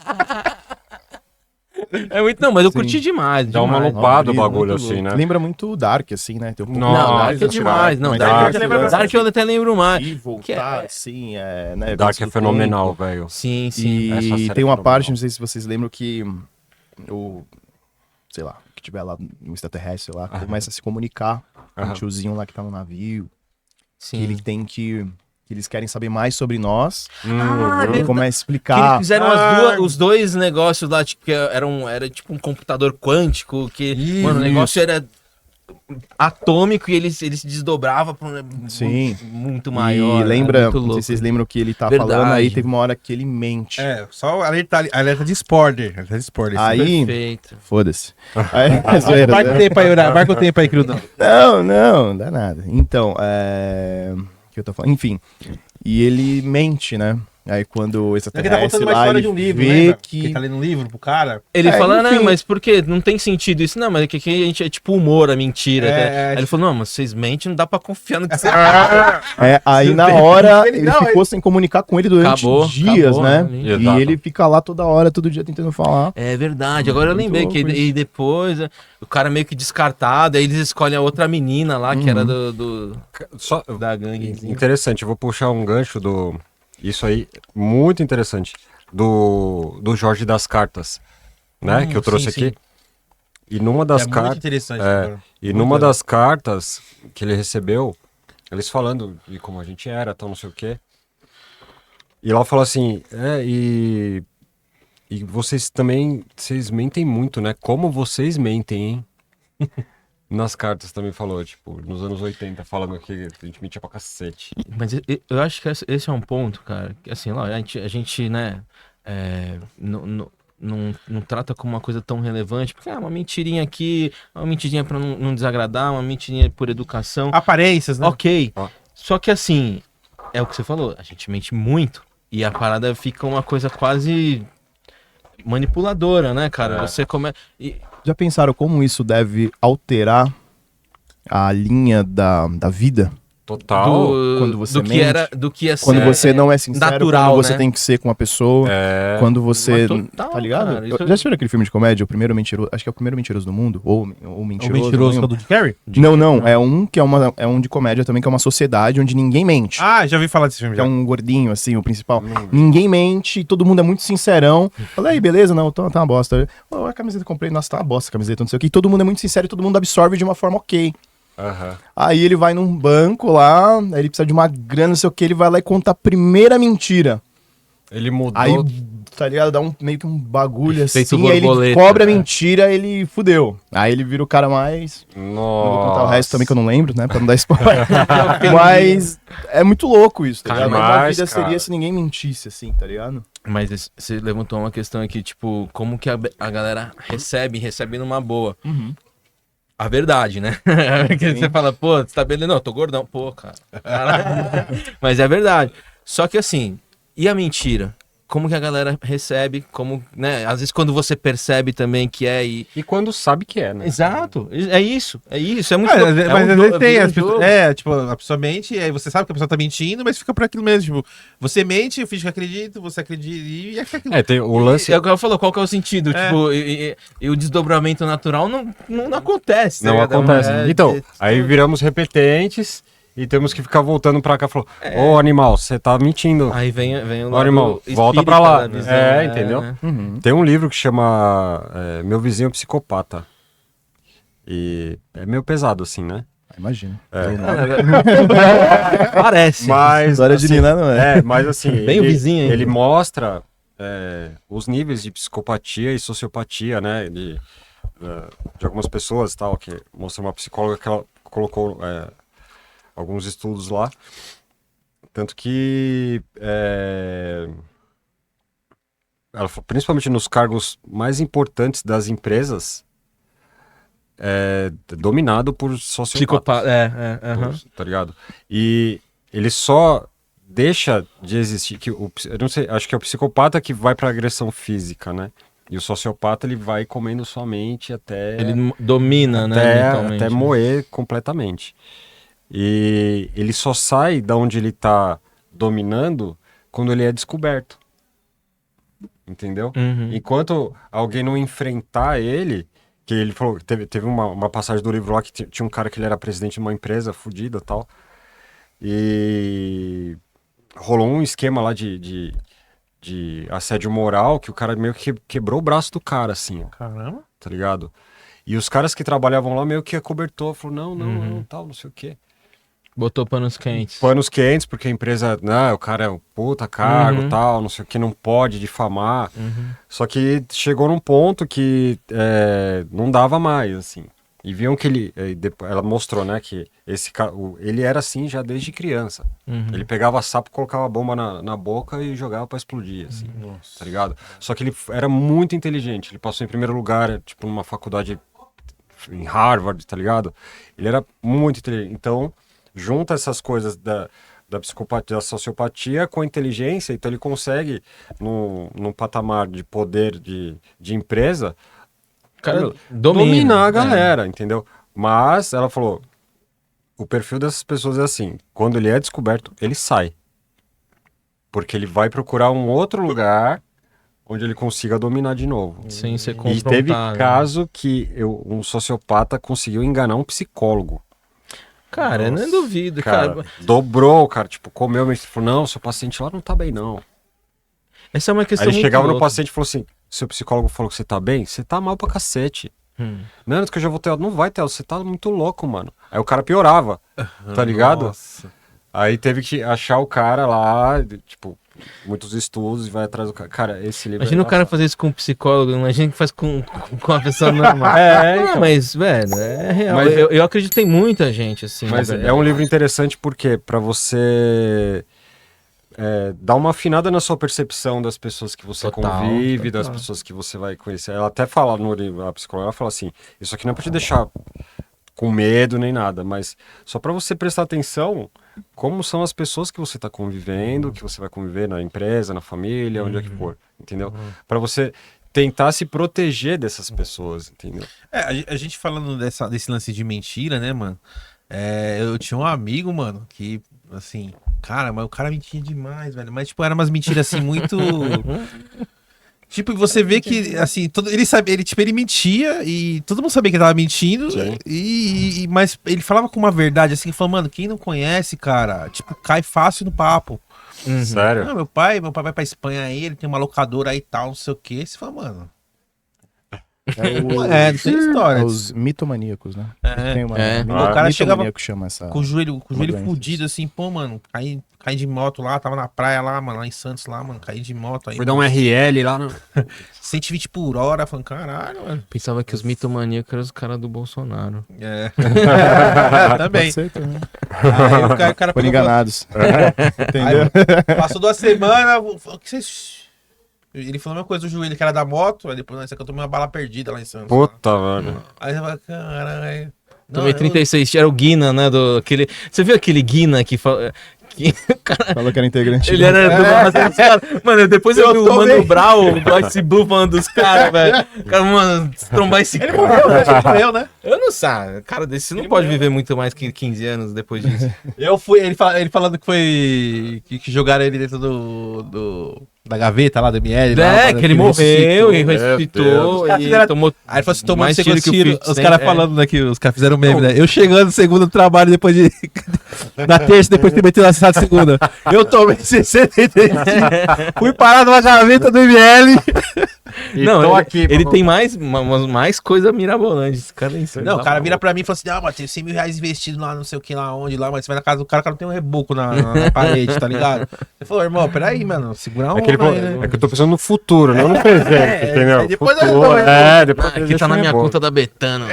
É muito, não, mas eu Sim. curti demais. Dá uma demais. lupada o Muito bagulho louco. assim, né? Lembra muito o Dark, assim, né? Tem um pouco Nossa, Não, mais Dark é assim, demais. Não, mas Dark, Dark, Dark eu até lembro mais. E voltar, Que é- assim, né? Dark lance é do fenomenal, tempo. velho. Sim, sim. Essa E série tem é uma fenomenal. parte, não sei se vocês lembram, que sei lá, que tiver lá no extraterrestre lá, começa a se comunicar com o tiozinho lá que tá no navio, que ele tem que eles querem saber mais sobre nós, ele começa a Que explicar. eles fizeram os dois negócios lá, tipo, que era tipo um computador quântico, que, mano, o negócio era atômico e ele se desdobrava pra Sim. muito maior. E lembra, muito não sei louco. se vocês lembram que ele tá Verdade. falando, aí teve uma hora que ele mente. Só alerta de spoiler. Alerta de spoiler. Aí, Perfeito. foda-se. Aí, zoeira, Marca o né? tempo aí, marca o tempo aí, querido. Não dá nada. Então, o que eu tô falando? Enfim, e ele mente, né? Aí quando o É que tá extraterrestre contando uma lá, história ele de um livro, vê lembra? que... Que tá lendo um livro pro cara. Ele fala, né, enfim. mas por quê? Não tem sentido isso. Não, mas é que aqui a gente é tipo humor, a mentira. Aí ele falou, não, mas vocês mentem, não dá pra confiar no que você Aí na hora Ele ele não, ficou sem comunicar com ele durante dias, acabou, né? né? E Exato. ele fica lá toda hora, todo dia tentando falar. É verdade, agora eu Muito lembrei que louco isso. e depois o cara meio que descartado, aí eles escolhem a outra menina lá, que era Só, da ganguezinha. interessante, eu vou puxar um gancho do... Isso aí, muito interessante. Do Jorge das Cartas, né? Que eu trouxe sim, aqui. E numa das muito cartas... interessante. É, cara. e Muito numa legal. das cartas que ele recebeu, eles falando de como a gente era, tal, não sei o quê. E lá fala assim, e vocês também, vocês mentem muito, né? Como vocês mentem, hein? Nas cartas também falou, tipo, nos anos 80, falando que a gente mentia pra cacete. Mas eu acho que esse é um ponto, cara, que assim, lá, a gente, né, não trata como uma coisa tão relevante, porque é uma mentirinha aqui, uma mentirinha pra não desagradar, uma mentirinha por educação. Aparências, né? Ok. Ó. Só que assim, é o que você falou, a gente mente muito e a parada fica uma coisa quase manipuladora, né, cara? Você começa. Já pensaram como isso deve alterar a linha da vida? Total. Quando você do que mente, era, do que ia ser Quando você não é sincero, natural, quando você né? tem que ser com uma pessoa, É. quando você... Mas total, tá ligado? cara, isso Já assistiram aquele filme de comédia, O Primeiro Mentiroso? Acho que é o primeiro mentiroso do mundo, ou O mentiroso. mentiroso não, do Jim Carrey? não, é um que é um de comédia também, que é uma sociedade onde ninguém mente. Ah, já ouvi falar desse filme Que é já. um gordinho, assim, o principal. Ninguém mente, todo mundo é muito sincerão. Fala, aí, beleza? Não, tá uma bosta. Oh, a camiseta que eu comprei, nossa, tá uma bosta a camiseta, não sei o que. Todo mundo é muito sincero e todo mundo absorve de uma forma ok. Aham. Aí ele vai num banco lá, aí ele precisa de uma grana, não sei o que, ele vai lá e conta a primeira mentira. Ele mudou. Aí, tá ligado? Dá meio que um bagulho Efeito assim, aí ele borboleta, cobra a né? mentira, ele fudeu. Aí ele vira o cara mais... Não vou contar o resto também que eu não lembro, né? Pra não dar spoiler. Mas é muito louco isso, tá ligado? Mas a Demais, vida cara. seria se ninguém mentisse, assim, tá ligado? Mas você levantou uma questão aqui, tipo, como que a galera recebe numa boa. A verdade, né? Porque você fala, pô, você tá beleza? Não, eu tô gordão. Pô, cara. Mas é verdade. Só que assim, e a mentira? Como que a galera recebe? Como, né? Às vezes quando você percebe também que é e... E quando sabe que é, né? Exato. É isso. É muito... Mas, é mas um às vezes tem, vira um as pessoas, jogo. tipo, a pessoa mente, e aí você sabe que a pessoa tá mentindo, mas fica por aquilo mesmo, tipo, você mente, eu finge que acredito, você acredita, e aí fica aquilo. É, tem o lance. É o que ela falou, qual que é o sentido? É. Tipo, e o desdobramento natural não acontece. tá Não ligado? acontece. É, Então, aí viramos repetentes e temos que ficar voltando pra cá. Falou, ô animal, você tá mentindo. Aí vem o Ô animal, lado volta espírita pra lá. da visão, É, entendeu? né? Tem um livro que chama Meu Vizinho Psicopata. E é meio pesado, assim, né? Imagina. Parece. Mas. História de assim, Nina não é. mas assim. Bem o vizinho, hein? Ele mostra os níveis de psicopatia e sociopatia, né? De algumas pessoas tal, que mostra uma psicóloga que ela colocou alguns estudos lá. Tanto que. Ela falou, principalmente nos cargos mais importantes das empresas, dominado por sociopatas. Psicopata. Aham. Tá ligado? E ele só deixa de existir. Eu não sei, acho que é o psicopata que vai pra agressão física, né? E o sociopata ele vai comendo sua mente até. Ele domina, né? mentalmente. Até moer completamente. E ele só sai da onde ele tá dominando quando ele é descoberto. Entendeu? Uhum. Enquanto alguém não enfrentar ele, que ele falou, teve uma passagem do livro lá que tinha um cara que ele era presidente de uma empresa fodida e tal, e rolou um esquema lá de assédio moral que o cara meio que quebrou o braço do cara, assim, ó, Caramba. tá ligado? E os caras que trabalhavam lá meio que acobertou, falou, não, tal, não sei o quê. Botou panos quentes. Panos quentes, porque a empresa, o cara é um puta cargo, tal, não sei o que, não pode difamar. Só que chegou num ponto que não dava mais, assim. E viam que ela mostrou, né, que esse cara, ele era assim já desde criança. Ele pegava sapo, colocava a bomba na boca e jogava pra explodir, assim, tá ligado? Só que ele era muito inteligente, ele passou em primeiro lugar, tipo, numa faculdade em Harvard, tá ligado? Ele era muito inteligente, então... junta essas coisas da psicopatia, da sociopatia com a inteligência, então ele consegue, num patamar de poder de empresa, Cara, dominar a galera, entendeu? Mas ela falou, o perfil dessas pessoas é assim, quando ele é descoberto, ele sai. Porque ele vai procurar um outro lugar onde ele consiga dominar de novo. Sem ser E confrontado. teve caso que um sociopata conseguiu enganar um psicólogo. Cara, eu não duvido, cara. Dobrou, cara, tipo, comeu, mas falou, não, seu paciente lá não tá bem, não. Essa é uma questão Aí ele muito chegava no louca. paciente e falou assim, seu psicólogo falou que você tá bem? Você tá mal pra cacete. Não, que eu já vou ter, não vai ter, você tá muito louco, mano. Aí o cara piorava, tá ligado? Nossa. Aí teve que achar o cara lá, tipo, muitos estudos e vai atrás do cara. Cara, esse livro Imagina o cara fazer isso com um psicólogo, imagina que faz com uma pessoa normal. então. Mas, velho, é real. Mas- eu acredito em muita gente, assim. Mas na é verdade. um livro interessante porque pra você dar uma afinada na sua percepção das pessoas que você Total, convive, total. das pessoas que você vai conhecer. Ela até fala no livro, a psicóloga, ela fala assim, isso aqui não é pra te deixar com medo nem nada, mas só pra você prestar atenção como são as pessoas que você tá convivendo, que você vai conviver na empresa, na família, onde é que for, entendeu? Pra você tentar se proteger dessas pessoas, entendeu? A gente falando desse lance de mentira, né, mano? Eu tinha um amigo, mano, que, assim, cara, mas o cara mentia demais, velho. Mas, tipo, eram umas mentiras, assim, muito... Tipo, você vê que, assim, ele sabia, ele mentia e todo mundo sabia que ele tava mentindo, Sim. mas ele falava com uma verdade, assim, falando, mano, quem não conhece, cara, tipo, cai fácil no papo. Sério? Não, meu pai vai pra Espanha aí, ele tem uma locadora aí e tal, não sei o quê. Você fala, mano... não tem história. Os mitomaníacos, né? Tem uma, é. O cara chegava mitomaníaco chama essa... com o joelho doença. fudido, assim, pô, mano, caí de moto lá, tava na praia lá, mano, lá em Santos, lá, mano, caí de moto aí. Foi dar um RL lá no... 120 por hora, falando, caralho, mano. Pensava que os mitomaníacos eram os caras do Bolsonaro. Também. Pode ser também. Aí o cara Foram pegou, enganados. Entendeu? aí, passou 2 semanas, falou, que vocês... Ele falou a mesma coisa do joelho, que era da moto, aí depois, não, isso aqui eu tomei uma bala perdida lá em Santos. Puta, mano. Aí você fala, caralho. Não, Tomei 36, era o Guina, né? Você viu aquele Guina que fala. O cara, Falou que era integrante. ele era dos caras. Mano, depois eu vi o Mano Brown, o Ice Blue falando dos caras, velho. Cara, mano, trombar esse cara. Ele morreu, né? Eu não sei, cara desse não pode viver muito mais que 15 anos depois disso. Eu fui, ele falando que foi. Que jogaram ele dentro da gaveta lá do ML. lá, Que ele morreu e ressuscitou Deus. e tomou. Aí ele falou assim: tomou mais segundo tiro que o tiro. 50 Os caras Cent, falando daqui, os caras fizeram meme, né? Eu chegando no segundo trabalho depois de. Na terça, depois de ter metido na segunda. Eu tomei 65. Fui parar numa gaveta do ML. Não, aqui, ele tem mais coisa mirabolante. Esse cara é insano. Não, o cara vira pra mim e fala assim: ah, mas tem 100 mil reais investido lá, não sei o que lá, onde lá, mas você vai na casa do cara, o cara tem um reboco na parede, tá ligado? Você falou, irmão, peraí, mano, segura É que, ele falou, aí, né? é que eu tô pensando no futuro, não no presente, entendeu? aí depois futuro, eu- depois Aqui tá na minha conta da Betano.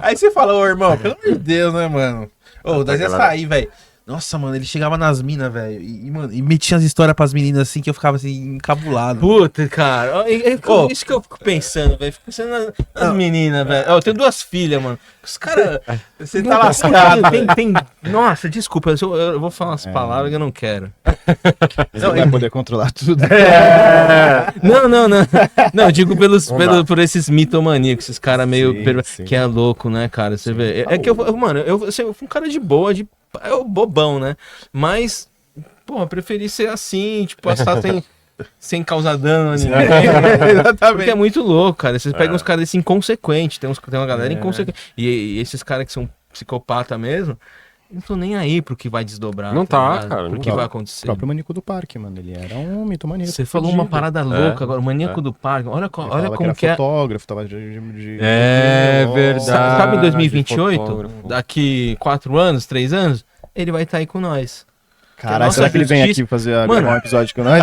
Aí você fala, ô irmão, pelo amor de Deus, né, mano? Ô, nós ia galera. sair, velho. Nossa, mano, ele chegava nas minas, velho. Mano, e metia as histórias pras meninas assim que eu ficava assim, encabulado. Puta, cara. Ô. Isso que eu fico pensando, velho. Fico pensando nas meninas, velho. Ó, eu tenho 2 filhas, mano. Os caras. Você tá lascado. Tem. Nossa, desculpa, eu vou falar umas palavras que eu não quero. Você vai poder controlar tudo. Não. Não, eu digo por esses mitomaníacos, esses caras meio. Sim. Que é louco, né, cara? Você vê. É que mano, eu fui um cara de boa, eu bobão, né? Mas, pô, eu preferi ser assim, tipo, passar sem causar dano a ninguém. Porque é muito louco, cara. Vocês pegam uns caras desse inconsequentes, tem uma galera inconsequente. E esses caras que são psicopata mesmo, não tô nem aí pro que vai desdobrar. Não tá, ligado? cara, Pro não que tá. vai O acontecer. próprio Maníaco do Parque, mano. Ele era um mitomaníaco. Você falou uma fudido. parada louca agora, o maníaco do parque. Olha, Ele olha falava como era que é. fotógrafo, tava É de verdade. Sabe em 2028? fotógrafo. Daqui 4 anos, 3 anos, ele vai estar aí com nós. Caralho, Nossa, será que ele vem justiça- aqui fazer Mano. gravar um episódio com nós?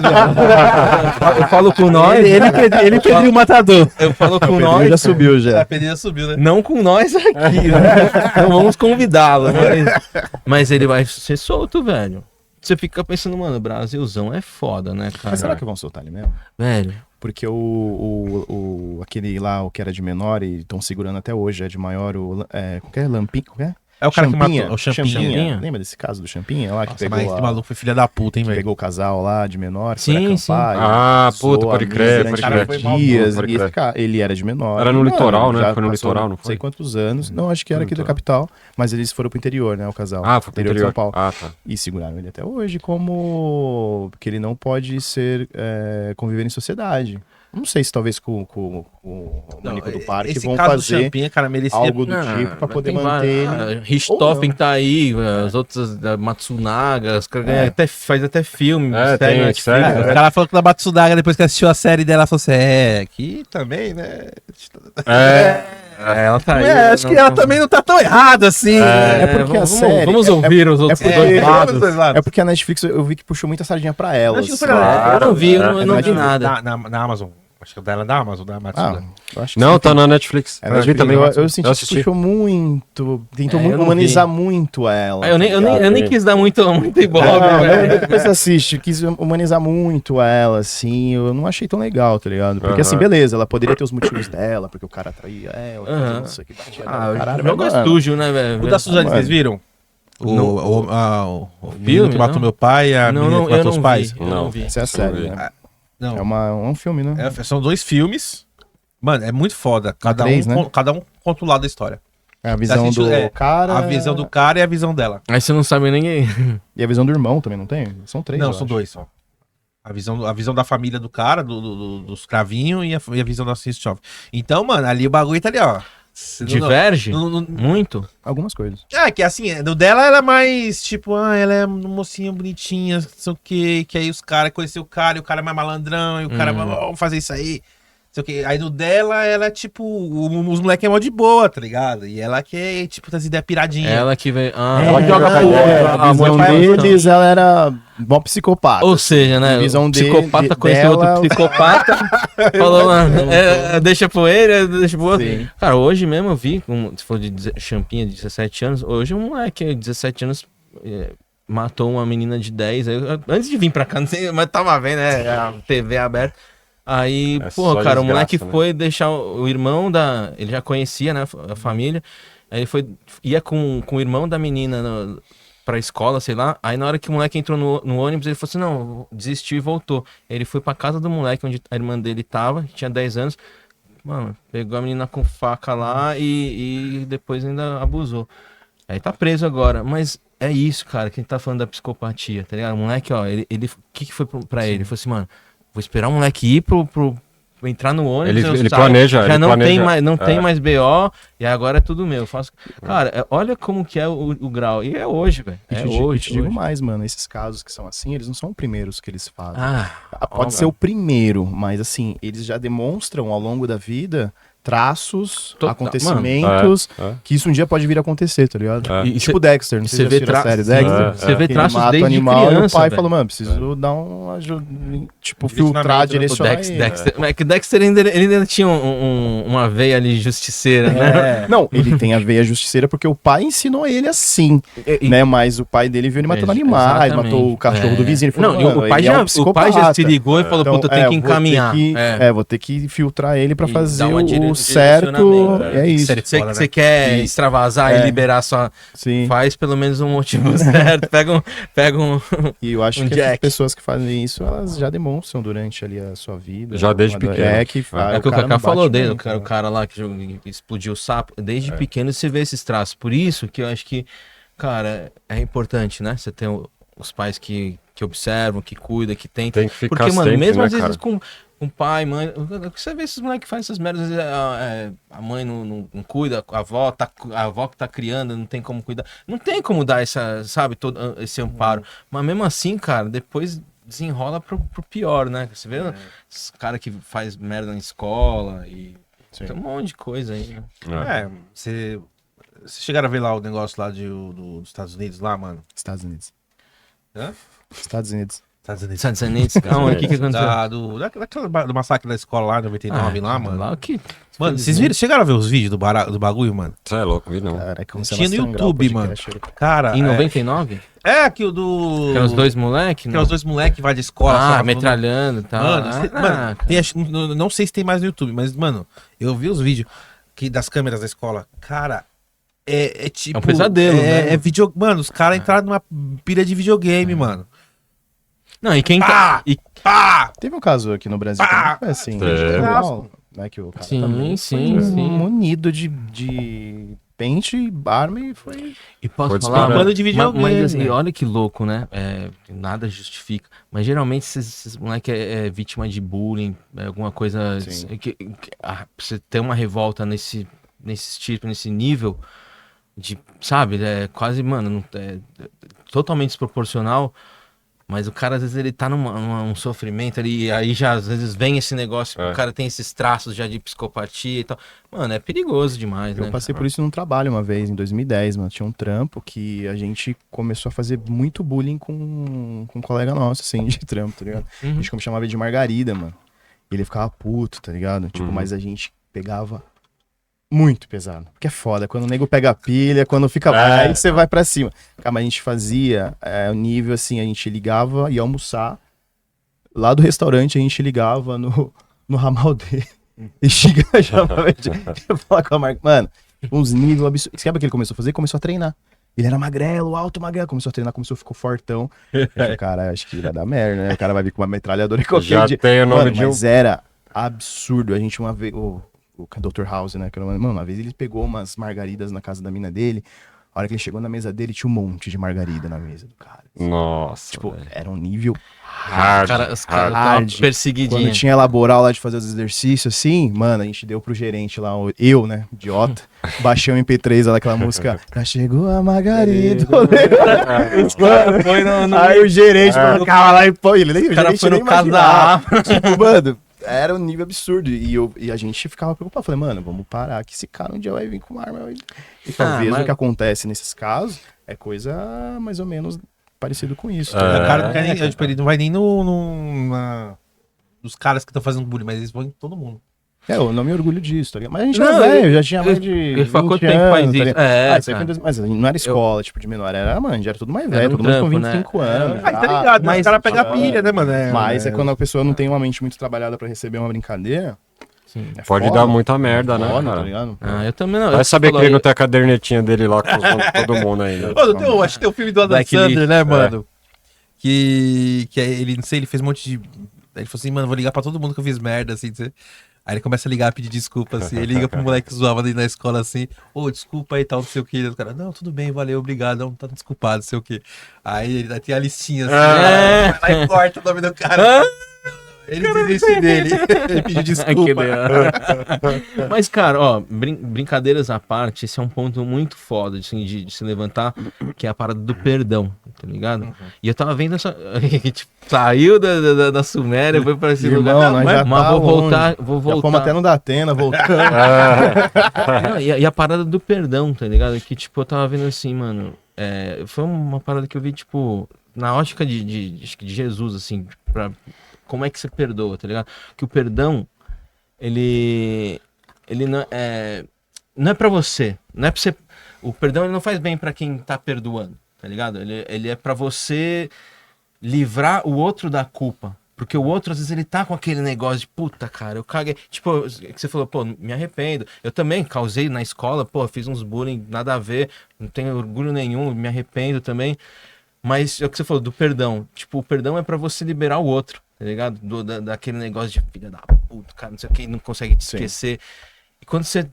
Eu falo com nós. Ele pediu o matador. Eu falo com O Pedrinho nós. já subiu já. A pedrinha subiu, né? Não com nós aqui, né? Não vamos convidá-lo. Mas ele vai ser solto, velho. Você fica pensando, mano, Brasilzão é foda, né, cara? Mas será que vão soltar ele mesmo? Velho, Porque aquele lá, o que era de menor e estão segurando até hoje, é de maior, qualquer Lampinho, qualquer? É o cara que Champinha, matou, o Champinha. Champinha. Lembra desse caso do Champinha lá, que Nossa, mas pegou esse maluco foi filha da puta, hein, que velho? pegou o casal lá de menor, Sim, foi acampar, sim. e Ah, zoou puta, a pode mina crer, durante pode crer. 40 dias, Pode e esse crer. cara, ele era de menor. Era no Mano, litoral, né? já Foi no passou litoral, não sei foi? quantos anos. Não, acho que era No aqui da litoral. capital, mas eles foram pro interior, né, o casal. Ah, foi pro de interior. São Paulo. Ah, tá. E seguraram ele até hoje como que ele não pode conviver em sociedade. Não sei se talvez com o Maníaco do Parque esse vão caso do fazer Champinha, cara, merecia... algo do Não, tipo pra mas poder tem manter ele. vários. Richthofen tá aí, as outras da Matsunaga, os caras ganham faz até filme, É, série tem na Netflix. série. O cara falou que da Matsudaga, depois que assistiu a série dela, falou assim, aqui também, né? Ela tá aí. Acho que ela também não tá tão errada assim. É porque a série- Vamos ouvir os outros porque- dois lados. É porque a Netflix eu vi que puxou muita sardinha pra ela. Acho que foi assim. na- Eu não vi, eu não vi Netflix. nada. Na Amazon. Acho que dela é da Amazon, da Ah, Matsudaga. eu acho que Não, sim. tá na Netflix. É, Netflix, também. eu senti que assisti. puxou muito, tentou eu não humanizar muito ela. Ah, eu nem quis dar muito ibope, Não, velho. depois você assiste, quis humanizar muito ela, assim, eu não achei tão legal, tá ligado? Porque Aham. assim, beleza, ela poderia ter os motivos dela, porque o cara atraía ela, Aham. isso aqui, batia Ah, nela, o caralho, jogo mas, é mano, sujo, né, velho? O da Suzane, mano. vocês viram? O filme, filme que matou não? meu pai e a menina que eu matou não os pais. vi, eu não vi. essa é a série, vi. né? Não, É um filme, né? são 2 filmes. Mano, é muito foda. Cada, 3, um, né? cada um conta o lado da história. É a visão assistiu- do cara. A visão do cara e a visão dela. Aí você não sabe ninguém. E a visão do irmão também, não tem? São 3. Não, são 2 só. A visão da família do cara, dos cravinhos e a visão da Cis Chove. Então, mano, ali o bagulho tá ali, ó. Você não- Diverge? não- Muito? Algumas coisas. que assim, no dela ela é mais tipo, ela é uma mocinha bonitinha, não sei o que aí os caras conheceram o cara e o cara é mais malandrão e o cara, vamos fazer isso aí. Não sei o quê. Aí no dela, ela é tipo, os moleques é mó de boa, tá ligado? E ela que é tipo das ideias piradinhas. Ela que veio. Ah, Ela joga pro outro. A visão deles, ela era mó psicopata. Ou seja, né? Visão O psicopata dele- conheceu dela- outro psicopata. Falou, mano, deixa pro ele, deixa pro outro. Sim. Cara, hoje mesmo eu vi, se for de Champinha de 17 anos, hoje um moleque de 17 anos matou uma menina de 10. Antes de vir pra cá, não sei, mas tava vendo, né? A TV aberta. Aí, É pô, só cara, o desgraça, moleque né? foi deixar o irmão da. Ele já conhecia, né? A família. Aí ele ia com o irmão da menina pra escola, sei lá. Aí na hora que o moleque entrou no ônibus, ele falou assim: não, desistiu e voltou. Aí ele foi pra casa do moleque, onde a irmã dele tava, tinha 10 anos. Mano, pegou a menina com faca lá e depois ainda abusou. Aí tá preso agora. Mas é isso, cara, que a gente tá falando da psicopatia, tá ligado? O moleque, ó, o que foi pra ele? Ele falou assim, mano, vou esperar o moleque ir pro entrar no ônibus. Ele eu saio, planeja, já ele não planeja. tem mais, não É. tem mais BO, e agora é tudo meu. Eu faço... Cara, olha como que é o grau. E é hoje, velho. E É te, hoje. e te digo hoje. mais, mano, esses casos que são assim, eles não são os primeiros que eles fazem. Ah, Pode ser o primeiro, mas assim, eles já demonstram ao longo da vida traços, Total, acontecimentos, mano. É, é. que isso um dia pode vir a acontecer, tá ligado? É. E Tipo Dexter, não você sei se vê já assistiram a série traços, Dexter. você vê Que traços ele mata o desde animal e o criança, pai velho. falou, mano, preciso dar um ajuda, tipo, Direcionamento, filtrar, né? o direcionar ele. Dexter, é que Dexter ele ainda tinha uma veia ali justiceira, né? Não, ele tem a veia justiceira porque o pai ensinou ele assim, né? Mas o pai dele viu ele matando animais, Exatamente. matou o cachorro do vizinho. Ele falou, Não, mano, o pai ele é um o pai já se psicopata. ligou e falou, Então, puta, eu tenho que encaminhar. Vou ter que filtrar ele pra E fazer dar uma o certo. direcionamento, É isso. Série Você foda, né? quer E- extravasar e liberar sua... Sim. Faz pelo menos um motivo certo. Pega um... E eu acho Um que Jack. as pessoas que fazem isso, elas já demonstram durante ali a sua vida. Já desde Quando pequeno. É que faz. É que o cara Kaká não falou bate dele, muito, o né? cara lá que explodiu o sapo. Desde pequeno você vê esses traços. Por isso que eu acho que, cara, é importante, né? Você tem os pais que observam, que cuidam, que tentam. Tem que ficar Porque, mano, sempre, mesmo né, às vezes cara? com... com pai, mãe. Você vê esses moleques que fazem essas merdas, a mãe não cuida, a avó que tá criando não tem como cuidar. Não tem como dar essa, sabe, todo esse amparo. Mas mesmo assim, cara, depois desenrola pro pior, né? Você vê os caras que faz merda na escola e tem um monte de coisa aí, né? Vocês chegaram a ver lá o negócio lá dos Estados Unidos lá, mano? Estados Unidos. Hã? Estados Unidos. Estados Unidos, cara. O que aconteceu? Do massacre da escola lá, 99 lá, mano. Lá que... Mano, vocês chegaram a ver os vídeos do bagulho, mano? Você é louco, vi não. Cara, Tinha no YouTube, mano. Cara, Em 99? que o do... Que é os dois moleques? Que é os dois moleques que vai de escola. sabe? Metralhando e tal. Mano, não sei se tem mais no YouTube, mas, mano, eu vi os vídeos das câmeras da escola. Cara, é tipo... É um pesadelo, né? Mano, os caras entraram numa pilha de videogame, mano. Não, e quem Pá! Tá... Teve um caso aqui no Brasil Pá! que foi assim. Teve. Né, que o cara Sim, também sim, foi sim. munido de pente, arma e foi... E posso Foi falar, disparado. Bando de videogame, mas assim, né? olha que louco, né? Nada justifica. Mas geralmente esses moleque é vítima de bullying, alguma coisa... Sim. Pra você ter uma revolta nesse tipo, nesse nível, sabe? É quase, mano, totalmente desproporcional. Mas o cara, às vezes, ele tá num sofrimento ali, e aí já, às vezes, vem esse negócio, o cara tem esses traços já de psicopatia e tal. Mano, é perigoso demais, né? Eu passei por isso num trabalho uma vez, em 2010, mano. Tinha um trampo que a gente começou a fazer muito bullying com um colega nosso, assim, de trampo, tá ligado? A gente chamava ele de Margarida, mano. E ele ficava puto, tá ligado? Tipo, mas a gente pegava muito pesado. Porque é foda. Quando o nego pega a pilha, quando fica... Aí você vai pra cima. Cara, mas a gente fazia o nível assim, a gente ligava, ia almoçar. Lá do restaurante, a gente ligava no ramal dele. E chamava de falar com a marca. Mano, uns níveis absurdos. Sabe o que ele começou a fazer? Ele começou a treinar. Ele era magrelo, alto, magrelo. Começou a treinar, ficou fortão. Eu falei, cara, acho que vai dar merda, né? O cara vai vir com uma metralhadora e qualquer Já dia. tem o nome Mano, de um... mas era absurdo. A gente uma vez... O Dr. House, né? Mano, uma vez ele pegou umas margaridas na casa da mina dele. A hora que ele chegou na mesa dele, tinha um monte de margarida na mesa do cara. Nossa, Tipo, velho. era um nível Hard, Os caras hard. tão perseguidinhos. Quando tinha laboral lá de fazer os exercícios, assim, mano, a gente deu pro gerente lá, eu, né, idiota, baixei o MP3 lá daquela música, já chegou a Margarida. Aí o gerente colocava lá e pô, ele nem, o cara gerente foi no nem caso imaginava. da Tipo, mano, era um nível absurdo. E a gente ficava preocupado. Falei, mano, vamos parar que esse cara um dia vai vir com uma arma. E talvez o que acontece nesses casos é coisa mais ou menos parecido com isso. O cara não quer nem, tipo, ele não vai nem nos caras que estão fazendo bullying, mas eles vão em todo mundo. Eu não me orgulho disso, tá ligado? Mas a gente Não, era velho, já tinha mais de. Ele falou 20 quanto tempo faz anos, tá isso? ligado? Isso aí cara. foi mas não era escola, tipo, de menor, já era tudo mais velho, um todo mundo com trampo, 25 né? anos. Aí tá ligado, mas mas- os caras pegam a pilha, né, mano? Mas é quando a pessoa não tem uma mente muito trabalhada pra receber uma brincadeira. Sim. é Pode foda, dar muita merda, né, foda, tá cara? ligado? Eu também não. Vai saber que falou ele não aí- tem a cadernetinha dele lá com todo mundo ainda. Pô, acho que tem o filme do Adam Blacklist. Sandler, né, mano? Que ele, não sei, ele fez um monte de... Ele falou assim, mano, vou ligar pra todo mundo que eu fiz merda, assim, Aí ele começa a ligar, pedir desculpa, assim. Ele liga pro moleque que zoava ali na escola, assim. Ô, desculpa aí, tal, não sei o que. O cara, não, tudo bem, valeu, obrigado. Não, tá desculpado, não sei o que. Aí ele tem a listinha, assim. Vai lá e corta o nome do cara. Ele desiste dele. Ele pediu desculpa. Mas, cara, ó, brincadeiras à parte, esse é um ponto muito foda assim, de se levantar, que é a parada do perdão, tá ligado? E eu tava vendo essa. Tipo, saiu da Suméria, foi pra esse Irmão, lugar. nós já Mas tá vou longe. voltar. Já fomos até no Datena, voltando. Não, e a parada do perdão, tá ligado? Que, tipo, eu tava vendo assim, mano. Foi uma parada que eu vi, tipo, na ótica acho que de Jesus, assim, como é que você perdoa, tá ligado? Que o perdão, ele não é pra você, não é pra você. O perdão ele não faz bem pra quem tá perdoando, tá ligado? Ele é pra você livrar o outro da culpa. Porque o outro, às vezes, ele tá com aquele negócio de puta, cara, eu caguei. Tipo, que você falou, pô, me arrependo. Eu também causei na escola, pô, fiz uns bullying, nada a ver, não tenho orgulho nenhum, me arrependo também. Mas é o que você falou, do perdão. Tipo, o perdão é pra você liberar o outro, tá ligado? Daquele negócio de filha da puta, cara, não sei o que, não consegue te Sim. esquecer. E quando você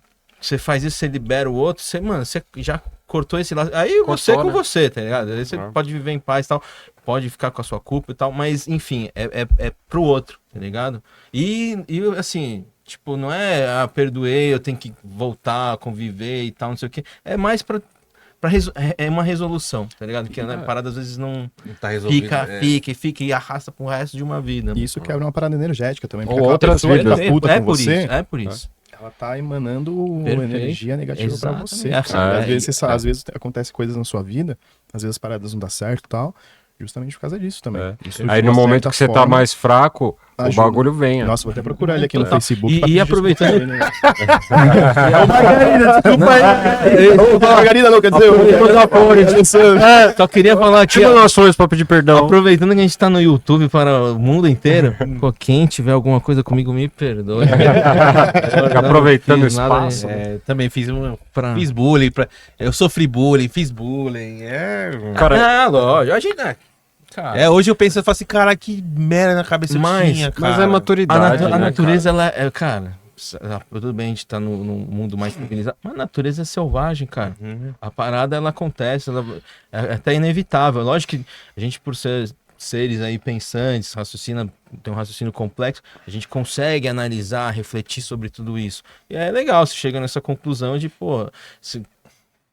você faz isso, você libera o outro, você, mano, você já cortou esse laço. Aí você Cortou, com né? você, tá ligado? Aí você Ah. pode viver em paz e tal, pode ficar com a sua culpa e tal, mas enfim, é pro outro, tá ligado? E assim, tipo, não é, perdoei, eu tenho que voltar a conviver e tal, não sei o quê. É mais é uma resolução, tá ligado? Que a parada às vezes não Não tá resolvido. fica e arrasta pro resto de uma vida. E isso quebra uma parada energética também. Ou Porque aquela outras pessoa que vidas. tá puta com por você, isso, é por isso. ela tá emanando Perfeito. energia negativa pra Exatamente. você. É, Cara. é, Às vezes acontece coisas na sua vida, às vezes as paradas não dão certo e tal, justamente por causa disso também. É. Isso de Aí no uma momento certa que você tá forma mais fraco, o ajuda. bagulho vem. ó. Nossa, vou até procurar ele aqui no Total. Facebook. E pra pedir aproveitando- desculpa pra ele, né? É o Margarida, desculpa aí. Ô, Margarida não, quer dizer, Só queria falar aqui, Tira ó, umas flores pra pedir perdão. aproveitando que a gente tá no YouTube para o mundo inteiro, pô, quem tiver alguma coisa comigo, me perdoe. Aproveitando Não o fiz nada, espaço. Também fiz pra... fiz bullying, eu sofri bullying, fiz bullying. Cara, lógico, a gente... Cara, Hoje eu penso, eu falo assim, cara, que merda na cabeça Mas- eu tinha, cara. mas é maturidade. a né, natureza, ela é, cara, tudo bem, a gente tá num mundo mais civilizado, mas a natureza é selvagem, cara. A parada, ela acontece, é até inevitável. Lógico que a gente, por ser seres aí pensantes, tem um raciocínio complexo, a gente consegue analisar, refletir sobre tudo isso. E é legal, você chega nessa conclusão de, pô,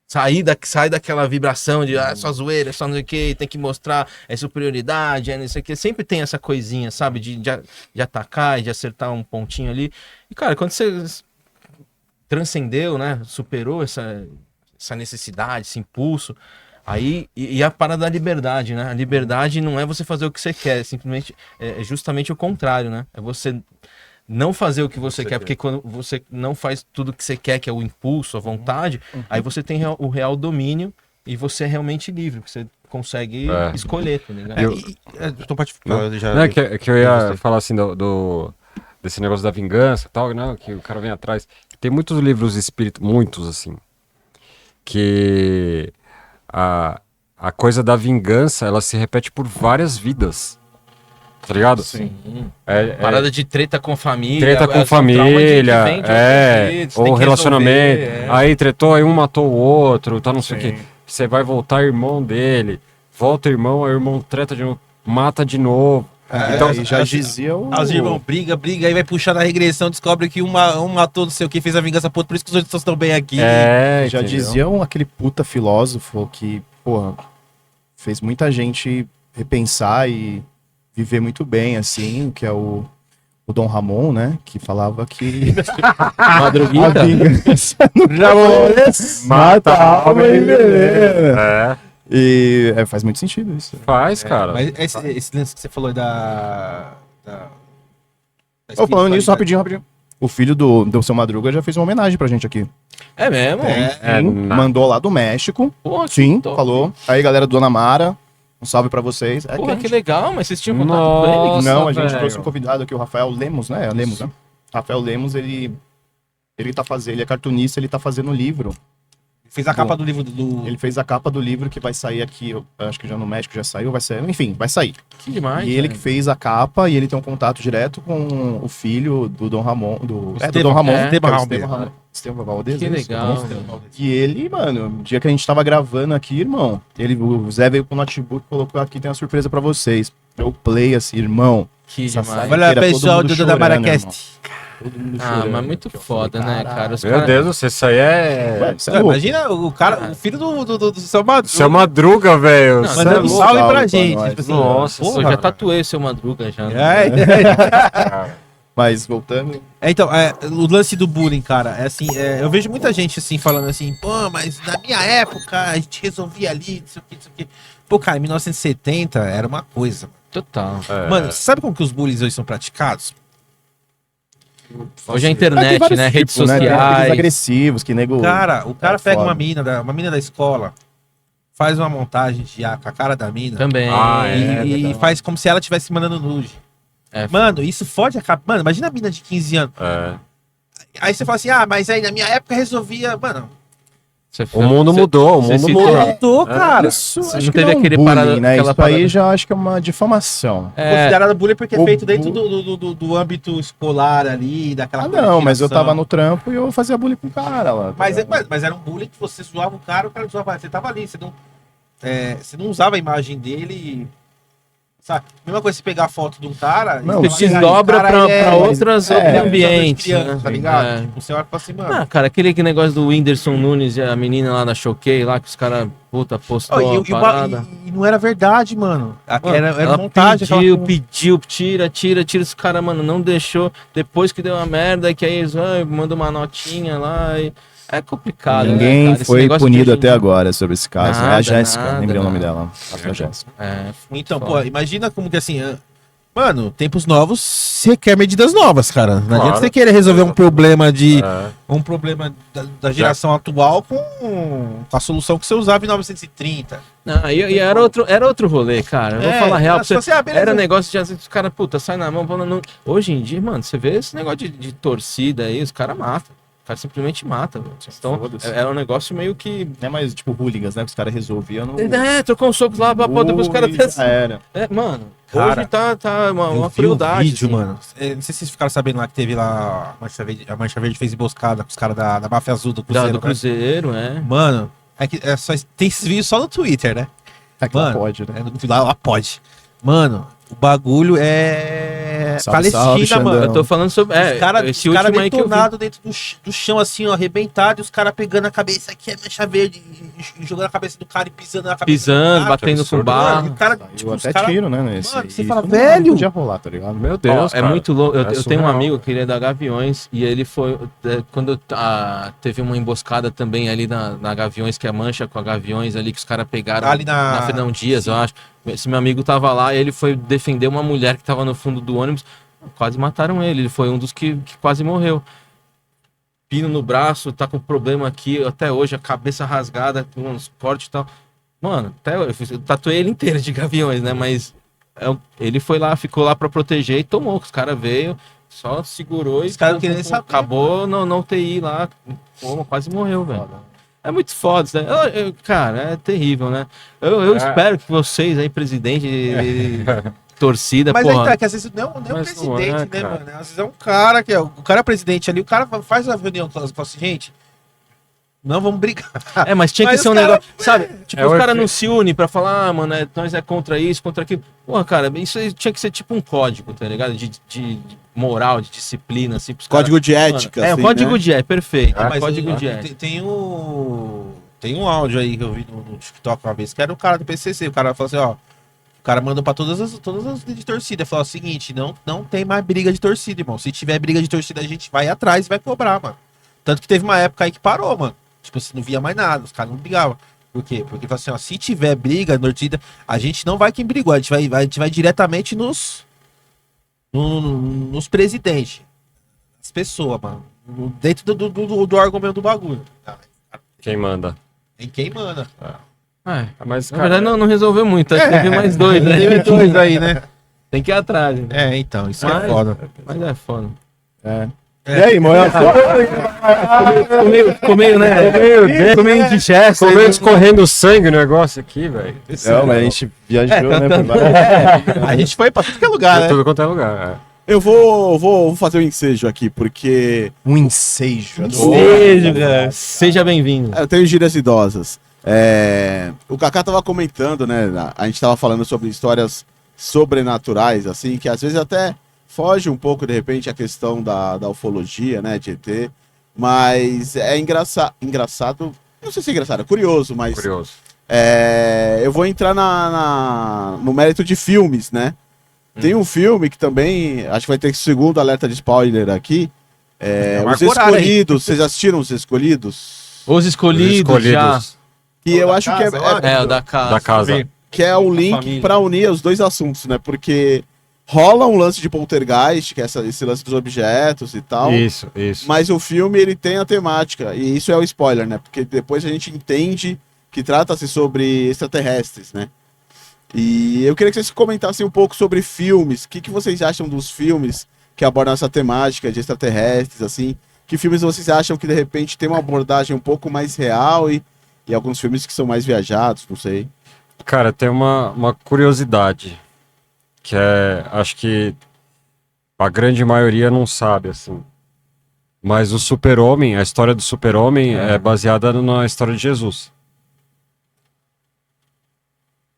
sai daquela vibração de só zoeira, só não sei o que, tem que mostrar superioridade, não sei o que. Sempre tem essa coisinha, sabe? De atacar e de acertar um pontinho ali. E, cara, quando você transcendeu, né? Superou essa necessidade, esse impulso. Aí, e a parada da liberdade, né? A liberdade não é você fazer o que você quer, simplesmente é justamente o contrário, né? É você não fazer o que você quer, porque quando você não faz tudo o que você quer, que é o impulso, a vontade, aí você tem o real domínio e você é realmente livre, porque você consegue escolher, tá ligado? Então pode já. Não, que eu ia falar assim desse negócio da vingança e tal, né? Que o cara vem atrás. Tem muitos livros espíritos, muitos assim, que a coisa da vingança, ela se repete por várias vidas. Tá ligado? Sim. Parada de treta com família. treta com família, ou relacionamento. Aí tretou, aí um matou o outro, tá não sei o que. Você vai voltar irmão dele, volta irmão, aí o irmão treta de novo, mata de novo. Então, e já dizia o... Os irmãos briga, aí vai puxar na regressão, descobre que um matou não sei o que, fez a vingança pro outro, por isso que os outros estão bem aqui. Já entendeu? diziam aquele puta filósofo que, porra, fez muita gente repensar e viver muito bem, assim, que é o Dom Ramon, né? Que falava que Madruguita. a vingança não mata a alma e envenena. E faz muito sentido isso. Faz, cara. Mas esse lance que você falou da Falando nisso, rapidinho. O filho do Seu Madruga já fez uma homenagem pra gente aqui. É mesmo? Mandou lá do México. Porra, que Sim, top. falou. Aí, galera do Dona Mara, um salve pra vocês. Porra, que legal, mas vocês tinham contato Nossa, com ele? Não, a gente velho. trouxe um convidado aqui, o Rafael Lemos, né? É Lemos, né? Rafael Lemos, ele tá fazendo, ele é cartunista, ele tá fazendo um livro. Fez a capa do livro do. Ele fez a capa do livro que vai sair aqui, eu acho que já no México já saiu, vai sair, enfim, vai sair. Que demais. E ele que velho. fez a capa e ele tem um contato direto com o filho do Dom Ramon, do Estevão, Dom Ramon, é. que é o Estevão Ramon. Estevão Valdez. Que isso? legal. E ele, mano, no dia que a gente tava gravando aqui, irmão, o Zé veio com o notebook e colocou aqui, tem uma surpresa pra vocês. Eu play assim, irmão. Que Essa demais. saga- Olha, Todo pessoal mundo do chorando, Maracast. Todo mundo Ah, chorando. mas muito Eu foda, falei, né, caralho. cara? Os Meu cara- Deus, isso aí é. Ué, você é louco. Imagina o cara, o filho do seu Madruga. Seu Madruga, velho. Não, Cê mandando é um louco. salve salve pra pra gente. nós. Tipo assim, Nossa, Pô, já tatuei o seu Madruga já. né? Mas voltando. Então, o lance do bullying, cara, é assim, eu vejo muita gente assim, falando assim, pô, mas na minha época a gente resolvia ali, não sei o que, não sei o que. Pô, cara, em 1970 era uma coisa. Total. Mano, você sabe como que os bullies hoje são praticados? Hoje a Tem internet, vários né? Redes tipos, né? Tem aqueles sociais. agressivos, que nego. Cara, o cara é pega foda. uma mina da escola, faz uma montagem de com a cara da mina Também. e faz como se ela estivesse mandando nude. É, Mano, isso fode a cabeça. Mano, imagina a mina de 15 anos. É. Aí você fala assim, mas aí na minha época resolvia. Mano, O mundo mudou, o você mundo citou- mudou. Mudou, cara. Isso Você acho não que teve não é um aquele bullying, parada- né? aquela Isso aí parada- já acho que é uma difamação. Considerado bullying porque é O feito dentro bu- do âmbito escolar ali, daquela Não, mas eu tava coletivação. no trampo e eu fazia bullying com o cara lá. tá Mas, ligado? mas era um bullying que você zoava o cara zoava. Você tava ali, você não usava a imagem dele. Sabe? Mesma coisa se pegar a foto de um cara. Não, e Você falar, desdobra "Ah, esse cara pra é- outros é, ambientes. criança, né? tá ligado? É. Tipo, você olha e fala assim, mano. Ah, cara, aquele negócio do Whindersson Nunes e a menina lá da Choquei, lá que os caras, puta, postou Ó, a parada. e não era verdade, mano. Mano, Era ela montagem. pediu, tira, esse cara, mano, não deixou. Depois que deu uma merda, que aí eles mandam uma notinha lá e... É complicado, né, Ninguém cara? Esse foi negócio de punido hoje em até dia- agora sobre esse caso. É a Nada, Jéssica, nada, lembrei o nome nada. dela. A Jéssica. Então, pô, imagina como que assim. Mano, tempos novos requer medidas novas, cara. Não Claro. adianta você querer resolver um problema É. um problema da geração atual com a solução que você usava em 1930. Não, e era outro rolê, cara. Eu vou falar real pra você. Beleza. Era negócio de às vezes os caras, puta, sai na mão, falando. Hoje em dia, mano, você vê esse negócio de torcida aí, os caras matam. O cara simplesmente mata, velho. Então, Foda-se. é um negócio meio que. Não é mais tipo hooligans, né? Que os caras resolviam no. Trocou um soco lá pra depois os caras Ui, já era. mano, Cara, hoje tá uma Eu vi um crueldade. vídeo, assim. mano. Não sei se vocês ficaram sabendo lá que teve lá a Mancha Verde fez emboscada com os caras da máfia azul do Cruzeiro. Do né? Cruzeiro, é. Mano, tem esses vídeos só no Twitter, né? Aqui não Mano, pode, né? Lá pode. Mano, o bagulho é Salve, Palestina, salve, mano. Xandão. Eu tô falando sobre. Os caras esse último aí que eu vi. detonados dentro do chão, assim, ó, arrebentado, e os caras pegando a cabeça aqui, é mancha verde, e jogando a cabeça do cara e pisando na cabeça Pisando, do cara. batendo com absurdo, Mano, barro. e o cara, Saiu tipo, os até cara- tiro, né? Nesse. Mano, você Isso fala, não velho. podia rolar, tá ligado? Meu Ó, Deus, é cara. muito louco. Eu tenho um surreal. amigo que ele é da Gaviões e ele foi. Quando teve uma emboscada também ali na Gaviões, que é a mancha com a Gaviões ali, que os caras pegaram Ali na- Fernão Dias, Sim. eu acho. Esse meu amigo tava lá e ele foi defender uma mulher que tava no fundo do ônibus. Quase mataram ele. Ele foi um dos que quase morreu. Pino no braço, tá com problema aqui até hoje, a cabeça rasgada, com uns cortes e tal. Mano, até eu tatuei ele inteiro de Gaviões, né? Mas ele foi lá, ficou lá pra proteger e tomou. Os caras veio, só segurou e Os caras não queriam nem saber, acabou na UTI lá. Pô, quase morreu, velho. É muito foda, né? Cara, é terrível, né? Eu espero que vocês aí, presidente, torcida, Mas aí porra. tá, que às vezes não é o Mas não presidente, é, né, cara. mano? Às vezes é um cara o cara é presidente ali, o cara faz a reunião e fala assim, gente, não vamos brigar. Mas tinha que Mas ser um os cara- negócio, sabe? Tipo, É os o caras efe- não se unem pra falar, mano, nós é contra isso, contra aquilo. Porra, cara, isso aí tinha que ser tipo um código, tá ligado? De moral, de disciplina, assim, pros Código de Mano, ética, o assim, código né? de ética, perfeito. Mas código o- de ética. tem um áudio aí que eu vi no TikTok uma vez, que era o cara do PCC, o cara falou assim, ó, o cara mandou pra todas as de torcida, falou o seguinte, não tem mais briga de torcida, irmão, se tiver briga de torcida a gente vai atrás e vai cobrar, mano. Tanto que teve uma época aí que parou, mano, tipo, você não via mais nada, os caras não brigavam. Por quê? Porque falou assim, ó, se tiver briga na torcida, a gente não vai quem brigou, a gente vai diretamente nos presidentes, as pessoas, mano, dentro do argumento do bagulho. Quem manda? Em quem manda. Mas, Na verdade, não resolveu muito. Acho que teve mais dois, né? Teve dois aí, né? Tem que ir atrás. Né? Então, isso Mas- é foda. Mas é foda. E aí, Moel? Ficou meio, né? Ficou meio indigesto. Ficou meio escorrendo sangue o negócio aqui, velho. Não, mas a gente viajou, né? tá- por várias- A gente foi pra tudo que é lugar, Em né? tudo quanto é lugar. Eu vou fazer um ensejo aqui, porque Um ensejo. Seja, cara. Seja bem-vindo. eu tenho gírias idosas. O Kaká tava comentando, né? A gente tava falando sobre histórias sobrenaturais, assim, que às vezes até foge um pouco, de repente, a questão da ufologia, né, de ET. Mas é engraçado, não sei se é engraçado, é curioso, mas Curioso. eu vou entrar no mérito de filmes, né? Tem um filme que também, acho que vai ter segundo alerta de spoiler aqui, Os marca o horário aí. Escolhidos. Vocês assistiram Os Escolhidos? Os escolhidos, já. Que eu acho que O da casa. Da casa. que é o link família. para unir os dois assuntos, né? Porque rola um lance de poltergeist, que é esse lance dos objetos e tal. Isso. Mas o filme, ele tem a temática, e isso é o spoiler, né? Porque depois a gente entende que trata-se sobre extraterrestres, né? E eu queria que vocês comentassem um pouco sobre filmes. O que vocês acham dos filmes que abordam essa temática de extraterrestres, assim? que filmes vocês acham que de repente tem uma abordagem um pouco mais real e alguns filmes que são mais viajados, não sei. Cara, tem uma curiosidade que acho que a grande maioria não sabe, assim. Mas o Super-Homem, a história do Super-Homem é baseada na história de Jesus.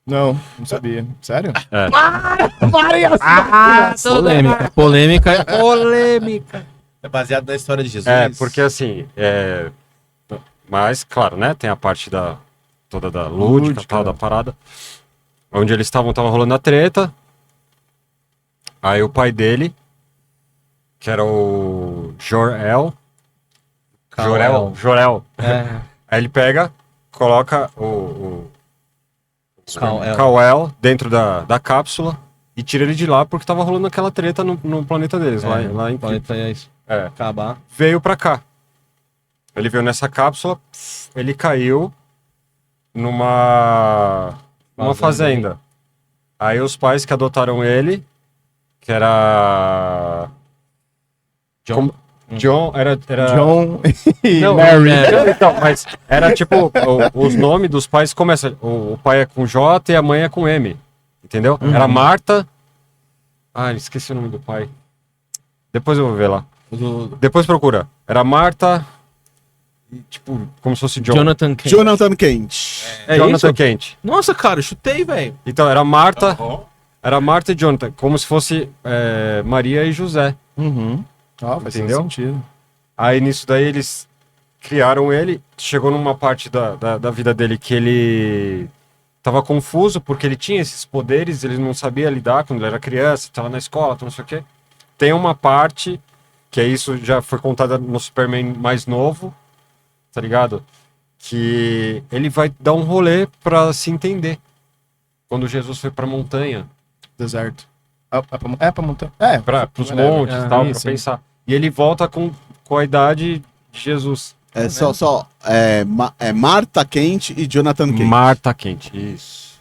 Não sabia. Sério? É. Polêmica. É baseado na história de Jesus. Porque assim, mas, claro, né, tem a parte toda da lúdica, tal, da parada, onde eles tava rolando a treta, aí o pai dele, que era o Jor-El, aí ele pega, coloca o Kal-El dentro da cápsula e tira ele de lá porque tava rolando aquela treta no planeta deles, lá em planeta é isso. Acabar. Veio pra cá. Ele veio nessa cápsula, ele caiu numa fazenda. Aí os pais que adotaram ele, que era John era John e não, Mary. Então, mas era tipo os nomes dos pais começam, o pai é com J e a mãe é com M, entendeu? Era Marta. Esqueci o nome do pai. Depois eu vou ver lá. Depois procura. Era Marta, tipo, como se fosse Jonathan Kent. Jonathan Kent. Jonathan isso? Kent. Nossa, cara, chutei, velho. Então, era Marta e Jonathan, como se fosse Maria e José. Uhum. Faz Entendeu? sentido. Aí nisso daí eles criaram ele, chegou numa parte da vida dele que ele tava confuso, porque ele tinha esses poderes, ele não sabia lidar quando ele era criança, tava na escola, não sei o quê. Tem uma parte, que isso já foi contada no Superman mais novo, tá ligado? Que ele vai dar um rolê pra se entender. Quando Jesus foi pra montanha. Deserto. Pra montanha. Pros montes e tal, pra sim. pensar. E ele volta com a idade de Jesus. Marta Kent e Jonathan Kent. Marta Kent, isso.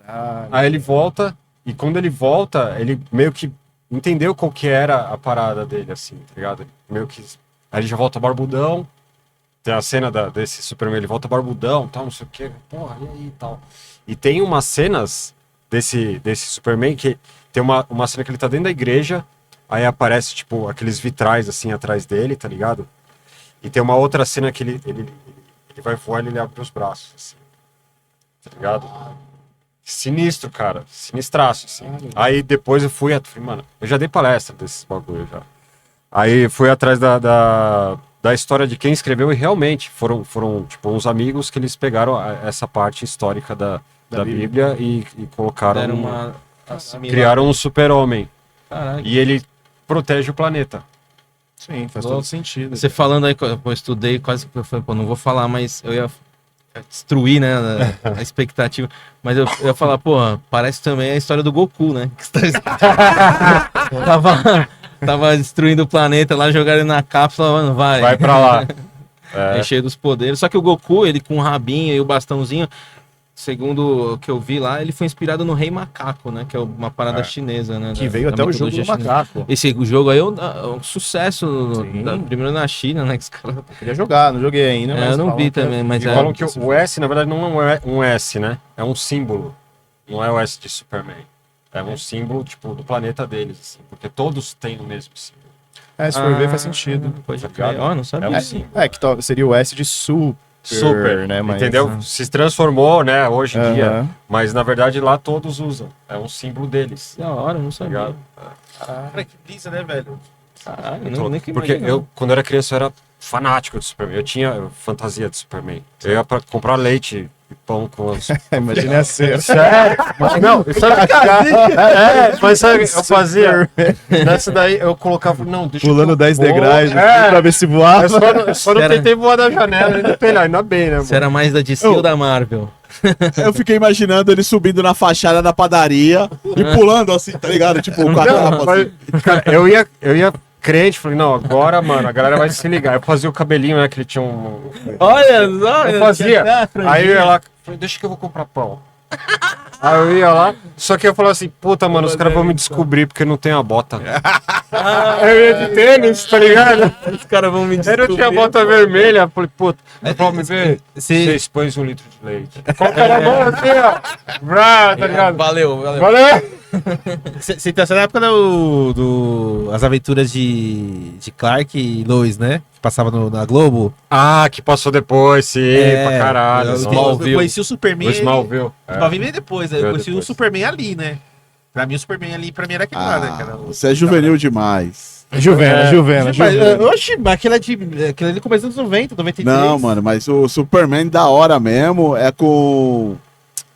Caralho. Aí ele volta, e quando ele volta, ele meio que entendeu qual que era a parada dele, assim, tá ligado? Meio que... Aí ele já volta barbudão, tem a cena desse Superman, ele volta barbudão, tal, não sei o que, porra, e aí, tal. E tem umas cenas desse Superman que tem uma cena que ele tá dentro da igreja, aí aparece, tipo, aqueles vitrais, assim, atrás dele, tá ligado? E tem uma outra cena que ele vai voar e ele abre os braços, assim, tá ligado? Sinistro, cara. Sinistraço, assim. Aí depois eu falei, mano, eu já dei palestra desses bagulho já. Aí fui atrás da história de quem escreveu e realmente foram tipo, uns amigos que eles pegaram essa parte histórica da Bíblia e colocaram... Criaram um super-homem. Caralho. E ele protege o planeta. Sim, faz todo sentido. Você falando aí, eu estudei quase que eu falei, pô, não vou falar, mas eu ia destruir, né, a expectativa. Mas eu ia falar, pô, parece também a história do Goku, né? Tava destruindo o planeta lá, jogaram ele na cápsula, mano, Vai pra lá. É cheio dos poderes. Só que o Goku, ele com o rabinho e o bastãozinho, segundo o que eu vi lá, ele foi inspirado no Rei Macaco, né? Que é uma parada chinesa, né? Que veio até o jogo do mitologia chinesa. macaco. Esse jogo aí é um sucesso, primeiro na China, né? Que os caras... Queria jogar, não joguei ainda. Mas eu não falam vi que também, mas E falam que o S, na verdade, não é um S, né? É um símbolo. Não é o S de Superman. É um símbolo, tipo, do planeta deles, assim. Porque todos têm o mesmo símbolo. Se for ver, faz sentido. Pode crer. Ó, não sabia. É um símbolo. Que seria o S de super, né? Mas... Entendeu? Se transformou, né, hoje em dia. Aham. Mas, na verdade, lá todos usam. É um símbolo deles. Da hora, não sabia. Ligado? Cara, que brisa, né, velho? Caralho, Então, nem que porque imagina. eu, quando era criança, eu era fanático de Superman. Eu tinha fantasia de Superman. Eu ia pra comprar leite e pão com os... Imagina a cena. Sério? Mas não, sabe mas sabe o que eu fazia? Nessa daí eu colocava, não, deixa Pulando eu 10 vou. degraus pra ver se voava. Eu só não Era- tentei voar da janela, ainda bem, né, Você mano? era mais da DC ou da Marvel? Eu fiquei imaginando ele subindo na fachada da padaria e pulando assim, tá ligado? Tipo, com a capa assim. Mas, cara, eu ia crente, falei, não, agora, mano, a galera vai se ligar. Eu fazia o cabelinho, né, que ele tinha Olha só! Eu fazia. Aí ela falei, deixa que eu vou comprar pão. Aí eu ia lá, só que eu falava assim, puta, mano, os caras vão me descobrir porque não tem a bota. Eu ia de tênis, tá ligado? Os caras vão me Eu descobrir. não tinha bota vermelha, falei, puta, me ver, Você- 6 pães e 1 litro de leite. Coloca na mão assim, ó. Brá, tá ligado? Valeu, valeu. Valeu! Você tá na época As aventuras de Clark e Lois, né? Que passava na Globo. Ah, que passou depois, sim, pra caralho. Eu, Nossa. eu conheci o Superman. O Smallville. O Smallville veio depois, né? Eu Veio conheci depois. o Superman ali, né? Pra mim, o Superman ali, pra mim era aquele lá, né, cara? Você é juvenil demais. Juvena. Oxi, mas aquele ali no começo dos anos 90, 93. Não, mano, mas o Superman da hora mesmo é com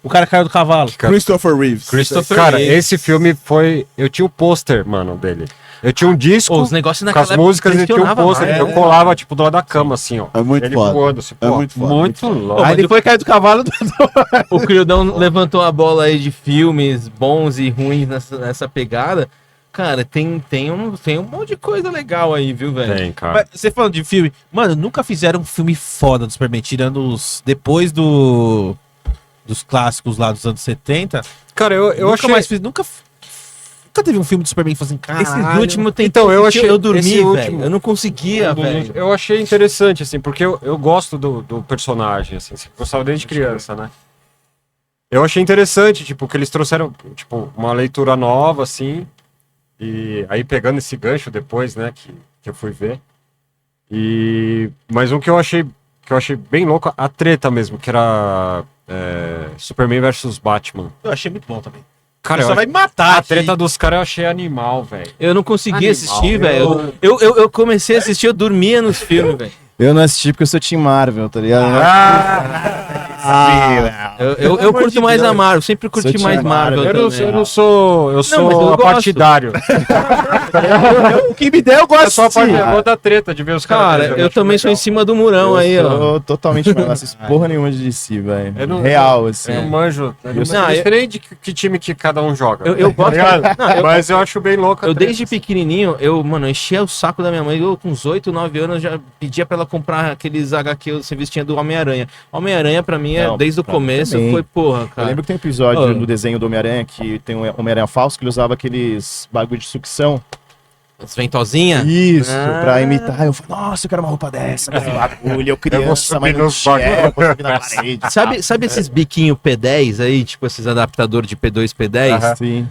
O cara caiu do cavalo. Christopher Reeves. Christopher Cara, Reeve. esse filme foi... Eu tinha o pôster, mano, dele. Eu tinha um disco Os negócios com naquela as músicas e tinha um impressionava pôster. mais, Eu né? colava, tipo, do lado da cama, assim, ó. É muito Ele foda. voando, assim, É pô, muito foda, muito louco. Aí ele foi cair do cavalo. O Criodão levantou a bola aí de filmes bons e ruins nessa pegada. Cara, tem um monte de coisa legal aí, viu, velho? Tem, cara. Mas você falando de filme, mano, nunca fizeram um filme foda do Superman, tirando os. Depois dos clássicos lá dos anos 70. Cara, eu nunca achei... mais fiz. Nunca teve um filme do Superman que falou assim, caralho. Esses últimos tem Então, eu achei eu dormi, esse velho. último- Eu não conseguia, velho. Eu achei interessante, assim, porque eu gosto do personagem, assim, gostava desde criança, né? Eu achei interessante, tipo, que eles trouxeram, tipo, uma leitura nova, assim, e aí pegando esse gancho depois, né, que eu fui ver. Mas um que eu achei bem louco, a treta mesmo, que era Superman versus Batman. Eu achei muito bom também. Cara, Só vai me matar. a treta dos caras eu achei animal, velho. Eu não consegui Animal, assistir, velho. Eu comecei a assistir, eu dormia nos filmes, velho. Eu não assisti porque eu sou Team Marvel, tá ligado? Eu curto mais a Marvel, sempre curti Sou mais Team Marvel. Eu não também. sou, eu sou mas eu gosto. partidário. O que me der, eu gosto Eu sou a parte da treta de ver os caras. Cara, eu também sou em cima do murão aí, Eu ó. sou totalmente não assisto porra nenhuma de DC, velho. Eu não- Real, assim. Eu não manjo. Eu Não, não sei nem de que time que cada um joga. Eu gosto. Não, Mas eu acho bem louco. a Eu treta. desde pequenininho, mano, enchia o saco da minha mãe. Eu com uns 8, 9 anos já pedia pra ela comprar aqueles HQ, você vestinha do Homem-Aranha. Homem-Aranha pra mim, Não, desde o pra mim começo, também. foi porra, Eu cara. lembro que tem um episódio Oh. no desenho do Homem-Aranha que tem um Homem-Aranha falso que ele usava aqueles bagulho de sucção. As ventosinhas. Isso, Ah. pra imitar. Eu falei, nossa, eu quero uma roupa dessa, com esse bagulho. Eu criança, subir mas não nos tinha, bagulho. eu vou subir na parede. Sabe esses biquinhos P10 aí, tipo esses adaptadores de P2, P10? Aham. Sim.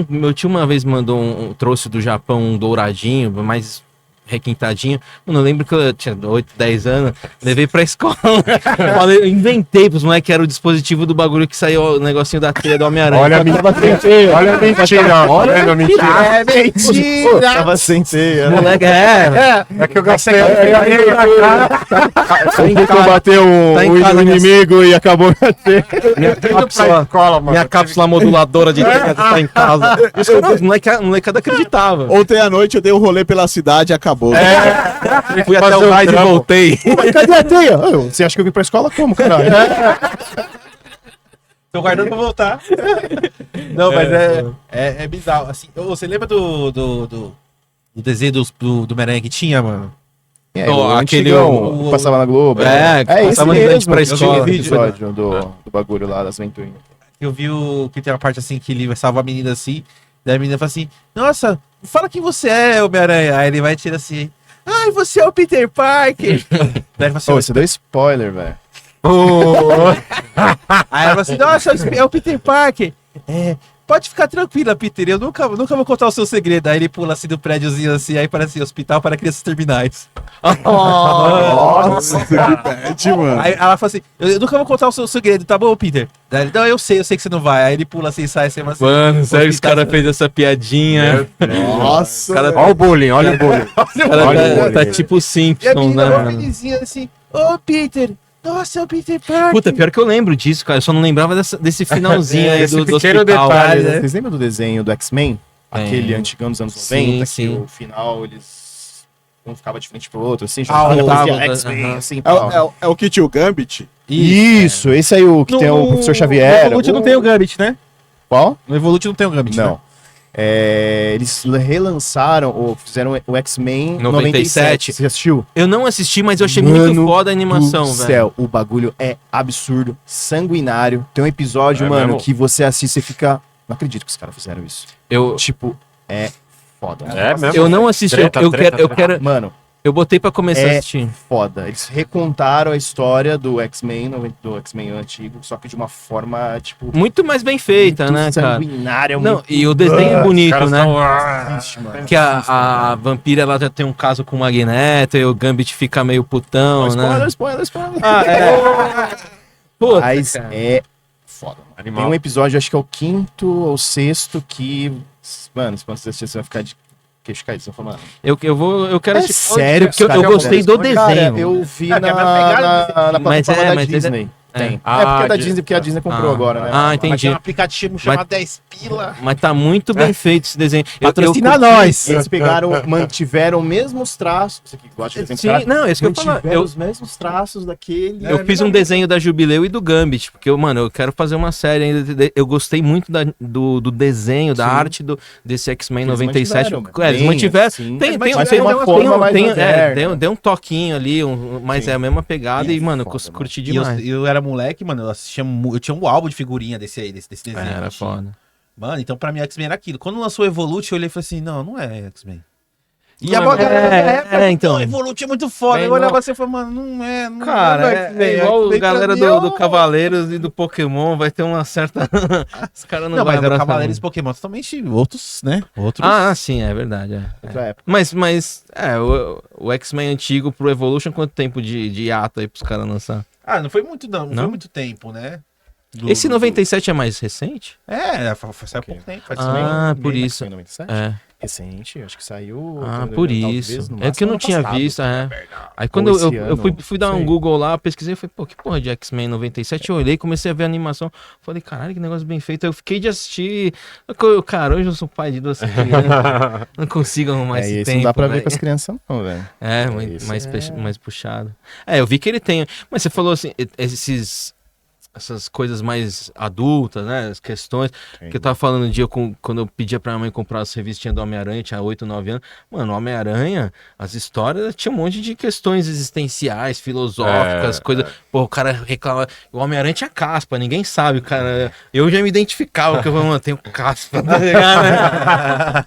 Meu tio uma vez mandou trouxe do Japão um douradinho, mais requintadinho. Mano, eu lembro que eu tinha 8, 10 anos, levei pra escola. Falei, eu inventei pros moleques que era o dispositivo do bagulho que saiu o negocinho da trilha do Homem-Aranha. Olha a mentira. Olha a mentira. Olha a mentira. É mentira! Pô, tava sem teia, né? Moleque, É que eu gastei. Tentou bater tá em o casa, inimigo e acabou batendo. Minha cápsula, escola, mano. minha cápsula moduladora de trilha tá em casa. Isso que os molecada acreditava. Ontem à noite eu dei um rolê pela cidade e acabou. Fui até o raid e voltei. Mas cadê a teia? Você acha que eu vim pra escola como, caralho? Tô guardando pra voltar. Não, mas é bizarro. Assim, você lembra do desenho do Homem-Aranha que tinha, mano? É, Ó, o aquele- antigão, que passava na Globo. É, que esse passava na frente pra mesmo, escola. o episódio do bagulho lá das aventurinhas. Eu vi que tem uma parte assim que ele vai salvar a menina assim. Daí a menina fala assim: Nossa, fala quem você é, Homem-Aranha. Aí ele vai e tira assim: Ai, você é o Peter Parker. Daí ele fala assim: Pô, você deu spoiler, velho. Aí ela fala assim: Nossa, é o Peter Parker. Pode ficar tranquila, Peter. Eu nunca vou contar o seu segredo. Aí ele pula assim do prédiozinho assim, aí parece Hospital para Crianças Terminais. Nossa, que bad, mano. Aí ela fala assim: Eu nunca vou contar o seu segredo, tá bom, Peter? Daí ele, não, eu sei que você não vai. Aí ele pula assim e sai assim. Assim, Mano, sério, os Hospital- caras fez essa piadinha. Nossa. Cara, Olha o bullying, olha o bullying. O cara Olha, tá tipo E a Simpsons, menina, né, uma mano? menininha assim: Ô, Peter, nossa, é o Peter Parker. Puta, pior que eu lembro disso, cara. Eu só não lembrava desse finalzinho aí Esse do pequeno hospital. detalhe, né? Vocês lembram do desenho do X-Men? Tem. Aquele antigão dos anos Sim, 90, sim. que o final eles um ficava de frente pro outro, assim, Ah, jogava, tá, fazia tá, X-Men, aham. assim, É, tal. é o que tinha o Gambit? Isso, esse aí o que tem o Professor Xavier. No Evolute não tem o Gambit, né? Qual? No Evolute não tem o Gambit, Não. né? Eles relançaram, ou fizeram o X-Men 97. 97. Você assistiu? Eu não assisti, mas eu achei muito Mano foda a animação, do velho. céu, o bagulho é absurdo, sanguinário. Tem um episódio, É mano, mesmo? que você assiste e fica... Não acredito que os caras fizeram isso. Eu, Tipo, é foda. É mesmo? eu não assisti, Treta, eu treta, quero, treta. Mano, eu botei pra começar a É assistir. foda. Eles recontaram a história do X-Men, do X-Men antigo, só que de uma forma, tipo... Muito mais bem feita, muito né, cara? sanguinária, Não, muito- e o desenho é Os bonito, caras né? tão- Triste, mano. Que a vampira, ela já tem um caso com o Magneto e o Gambit fica meio putão, Spoiler, né? spoiler, spoiler. Ah, é. Puta, Mas cara. é foda, mano. Animal. Tem um episódio, acho que é o 5º ou 6º, que... Mano, se você assistir, você vai ficar de queixo caído. Você vai falar, mano... Eu quero É assistir. sério Porque eu cara, gostei do Cara, desenho. eu vi Ah, na, que é a mesma pegada na Mas plataforma é, da mas Disney. Tem. Ah, É porque é da Disney. Disney, porque a Disney comprou agora, né? Ah, Mas entendi. tem um aplicativo chamado 10 Pila. Mas tá muito bem feito esse desenho. Patrocina nós. Eles pegaram, mantiveram os mesmos traços. Você que gosta de desenho Sim, traço, não, é isso que eu falo. mantiveram os mesmos traços daquele. Eu fiz um desenho da Jubileu e do Gambit, porque, eu quero fazer uma série ainda. Eu gostei muito do desenho, da Sim. arte desse X-Men Eles 97. mantiveram, eles bem mantiveram. assim. Tem Mas tem uma forma mais moderna. Tem um toquinho ali, mas Sim. é a mesma pegada e, mano, eu Foda, mano. curti E eu, demais. eu era moleque, mano, eu assistia. Eu tinha um álbum de figurinha desse aí, desse desenho. Era que tinha. foda. Mano, então pra mim X-Men era aquilo. Quando lançou o Evolute, eu olhei e falei assim: não é X-Men. E Não a é- galera então. então. Evolute é muito foda. Bem, Eu olhava não. assim e falei, mano, não é. Não Cara, é X-Men. é igual a X-Men pra galera mim é do o- Cavaleiros e do Pokémon, vai ter uma certa. Os caras não, Não, vão mas é o abraçar Cavaleiros e muito. Pokémon totalmente outros, né? Outros. Ah, sim, é verdade. Outra época. Mas o X-Men antigo pro Evolution, quanto tempo de hiato aí pros caras lançar? Ah, não foi muito, não. Não Não? foi muito tempo, né? Esse 97 é mais recente? Saiu há pouco tempo. Faz Ah, por Meio isso. X-Men 97? É. Recente, acho que saiu. Ah, por talvez, isso. no É que eu não máximo tinha ano passado. visto, é. Aí quando Ou eu esse ano, fui dar um sei. Google lá, pesquisei, eu falei, pô, que porra de X-Men 97? Eu olhei, comecei a ver a animação. Falei, caralho, que negócio bem feito. Aí eu fiquei de assistir. Cara, hoje eu sou pai de 2 crianças. Não consigo arrumar É, esse e esse tempo. não dá pra ver velho. com as crianças, não, velho. É, Isso mais puxado. É, eu vi que ele tem. Mas você falou assim, essas coisas mais adultas, né? As questões. Que eu tava falando um dia quando eu pedia pra minha mãe comprar as revistinhas do Homem-Aranha, tinha 8, 9 anos. Mano, o Homem-Aranha, as histórias tinha um monte de questões existenciais, filosóficas, coisas. Pô, o cara reclama. O Homem-Aranha tinha caspa, ninguém sabe, cara. Eu já me identificava, que eu falei, mano, tenho caspa, tá ligado?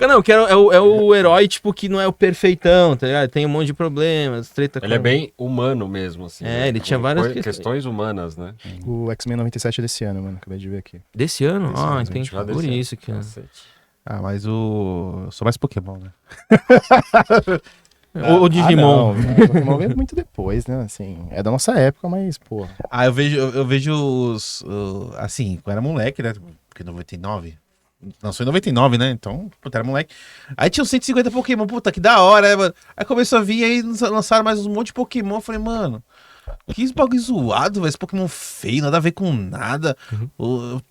Não, que é o herói, tipo, que não é o perfeitão, tá ligado? Tem um monte de problemas, treta Ele é bem humano mesmo, assim. É, né? ele tinha várias questões humanas, né? O X-Men 97 é desse ano, mano. Acabei de ver aqui. Desse ano? Desse Ah, ano, entendi. gente, lá Por desse ano. isso que. Cacete. Ah, mas eu sou mais Pokémon, né? O Digimon. O Pokémon veio muito depois, né? Assim, é da nossa época, mas, pô. Ah, eu vejo os. Assim, quando eu era moleque, né? Porque 99. Lançou em 99, né? Então, puta, era moleque. Aí tinha uns 150 Pokémon, puta, que da hora, né, mano? Aí começou a vir, aí lançaram mais um monte de Pokémon. Eu falei, mano, que esse bagulho zoado, velho. Esse Pokémon feio, nada a ver com nada.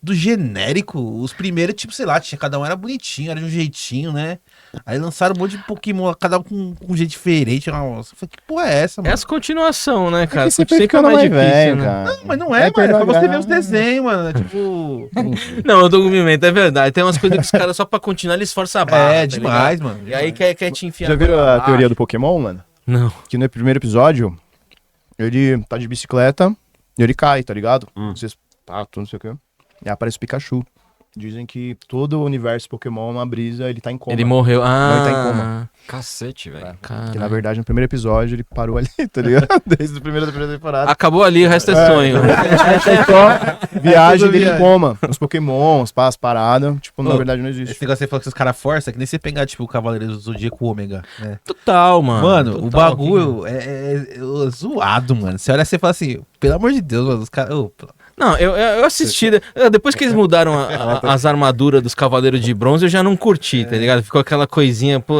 Do genérico. Os primeiros, tipo, sei lá, cada um era bonitinho, era de um jeitinho, né? Aí lançaram um monte de Pokémon, cada um com um jeito diferente. Nossa, eu falei, que porra é essa, É mano? as continuação, né, cara? É que você Sempre ficando mais velho, né? cara. Não, mas não é, mano. É perdendo pra a você ver os graça. desenhos, mano. É tipo. Não, eu tô com pimenta, é verdade. Tem umas coisas que os caras só pra continuar, eles forçam a barra. É, tá demais, ligado? mano. E aí quer te enfiar. Já viram pra a baixo. teoria do Pokémon, mano? Não. Que no primeiro episódio, ele tá de bicicleta e ele cai, tá ligado? Vocês tudo não sei o quê. E aí aparece o Pikachu. Dizem que todo o universo Pokémon, uma brisa, ele tá em coma. Ele morreu. Ah, Ele tá em coma. Cacete, velho. Cara. Que na verdade no primeiro episódio ele parou ali, tá ligado? Desde a primeira temporada. Acabou ali, o resto é sonho. É só viagem dele em coma. Os Pokémons, as paradas. Tipo, na Ô, verdade não Esse existe. negócio que você falou que os caras forçam, que nem você pegar, tipo, o Cavaleiro do Zodíaco Ômega, né? Total, mano. Mano, o Total, bagulho é zoado, mano. Você olha e você fala assim, pelo amor de Deus, mano, os caras... Não, eu assisti. Depois que eles mudaram as armaduras dos Cavaleiros de Bronze, eu já não curti, tá ligado? Ficou aquela coisinha, pô,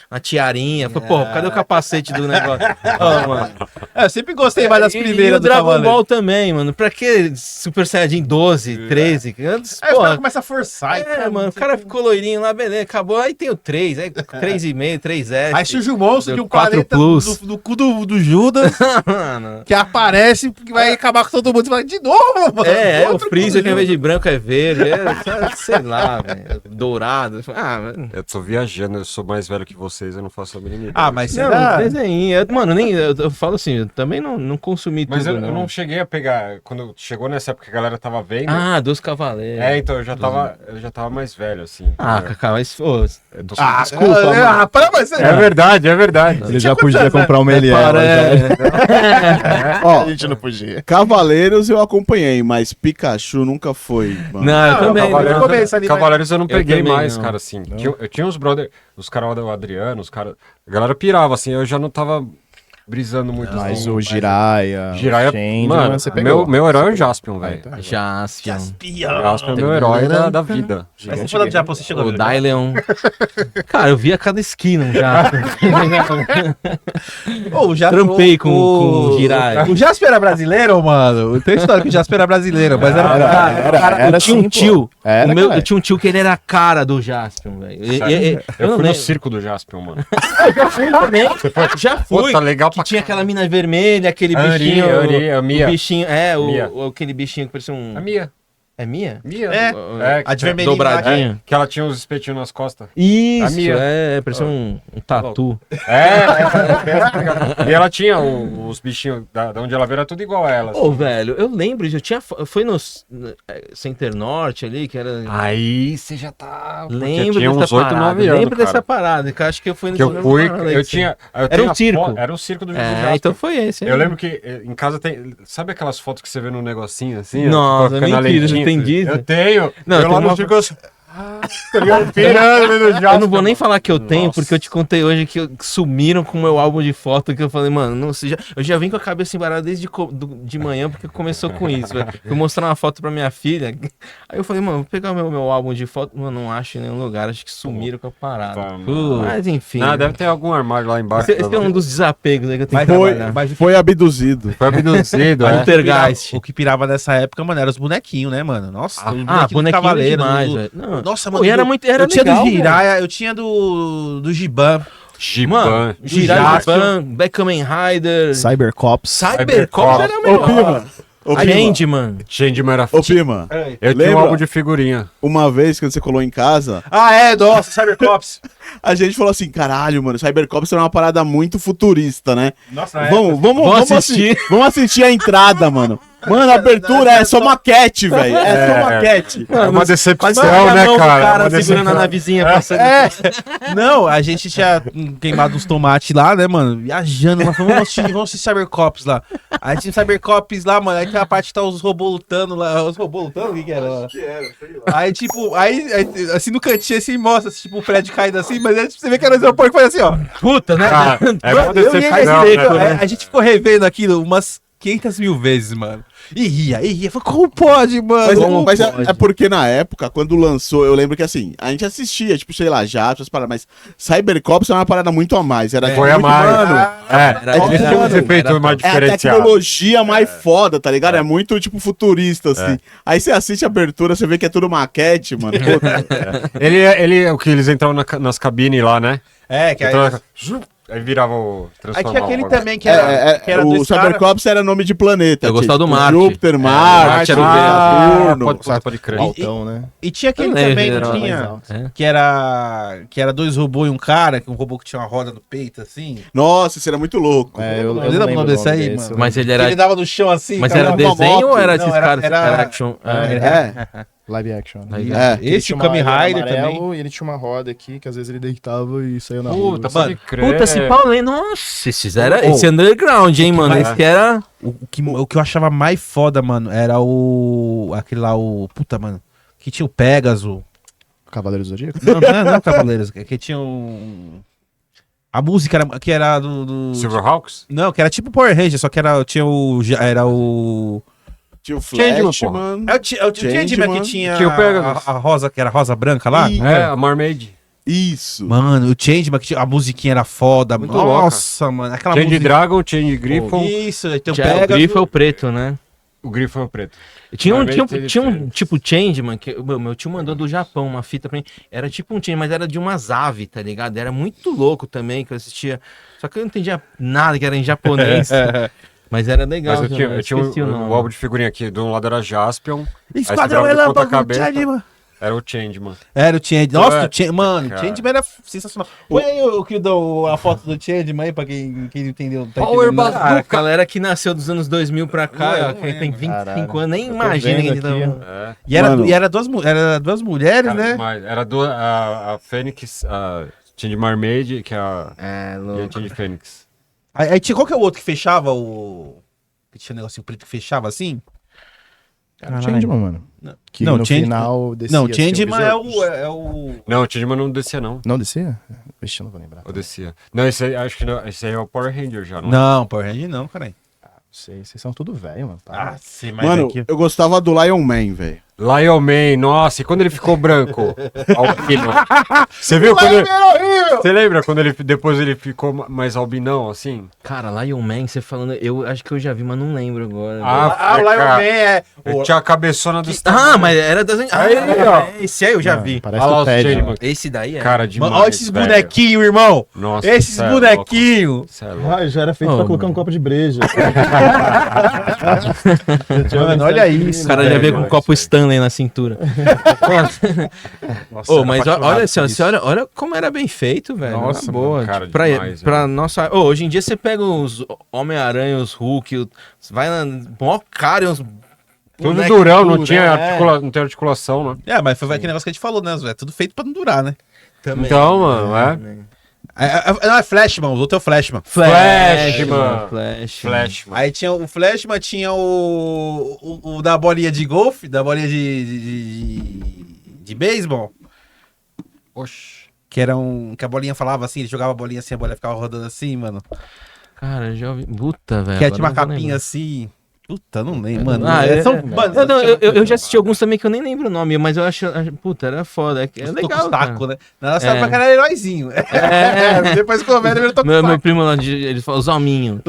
uma tiarinha. Falei, pô, cadê o capacete do negócio? Ó, mano. eu sempre gostei mais das E primeiras o do Dragon Cavaleiro. Ball também, mano. Pra que Super Saiyajin 12, 13? Aí os Pô, caras começam a forçar. mano, o cara ficou loirinho lá, beleza, acabou. Aí tem o 3, aí 3,5, 3S. Aí surge o monstro de um 4 40 Plus. do cu do Judas, Mano. que aparece, que vai acabar com todo mundo. Você fala, de novo novo, mano. É, o Outro Freezer que ao conjunto. invés de branco é verde, sei lá, velho, dourado. Mano. Eu tô viajando, eu sou mais velho que vocês, eu não faço a mínima ideia. Ah, mas Não, será? desenho. Mano, eu falo assim, eu também não consumi Mas tudo, eu não cheguei a pegar, quando chegou nessa época que a galera tava vendo. Ah, dos Cavaleiros. Então eu já tava mais velho, assim. Ah, Cacá, mas... Ô, Eu tô- desculpa, mano. rapaz, mas você... É verdade, é verdade. Ele já podia comprar uma ML. Ó, A gente não podia. Cavaleiros eu acompanhei, mas Pikachu nunca foi, mano. Não, eu também. Cavaleiros- começo ali, Cavaleiros eu não peguei também mais, não. cara, assim. Eu tinha uns brother, os caras do Adriano, os caras. A galera pirava, assim, eu já não tava brisando muito Mas assim. o Jiraiya, Jiraiya, o Changeman, mano, você pegou. meu herói é o Jaspion, velho. tá. Jaspion. Jaspion é meu herói da vida. Mas você falando de Japão, você chegou a O ver? Dylion. Cara, eu vi a cada esquina um Jaspion. Ô, o Jasper- Trampei com o Jiraiya. O Jasper era brasileiro, mano? Tem história que o Jasper era brasileiro, mas era... Eu tinha um assim, pô. tio. Era, o meu, cara. eu tinha um tio que ele era a cara do Jaspion, velho. Eu não fui no lembro. circo do Jaspion, mano. Também. Já fui. Pô, tá legal Que pra tinha aquela mina vermelha, aquele Ari, bichinho. a Mia. O bichinho, Mia. aquele bichinho que parecia um. A Mia. É Mia? Mia. É, a de vermelhinho lá, Dobradinha. Que ela tinha uns espetinhos nas costas. Isso, A Mia. parecia um tatu. E ela tinha os bichinhos da onde ela veio, era tudo igual a ela. Ô, velho, eu lembro, foi no Center Norte ali, que era. Aí você já tá. Lembro tinha dessa uns 8, parada. 9 anos. Lembro cara. dessa parada, que eu acho que eu fui no Que eu fui, eu tinha. Eu Era tenho um a circo. foto- Era o circo do É, então foi esse. Eu lembro que em casa tem. Sabe aquelas fotos que você vê no negocinho assim? ó, Nossa, ficando na mentira, você lentinha? tem disso? Eu tenho. Não, eu tem lá no uma- circo. Tá ligado? Pirando no Eu não vou nem falar que eu tenho, Nossa. porque eu te contei hoje que sumiram com o meu álbum de foto, que eu falei, mano, não sei, eu já vim com a cabeça embarada desde de manhã, porque começou com isso, velho. Fui mostrar uma foto pra minha filha, aí eu falei, mano, vou pegar o meu álbum de foto, mano, não acho em nenhum lugar, acho que sumiram com a parada. Mas enfim. Não, deve ter algum armário lá embaixo. Esse é um dos desapegos aí que eu tenho Mas que Foi, trabalhar. foi abduzido. Foi abduzido, Mas é. Poltergeist. o que pirava nessa época, mano, era os bonequinhos, né, mano? Nossa, os Ah, do bonequinho Cavaleiro, demais, do- velho. Não, Nossa, pô, mano. e era muito, era eu tinha legal, do velho. Jiraiya, eu tinha do Giban. Giban. Mano, Jiraiya, Beckham Rider, Cybercops. Cybercops era melhor. Ô, A gente, mano. Changeman era Ô, Pima, Eu tinha um lembra? álbum de figurinha. uma vez quando você colou em casa, Ah, é, nossa, Cybercops. a gente falou assim, caralho, mano, Cybercops era uma parada muito futurista, né? Nossa, na Vamos assistir. Vamos assistir a entrada, mano. Mano, a abertura é só maquete, velho. É só maquete. É uma decepção, Quase a né, mão do cara? cara Uma segurando a decepção. navezinha passando. Não, a gente tinha queimado uns tomates lá, né, mano? Viajando, mas vamos assistir Cybercops lá. Aí tinha Cybercops lá, mano. Aí tem a parte que tá os robôs lutando lá. Os robôs lutando? O que era lá? Aí, tipo, aí, assim no cantinho assim mostra, tipo, o prédio caindo assim, mas aí você vê que era o isopor que faz assim, ó. Puta, né? Ah, é uma Eu e ele, decepção, aí, né? a gente ficou revendo aquilo umas 500 mil vezes, mano. E ria. Falei, como pode, mano? Mas, Como mas é, pode? é porque na época, quando lançou, eu lembro que assim, a gente assistia, tipo, sei lá, já, essas paradas, mas Cybercops era uma parada muito a mais. Era Foi a muito, mais. mano, Eles tinham uns efeitos mais é a diferenciados. tecnologia mais foda, tá ligado? É muito, tipo, futurista, assim. Aí você assiste a abertura, você vê que é tudo maquete, mano. Puta. O que eles entravam nas cabines lá, né? É, que aí... Entravam aí virava o Aí transformar. tinha aquele o bagulho. também que era, que era o dois caras... Cybercops era nome de planeta. Eu gostava do tipo, Marte. Júpiter, Marte, Marte era o Saturno. Pode crer. Altão, né? E tinha aquele Eu lembro, também, ele não era tinha? mais alto. É. Que era dois robôs e um cara, um robô que tinha uma roda no peito, assim. Nossa, isso era muito louco. É, eu Lembra o lembro nome do desse aí, desse, mano? Mas ele Que era. ele dava no chão assim. Mas cara, era uma desenho moto. ou era Não, esses caras? Era action. É. Live action. Aí, É. Ele esse, tinha o Kamen ele era Rider também. amarelo, e ele tinha uma roda aqui, que às vezes ele deitava e saía na Puta, rua. pode crer. Puta, esse Paulo, hein? Nossa, esses era. Oh. Esse underground, hein, mano? Esse que era. O que eu achava mais foda, mano, era aquele lá, Puta, mano. Que tinha o Pegasus. Cavaleiro do Zodíaco? Não, Cavaleiros. Que tinha a música que era do... Silverhawks? Não, que era tipo Power Ranger, só que tinha Tinha o Changeman, Flash, porra. mano. É o Changeman Changeman. que tinha Tinha o Pegasus. a rosa, que era rosa branca lá. Ih, É, a Mermaid. Isso. Mano, o Changeman, que tinha, a musiquinha era foda. Muito Nossa, mano. Aquela Change música... Dragon, Change Griffon. Isso, aí tem o O Pegasus. grifo é o preto, né? O Griffon é o preto. Tinha um, Mas tinha, um, tem tinha um diferença. tipo Changeman, que meu tio mandou do Japão uma fita pra mim. Era tipo um Changeman, mas era de umas aves, tá ligado? Era muito louco também, que eu assistia. Só que eu não entendia nada que era em japonês. Mas era legal. Mas eu tinha esqueci o um nome. álbum de figurinha aqui. De um lado era Jaspion. Esquadrão Aí você virava de ponta Relâmpago, cabeça. Changeman. Era o Changeman. Era o Change. Nossa, É, o Change, mano, o cara. Changeman era sensacional. Põe aí o que dou a foto do Changeman aí pra quem entendeu. Tá Power entendendo nada. Cara, a galera que nasceu dos anos 2000 pra cá, Não, ó, que tem 25 caralho. anos, nem Eu tô imagina vendo que tá... aqui, É. E era duas mulheres, Cara, né? demais. Era a Fênix, a Change Mermaid, que é a... É, E a louco. Change Fênix. Aí tinha, qual que é o outro que fechava o... Que tinha um negocinho preto que fechava assim? Changeman, mano. Não. Que Não, no Change- final descia. Não, assim, Changeman besouro. é o... Não, o Changeman não descia, não. Não descia? Vixe, eu não vou lembrar. Ou descia. Não, esse aí, acho que não. Esse aí é o Power Ranger já, não é? Não, Power Ranger não, caralho. Vocês são tudo velho, mano. Para. sim, Mano, eu gostava do Lion Man, velho. Lion Man, nossa, e quando ele ficou branco? Albino. Você viu quando ele... Você lembra quando ele depois ele ficou mais albinão, assim? Cara, Lion Man, você falando, eu acho que eu já vi, mas não lembro agora. o Lion Man é... Ele tinha a cabeçona do Ah, mas era das... Aí, ó. Esse aí eu já Não, vi. Parece Olha lá o os Ted. Changeman. mano. Esse daí é. Cara, demais, Mano, olha esses velho. bonequinhos, irmão. Nossa, Esses cê é bonequinhos. Cê é louco. Ah, já era feito Oh, pra colocar um mano. copo de breja. Mano, olha isso. O cara já velho, veio com um copo Stanley na cintura. Nossa, Ô, era mas apaixonado olha, por assim, ó, isso. você olha como era bem feito, velho. Nossa, Nossa, boa. mano, cara, Tipo, demais, pra velho. nossa. Ô, hoje em dia você pega os Homem-Aranha, os Hulk, vai na. Mó cara e uns. Tudo boneco durão, não durão, tinha é. não tem articulação, né? É, mas foi aquele negócio que a gente falou, né, Zé? É tudo feito pra não durar, né? Também. Então, mano, é. Não, é Flashman, os outros é o Flashman. Flashman. Flash. Flash, mano. Aí tinha o Flashman, tinha o da bolinha de golfe, da bolinha de beisebol, Oxi. que era que a bolinha falava assim, ele jogava a bolinha assim, a bolinha ficava rodando assim, mano. Cara, eu já ouvi. Puta, velho. Que agora tinha uma não vou capinha lembrar. assim. Puta, não lembro, mano. Ah, mano, Eu, não, eu já assisti alguns também que eu nem lembro o nome, mas eu acho. Puta, era foda. É legal. Taco, Cara. né? Na nossa É. época era heróizinho. Depois que eu velho, ele tocou Meu primo lá, ele fala os hominhos.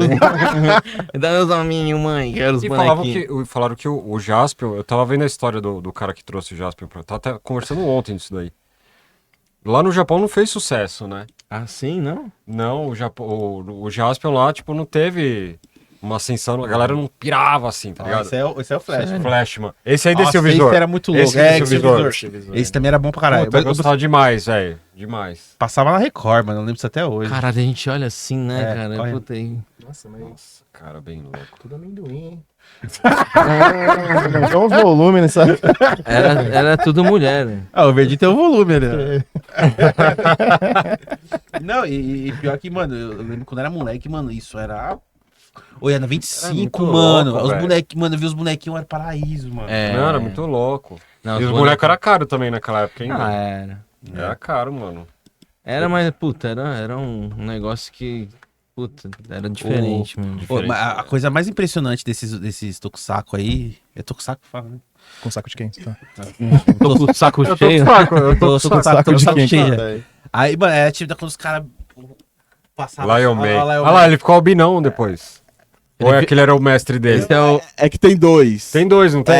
Dá os hominhos, mãe. Quero os E bonequinhos. falaram que o Jaspion, eu tava vendo a história do cara que trouxe o Jaspion pra. Tava até conversando ontem disso daí. Lá no Japão não fez sucesso, né? Ah, sim, não? Não, o Jaspion lá, tipo, não teve uma ascensão, a galera não pirava assim, tá ligado? Esse é o Flash. Flashman. Esse aí Nossa, desceu o visor. esse era muito louco. Esse desceu o esse visor. Esse também era bom pra caralho. Puta, eu Eu gostava demais, velho. Demais. passava na Record, mano. Eu lembro disso até hoje. Caralho, a gente olha assim, né, É, cara? corre. Puta aí. Nossa, mas Cara, bem louco. tudo amendoim, hein? Aumentou os volumes nessa. Era tudo mulher, né? Ah, o Verdinho tem o volume, né? Não, e pior que, mano, eu lembro quando era moleque, mano, isso era. Oi, era 25, muito mano. louco, Os velho. bonequinhos, mano, eu vi os bonequinhos, era paraíso, mano. Não, era muito louco. Não, E os bonecos eram caros também naquela época, hein? Ah, mano? era. Era caro, mano. Era, mas, puta, era um negócio que. Puta, era diferente, mano. Pô, mas a coisa mais impressionante desses tokusatsu aí. É tokusatsu que fala, né? Com saco de quem? Tá. Tô com o saco Eu tô cheio. fraco, eu tô Tokusatsu, saco de tokusatsu quem? cheio. Aí, mano, é tipo quando os caras passavam. Lion Man. Olha lá, ele ficou albinão depois. Ou é aquele era o mestre dele? Esse é o. É que tem dois. Tem dois, não tem?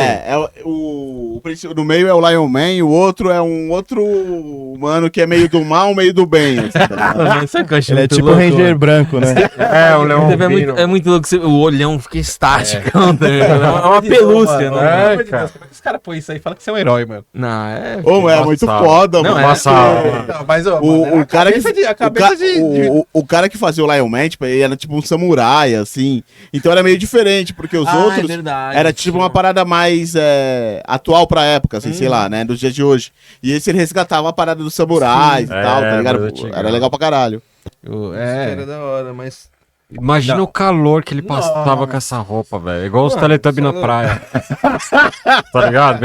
No meio é o Lion Man e o outro é um outro mano que é meio do mal, meio do bem. Assim, tá ligado? Sabe o que eu achei Ele é muito tipo o louco, Ranger mano? branco, né? É, o Leão É muito louco, o olhão fica estático. Tá ligado? É uma pelúcia, mano. né? É, Pelo amor de cara. Deus, como é que os caras põem isso aí? Fala que você é um herói, mano. Não, é. Ô, é muito Passava. foda, Não, mano. é. Passava. Não, mas, ó, mano, era O cara que. a cabeça o cara que fazia o Lion Man, tipo, ele era tipo um samurai, assim. Então era meio diferente, porque os outros. verdade. Era tipo uma parada mais atual pra época, assim, sei lá, né? Dos dias de hoje. E esse ele resgatava a parada dos samurais e tal, tá ligado? mais antigão. Era legal pra caralho. Era da hora, mas. Imagina Não. o calor que ele passava com essa roupa, velho. Igual os Teletubbies na praia. Tá ligado?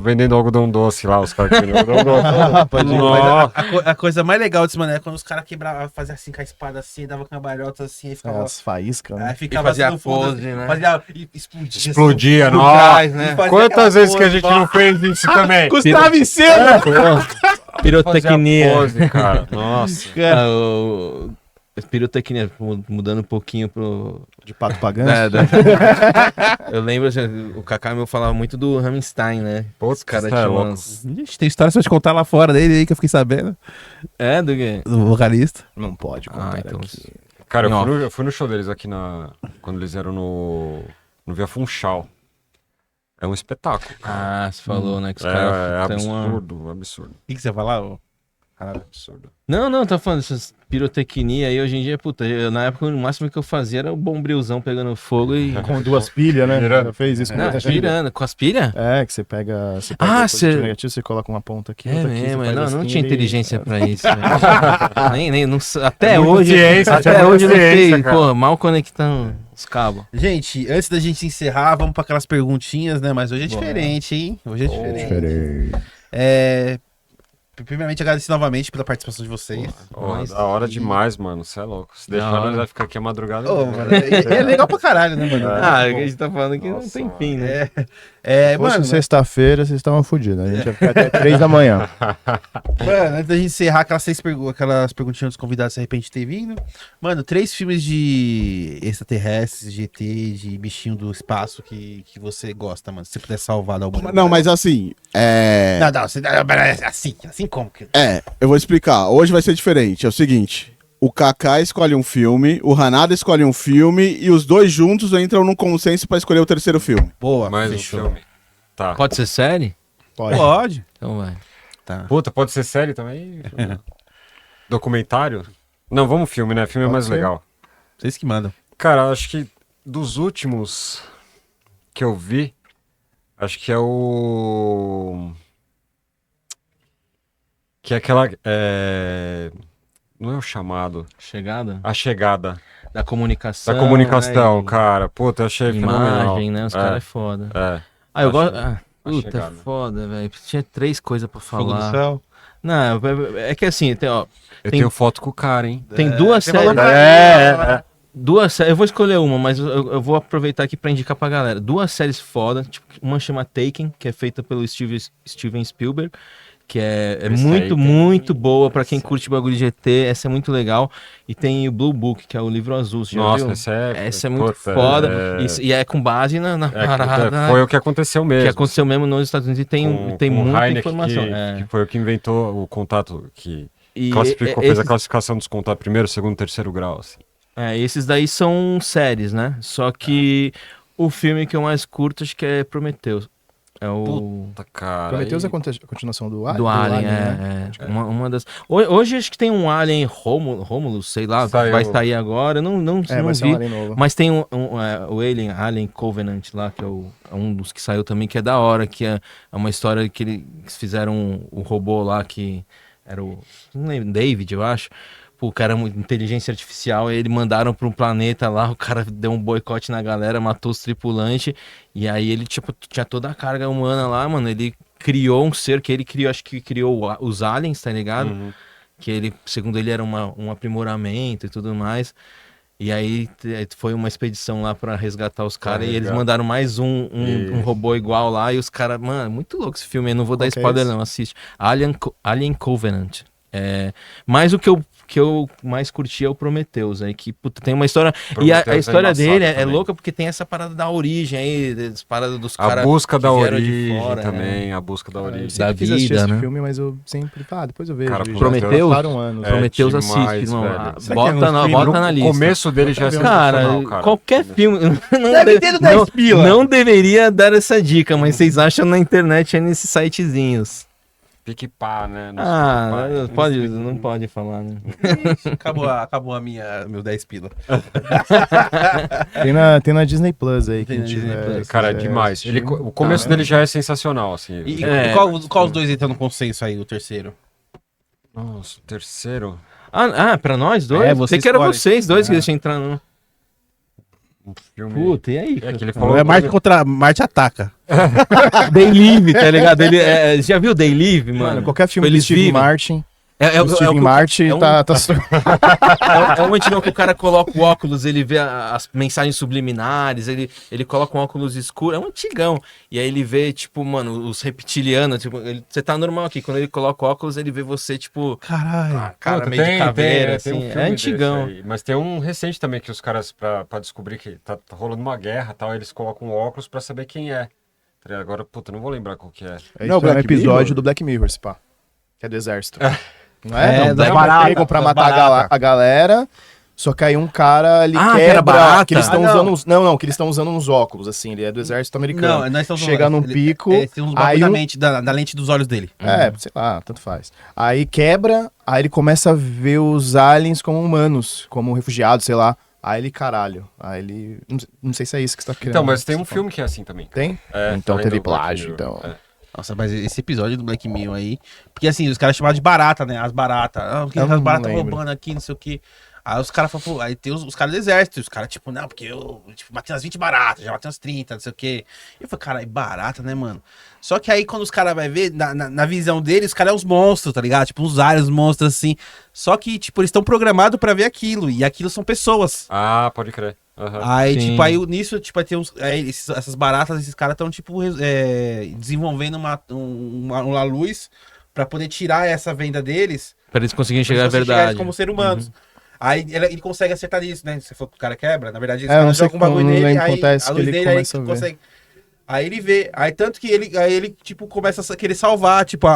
Vendendo algodão doce lá, os caras que vendem algodão doce. Nossa. A coisa mais legal desse mano é quando os caras quebravam, faziam assim com a espada assim, dava com a balhota assim, aí ficava. As faíscas, né? Aí ficava E fazia assim no fundo, pose, assim, né? fazia, e explodia. Explodia, assim, nossa. trás, né? Fazia Quantas aquela vezes que a pose, gente não fez isso também? Gustavo em cena! Pirotecnia. Fazia pose, cara. Nossa. Ah, pirotecnia, mudando um pouquinho pro. De pato pagando. Eu lembro, assim, o Kaká meu falava muito do Rammstein, né? Putz, Os caras é tinham louco. umas. Ixi, tem história pra te contar lá fora dele aí que eu fiquei sabendo. É, do quê? Do vocalista. Não pode contar Ah, então. aqui. Cara, Em eu fui no show deles aqui quando eles eram no Via Funchal. É um espetáculo. Ah, você falou, né? Que os É caras têm absurdo, absurdo. O que você vai falar? Ô? Absurdo. Não, tá falando dessas pirotecnia aí hoje em dia, puta. Na época o máximo que eu fazia era o bombrilzão pegando fogo e. Com 2 pilhas, né? Girando. Já fez isso com Não, muita pilha. girando. Com as pilhas? É, que você pega Ah, o positivo você- e negativo, você coloca uma ponta aqui, É outra aqui, mesmo, você faz não assim, tinha ele- inteligência pra isso. Velho. nem, até É muita hoje. ciência, Até tinha hoje eu não muita sei, ciência, cara. pô, mal conectando os cabos. Gente, antes da gente encerrar, vamos para aquelas perguntinhas, né? Mas hoje é diferente, hein? Hoje é diferente. Primeiramente, agradecer novamente pela participação de vocês. Mas- Da hora demais, mano. Você é louco. Se deixar, hora. nós vai ficar aqui a madrugada. Ô, inteira. mano, é legal pra caralho, né, mano? Ah, a gente tá falando que não Nossa, tem fim, né? É, Se fosse mano, sexta-feira, vocês estavam fodidos. A gente ia ficar até 3 da manhã. mano, antes da gente encerrar aquelas perguntinhas dos convidados, se de repente ter vindo. Mano, 3 filmes de extraterrestres, de ET, de bichinho do espaço que você gosta, mano. Se você puder salvar da humanidade. Não, mas assim, assim como que... eu vou explicar. Hoje vai ser diferente. É o seguinte: o Kaká escolhe um filme, o Hanada escolhe um filme e os dois juntos entram num consenso pra escolher o terceiro filme. Boa, Mais um fechou. filme. Tá. Pode ser série? Pode. Então vai. Tá. Puta, pode ser série também? Documentário? Não, vamos filme, né? Filme é Pode mais ser. legal. Vocês que mandam. Cara, acho que dos últimos que eu vi, acho que é o... Que é aquela... Não é o chamado. Chegada? A chegada. Da comunicação. Da comunicação, né? cara. Puta, eu achei fenomenal. Imagem, né? Os caras é foda. É. Ah, eu A gosto. chegada. A Puta, chegada. foda, velho. Tinha 3 coisas pra Fogo do falar. céu. Não, é que assim, tem, ó, Eu Tem- tenho foto com o cara, hein? tem duas você falou séries. pra Duas séries. Eu vou escolher uma, mas eu vou aproveitar aqui pra indicar pra galera. 2 séries foda. Tipo, uma chama Taken, que é feita pelo Steven Spielberg. Que é Esse aí muito, tem- muito boa pra quem Esse aí. curte bagulho de ET. Essa é muito legal. E tem o Blue Book, que é o livro azul. Você já Nossa, viu? essa é muito puta, foda. é- E é com base na parada. Foi o que aconteceu mesmo. Que aconteceu mesmo nos Estados Unidos e tem o muita Heineck, informação. Que foi o que inventou o contato, que E classificou, fez a esses, classificação dos contatos primeiro, segundo, terceiro grau, assim. esses daí são séries, né? Só que o filme que eu mais curto acho que é Prometheus. É o Puta, cara. Prometheus é aí- a continuação do Alien? do Alien, né? uma das. Hoje acho que tem um Alien Romulus, sei lá, Saiu. vai sair agora. Eu não Vai ser vi. um Alien novo. Mas tem o Alien Covenant lá, que é um dos que saiu também, que é da hora, que é uma história que eles fizeram um robô lá que era o. Não lembro, David, eu acho. Pô, o cara é uma inteligência artificial, e ele mandaram para um planeta lá, o cara deu um boicote na galera, matou os tripulantes, e aí ele tipo, tinha toda a carga humana lá, mano. Ele criou um ser que ele criou, acho que criou os aliens, tá ligado? Uhum. Que ele, segundo ele, era um aprimoramento e tudo mais. E aí foi uma expedição lá pra resgatar os caras e eles resgatar. mandaram mais um E- robô igual lá e os caras, mano, muito louco esse filme, eu não vou dar Qual que é spoiler esse? não, assiste. Alien Covenant. Mas o que eu mais curti é o Prometheus, aí que puta, tem uma história e a Prometheus é história embaçado dele é também. louca porque tem essa parada da origem aí, das paradas dos A caras busca da que vieram de origem fora, também, a busca da Eu origem. Da sempre quis assistir vida, esse né? filme, mas eu sempre... depois eu vejo. Cara, já Prometheus? passaram anos. É, Prometheus demais, assiste, irmão. velho. Ah, Será que Bota, é um na, filme bota na O lista. começo dele já é Cara, sensacional, cara. qualquer filme. Não, Deve ter no 10 pila. não deveria dar essa dica, mas vocês acham na internet aí nesses sitezinhos. Pique-pá, né? Nos Ah, Pique-pá. não pode falar, né? Acabou meu 10 pila. Tem na Disney Plus aí. Tem na quem Disney tiver- Plus. Cara, é quiser demais. assistir. O começo dele já é sensacional, assim. E É. qual os dois entram no consenso aí, o terceiro? Nossa, o terceiro. Pra nós dois? É, você Sei que era escolhe. vocês dois que deixam entrar, não. Um filme. Puta, e aí? É que ele Falou, falou. é Marte ataca. Day Live, tá ligado? Já viu Day Live, mano? Mano, qualquer filme Eles do Steve vivem. Martin. É O Steve Martin é um- tá... É um antigão que o cara coloca o óculos, ele vê as mensagens subliminares, ele coloca um óculos escuro, é um antigão. E aí ele vê, tipo, mano, os reptilianos, tipo, você tá normal aqui, quando ele coloca o óculos, ele vê você, tipo, Caralho. cara Puta, meio de caveira, assim, tem um é filme antigão. desse aí. Mas tem um recente também que os caras, pra descobrir que tá rolando uma guerra e tal, eles colocam óculos pra saber quem é. Tá ligado? Agora, puta, não vou lembrar qual que é. É, Não, isso é um Black episódio Mirror? do Black Mirror, se pá. Que é do exército. Não É, é? das Não, baratas, pegam pra das matar baratas. a galera. Só que aí um cara ali Ah, que era quebra, barata? que eles estão Ah, não. usando uns, não, que eles estão usando uns óculos, assim, ele é do exército americano. Não, nós estamos Chega num pico, tem uns aí bagulho da um- mente, da lente dos olhos dele. sei lá, tanto faz. Aí quebra, aí ele começa a ver os aliens como humanos, como refugiados, sei lá. Aí ele, caralho, aí ele... Não sei se é isso que você tá querendo. Então, mas tem um você filme que é assim também. Tem? É, Então além teve do Black plágio, Mirror. então. É. Nossa, mas esse episódio do Black Mirror aí... Porque assim, os caras chamavam de barata, né? As baratas. Ah, porque Eu as não baratas lembro. roubando aqui, não sei o quê. Aí os caras falam, pô, aí tem os caras do exército. Os caras, tipo, não, porque eu tipo, matei umas 20 baratas, já matei umas 30, não sei o quê. E eu falei, cara, é barata, né, mano? Só que aí quando os caras vão ver, na visão deles, os caras é uns monstros, tá ligado? Tipo, uns aliens, monstros assim. Só que, tipo, eles estão programados pra ver aquilo. E aquilo são pessoas. Ah, pode crer. Aham. Aí, Sim. tipo, aí nisso, tipo, aí tem uns. Essas baratas, esses caras estão, tipo, desenvolvendo uma luz pra poder tirar essa venda deles. Pra eles conseguirem chegar à pra você verdade. eles como ser humanos. Aí ele consegue acertar nisso, né? Você falou que o cara quebra, na verdade, eles É, eu não sei jogam um bagulho como, não nele, lembro o aí que acontece, a que luz ele dele aí começa a ver. consegue. Aí ele vê, aí tanto que ele tipo, começa a querer salvar, tipo,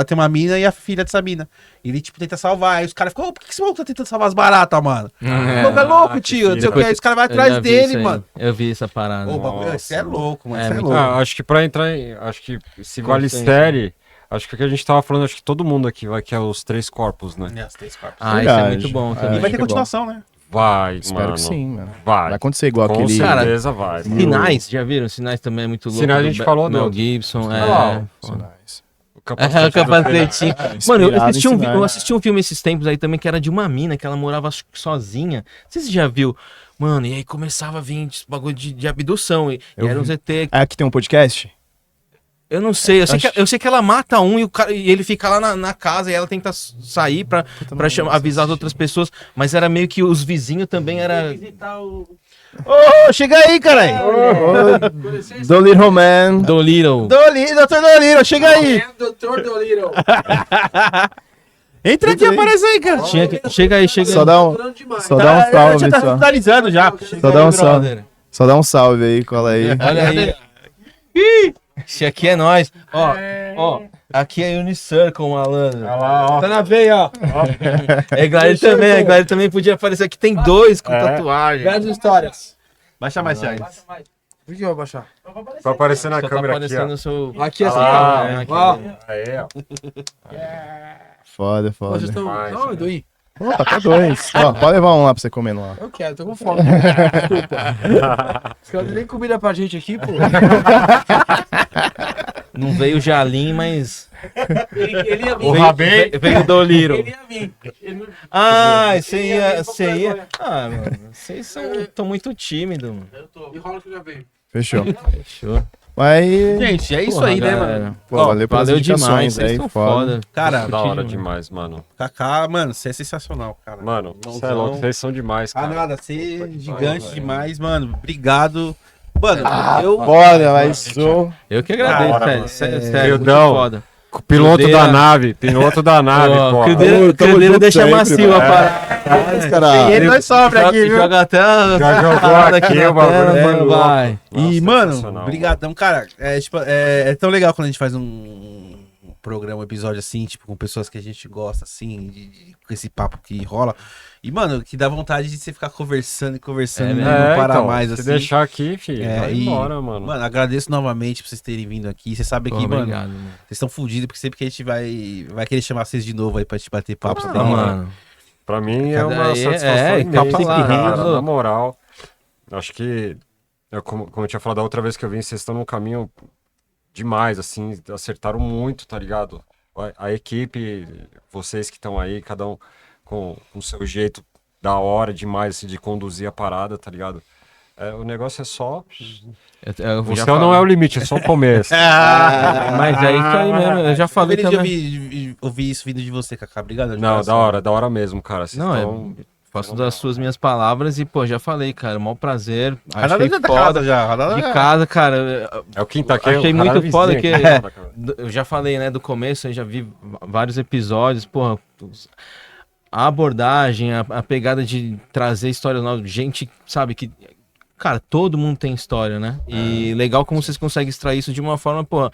tem uma mina e a filha dessa mina. Ele, tipo, tenta salvar, aí os caras ficam, por que esse maluco tá tentando salvar as baratas, mano? É louco, que tio, não sei o que, filha. aí os caras vão Eu atrás já vi isso dele, aí. mano. Eu vi essa parada. Ô, bagulho, Nossa, isso é louco, mano, É isso é muito louco. Ah, acho que pra entrar em. Acho que se vale Consciência. série, acho que o que a gente tava falando, acho que todo mundo aqui vai que é os 3 corpos, né? As três corpos. Ah, isso é Verdade. muito bom É. também. E vai ter que é bom. continuação, né? Vai, Espero mano. que sim, mano. Vai. Vai acontecer igual Com aquele... certeza vai. Sinais, já viram? Sinais também é muito louco. Sinais a do gente falou Mel do- Gibson, Olha lá, é. ó. Sinais. O É, o capacete do capacetinho. Mano, eu Inspirado assisti, em eu Sinais. assisti um filme esses tempos aí também que era de uma mina que ela morava acho que sozinha. Não sei se você já viu. Mano, e aí começava a vir esse bagulho de abdução. E Eu era um vi. ZT. É aqui tem um podcast? Eu não sei, Acho- eu sei que ela mata um e ele fica lá na casa e ela tenta sair pra avisar as outras pessoas. Mas era meio que os vizinhos também era. Ô, chega aí, caralho! Do Little Man. Do Little. Doutor Doliro, chega aí! Doutor Dolittle. Entra aqui, aparece aí, cara. Chega aí, chega Só aí. dá um, Durando demais. só dá um Já salve, tá só. finalizando já. Só dá um salve. Só dá um salve aí, cola aí. Olha aí. Ih, esse aqui é nós. Ó, aqui é Unicircle, malandro. Tá na veia, ó. É, Glória também podia aparecer. Aqui tem dois com tatuagem. Grandes histórias. Baixa mais, Thiago. Por que eu vou baixar? Vai aparecer na Só tá câmera aqui, aparecendo ó. o seu. Aqui essa Ah, câmera. é, aqui. Ó, Aí, ó. Foda, vocês foda. estão Vai, doido aí? Opa, tá dois. Ó, pode levar um lá pra você comer lá. Eu quero, tô com fome. Desculpa. Os caras nem comida pra gente aqui, pô. Não veio o Jalim, mas. Ele ia vir. O Rabin. Veio o Doliro. Ele ia vir. Ele- Ah, você ia. Ah, mano, vocês estão muito tímidos, mano. E rola que já veio. Fechou. Fechou. Mas, Gente, é isso Porra, aí, né, galera. mano? pô, Ó, valeu pelas Valeu indicações demais, vocês aí, estão foda. foda. Cara, Da hora Curti demais, mano. Kaká, mano, você é sensacional, cara. Mano, Irmãozão. você é louco, vocês são demais, Ah, cara. nada, você é gigante demais, mano. Obrigado. Mano, eu. Foda, mas sou... Eu que agradeço, Da hora, sério. mano. Sério, muito Humildão. foda. Piloto Crudeira. da nave, piloto da nave, pô. Crudeiro deixa sempre, macio a mano. parada. Cara, Ele nós sobra aqui, viu? Joga até a Já jogou parada aqui na o bagulho, tela, foi mano, louco. vai. E, Nossa, mano, sensacional. brigadão, cara. É tão legal quando a gente faz um programa, um episódio assim, tipo, com pessoas que a gente gosta, assim, com esse papo que rola. E, mano, que dá vontade de você ficar conversando e conversando, É, e né? não parar então, mais, se assim. deixar aqui, filho, vai e, embora, mano. Mano, agradeço novamente por vocês terem vindo aqui. Vocês sabem Porra, que, mano, obrigado, mano. vocês estão fudidos, porque sempre que a gente vai querer chamar vocês de novo aí pra te bater papo. Ah, você tem- mano. Pra mim é Cada uma aí, satisfação é, imensa, capa lá, cara, louco. na moral. Acho que, como eu tinha falado da outra vez que eu vim, vocês estão num caminho demais, assim, acertaram muito, tá ligado? A equipe, vocês que estão aí, cada um com o seu jeito da hora demais, assim, de conduzir a parada, tá ligado? O negócio é só... Eu O já céu não é o limite, é só o começo. Mas é isso aí mesmo, eu já falei Feliz de também. ouvir isso vindo de você, Kaká. Obrigado. de Não, coração. da hora mesmo, cara. Vocês Não, tão- faço das suas minhas palavras e, pô, já falei, cara, maior prazer. Ranada Achei já tá foda. casa já. Ranada De já. casa, cara, É o quinta aqui. Achei o muito cara foda vizinho que- aqui, foda, cara. eu já falei, né, do começo, eu já vi vários episódios, porra, a abordagem, a pegada de trazer histórias novas, gente, sabe, que, cara, todo mundo tem história, né? E legal como vocês conseguem extrair isso de uma forma, pô,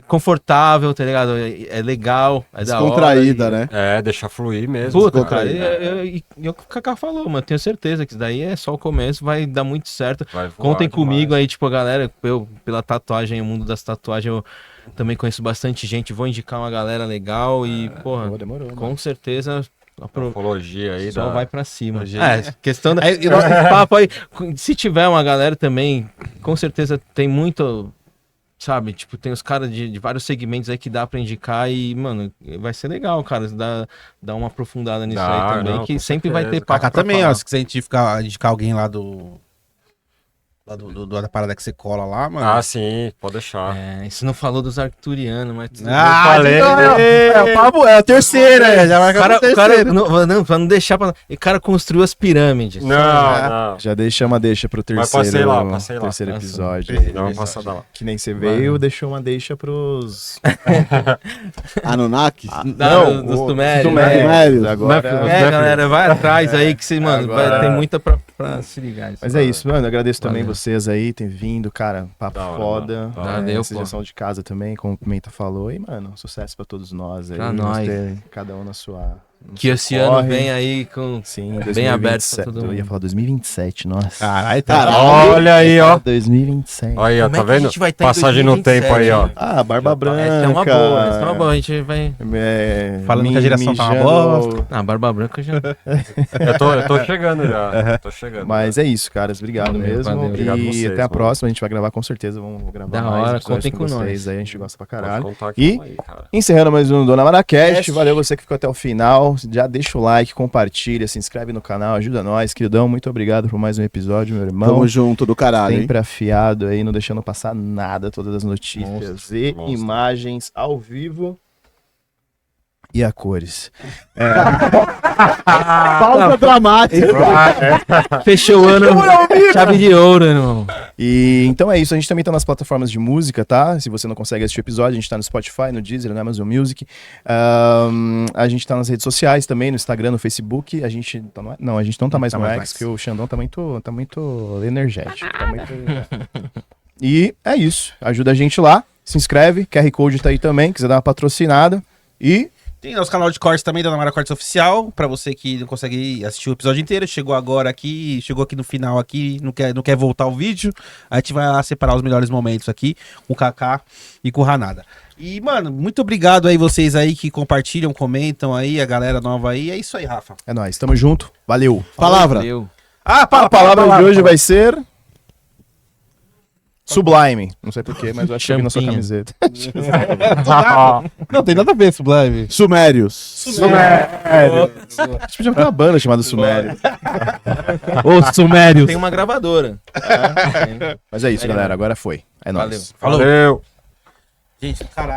confortável, tá ligado? É legal, é da hora. Descontraída, né? É, deixar fluir mesmo. Puta, cara, Descontraída. e o que o Kaká falou, mano, tenho certeza que isso daí é só o começo, vai dar muito certo. Vai voar Contem comigo demais. aí, tipo, a galera, eu, pela tatuagem, o mundo das tatuagens, eu também conheço bastante gente, vou indicar uma galera legal e, porra, Pô, demorou, mano. com certeza, Ufologia aí. só da- vai pra cima. Hoje Questão da... esse papo aí, se tiver uma galera também, com certeza tem muito... Sabe, tipo, tem os caras de vários segmentos aí que dá pra indicar e, mano, vai ser legal, cara, dá uma aprofundada nisso Dá, aí também, não, que com sempre vai ter certeza. papo Kaká pra também, falar. ó. Se quiser indicar alguém lá da parada que você cola lá, mano. Ah, sim, pode deixar. Isso não falou dos arcturianos, mas... tudo bem. falei. É o papo, é a terceira, já vai o cara não, pra não deixar pra... O cara construiu as pirâmides. Não, não. Já deixa pro Mas terceiro, passei lá. terceiro Passa. episódio. Não, vamos passar da lá. Que nem você veio, deixou uma deixa pros... Anunnaki? Não, dos o- Sumérios. Sumérios. Agora... Galera, vai atrás aí que você, mano, Agora- tem muita pra se ligar. Mas é isso, mano. Agradeço também Valeu. vocês aí, ter vindo, cara. Papo Da hora, foda. mano. Da hora. Valeu, Vocês pô. já são de casa também, como o Pimenta falou. E, mano, sucesso pra todos nós aí. Pra Vamos nós. ter cada um na sua. no Que seu esse ano corre. vem aí com... Sim, bem aberto pra 2027. todo Eu ia mundo. falar 2027, nossa. Caralho, Olha aí, ó. 2027. Olha aí, ó, Como tá é que a vendo? gente vai tá em Passagem no 2027, tempo aí, ó. mano? Ah, Barba Branca. Essa é uma boa, essa é uma boa. A gente vai... Falando que a geração tá uma bosta. Ah, Barba Branca já... Eu tô chegando já. Tô chegando. Mas é isso, caras. Obrigado Valeu, mesmo. valeu. Obrigado E vocês, até a mano. próxima. A gente vai gravar com certeza. Vamos gravar Da mais hora, episódios contem com vocês nós. aí. A gente gosta pra Pode caralho. contar aqui, E- vamos aí, cara. Encerrando mais um Dona Maracast, valeu você que ficou até o final. Já deixa o like, compartilha, se inscreve no canal, ajuda nós, queridão. Muito obrigado por mais um episódio, meu irmão. Tamo junto do caralho, hein? Sempre afiado aí, não deixando passar nada, todas as notícias Monstro, e monstro. imagens ao vivo e a cores. Pausa dramática. Fechou o ano, chave de ouro, irmão. E então é isso, a gente também tá nas plataformas de música, tá? Se você não consegue assistir o episódio, a gente tá no Spotify, no Deezer, na Amazon Music. A gente tá nas redes sociais também, no Instagram, no Facebook. A gente tá no... Não, a gente não tá mais Tá no mais X, no X. porque o Xandão tá muito energético. Tá muito... E é isso, ajuda a gente lá, se inscreve, QR Code tá aí também, quiser dar uma patrocinada. E Tem nosso canal de cortes também, da Namara Cortes Oficial, pra você que não consegue assistir o episódio inteiro, chegou agora aqui, chegou aqui no final aqui, não quer voltar o vídeo, a gente vai lá separar os melhores momentos aqui, com o Kaká e com o Ranada. E, mano, muito obrigado aí vocês aí que compartilham, comentam aí, a galera nova aí, é isso aí, Rafa. é nóis, tamo junto, valeu. Palavra. Valeu. Ah, A palavra de hoje vai ser... Sublime. Não sei porquê, mas eu acho que eu vi na sua Champinho. camiseta. Não tem nada a ver, Sublime. Sumérios. Sumério. A gente podia ter uma banda chamada Sumério. Ô, Sumérios. Tem uma gravadora. Mas é isso, galera. Agora foi. É nóis. Valeu. Falou. Valeu. Gente, caralho.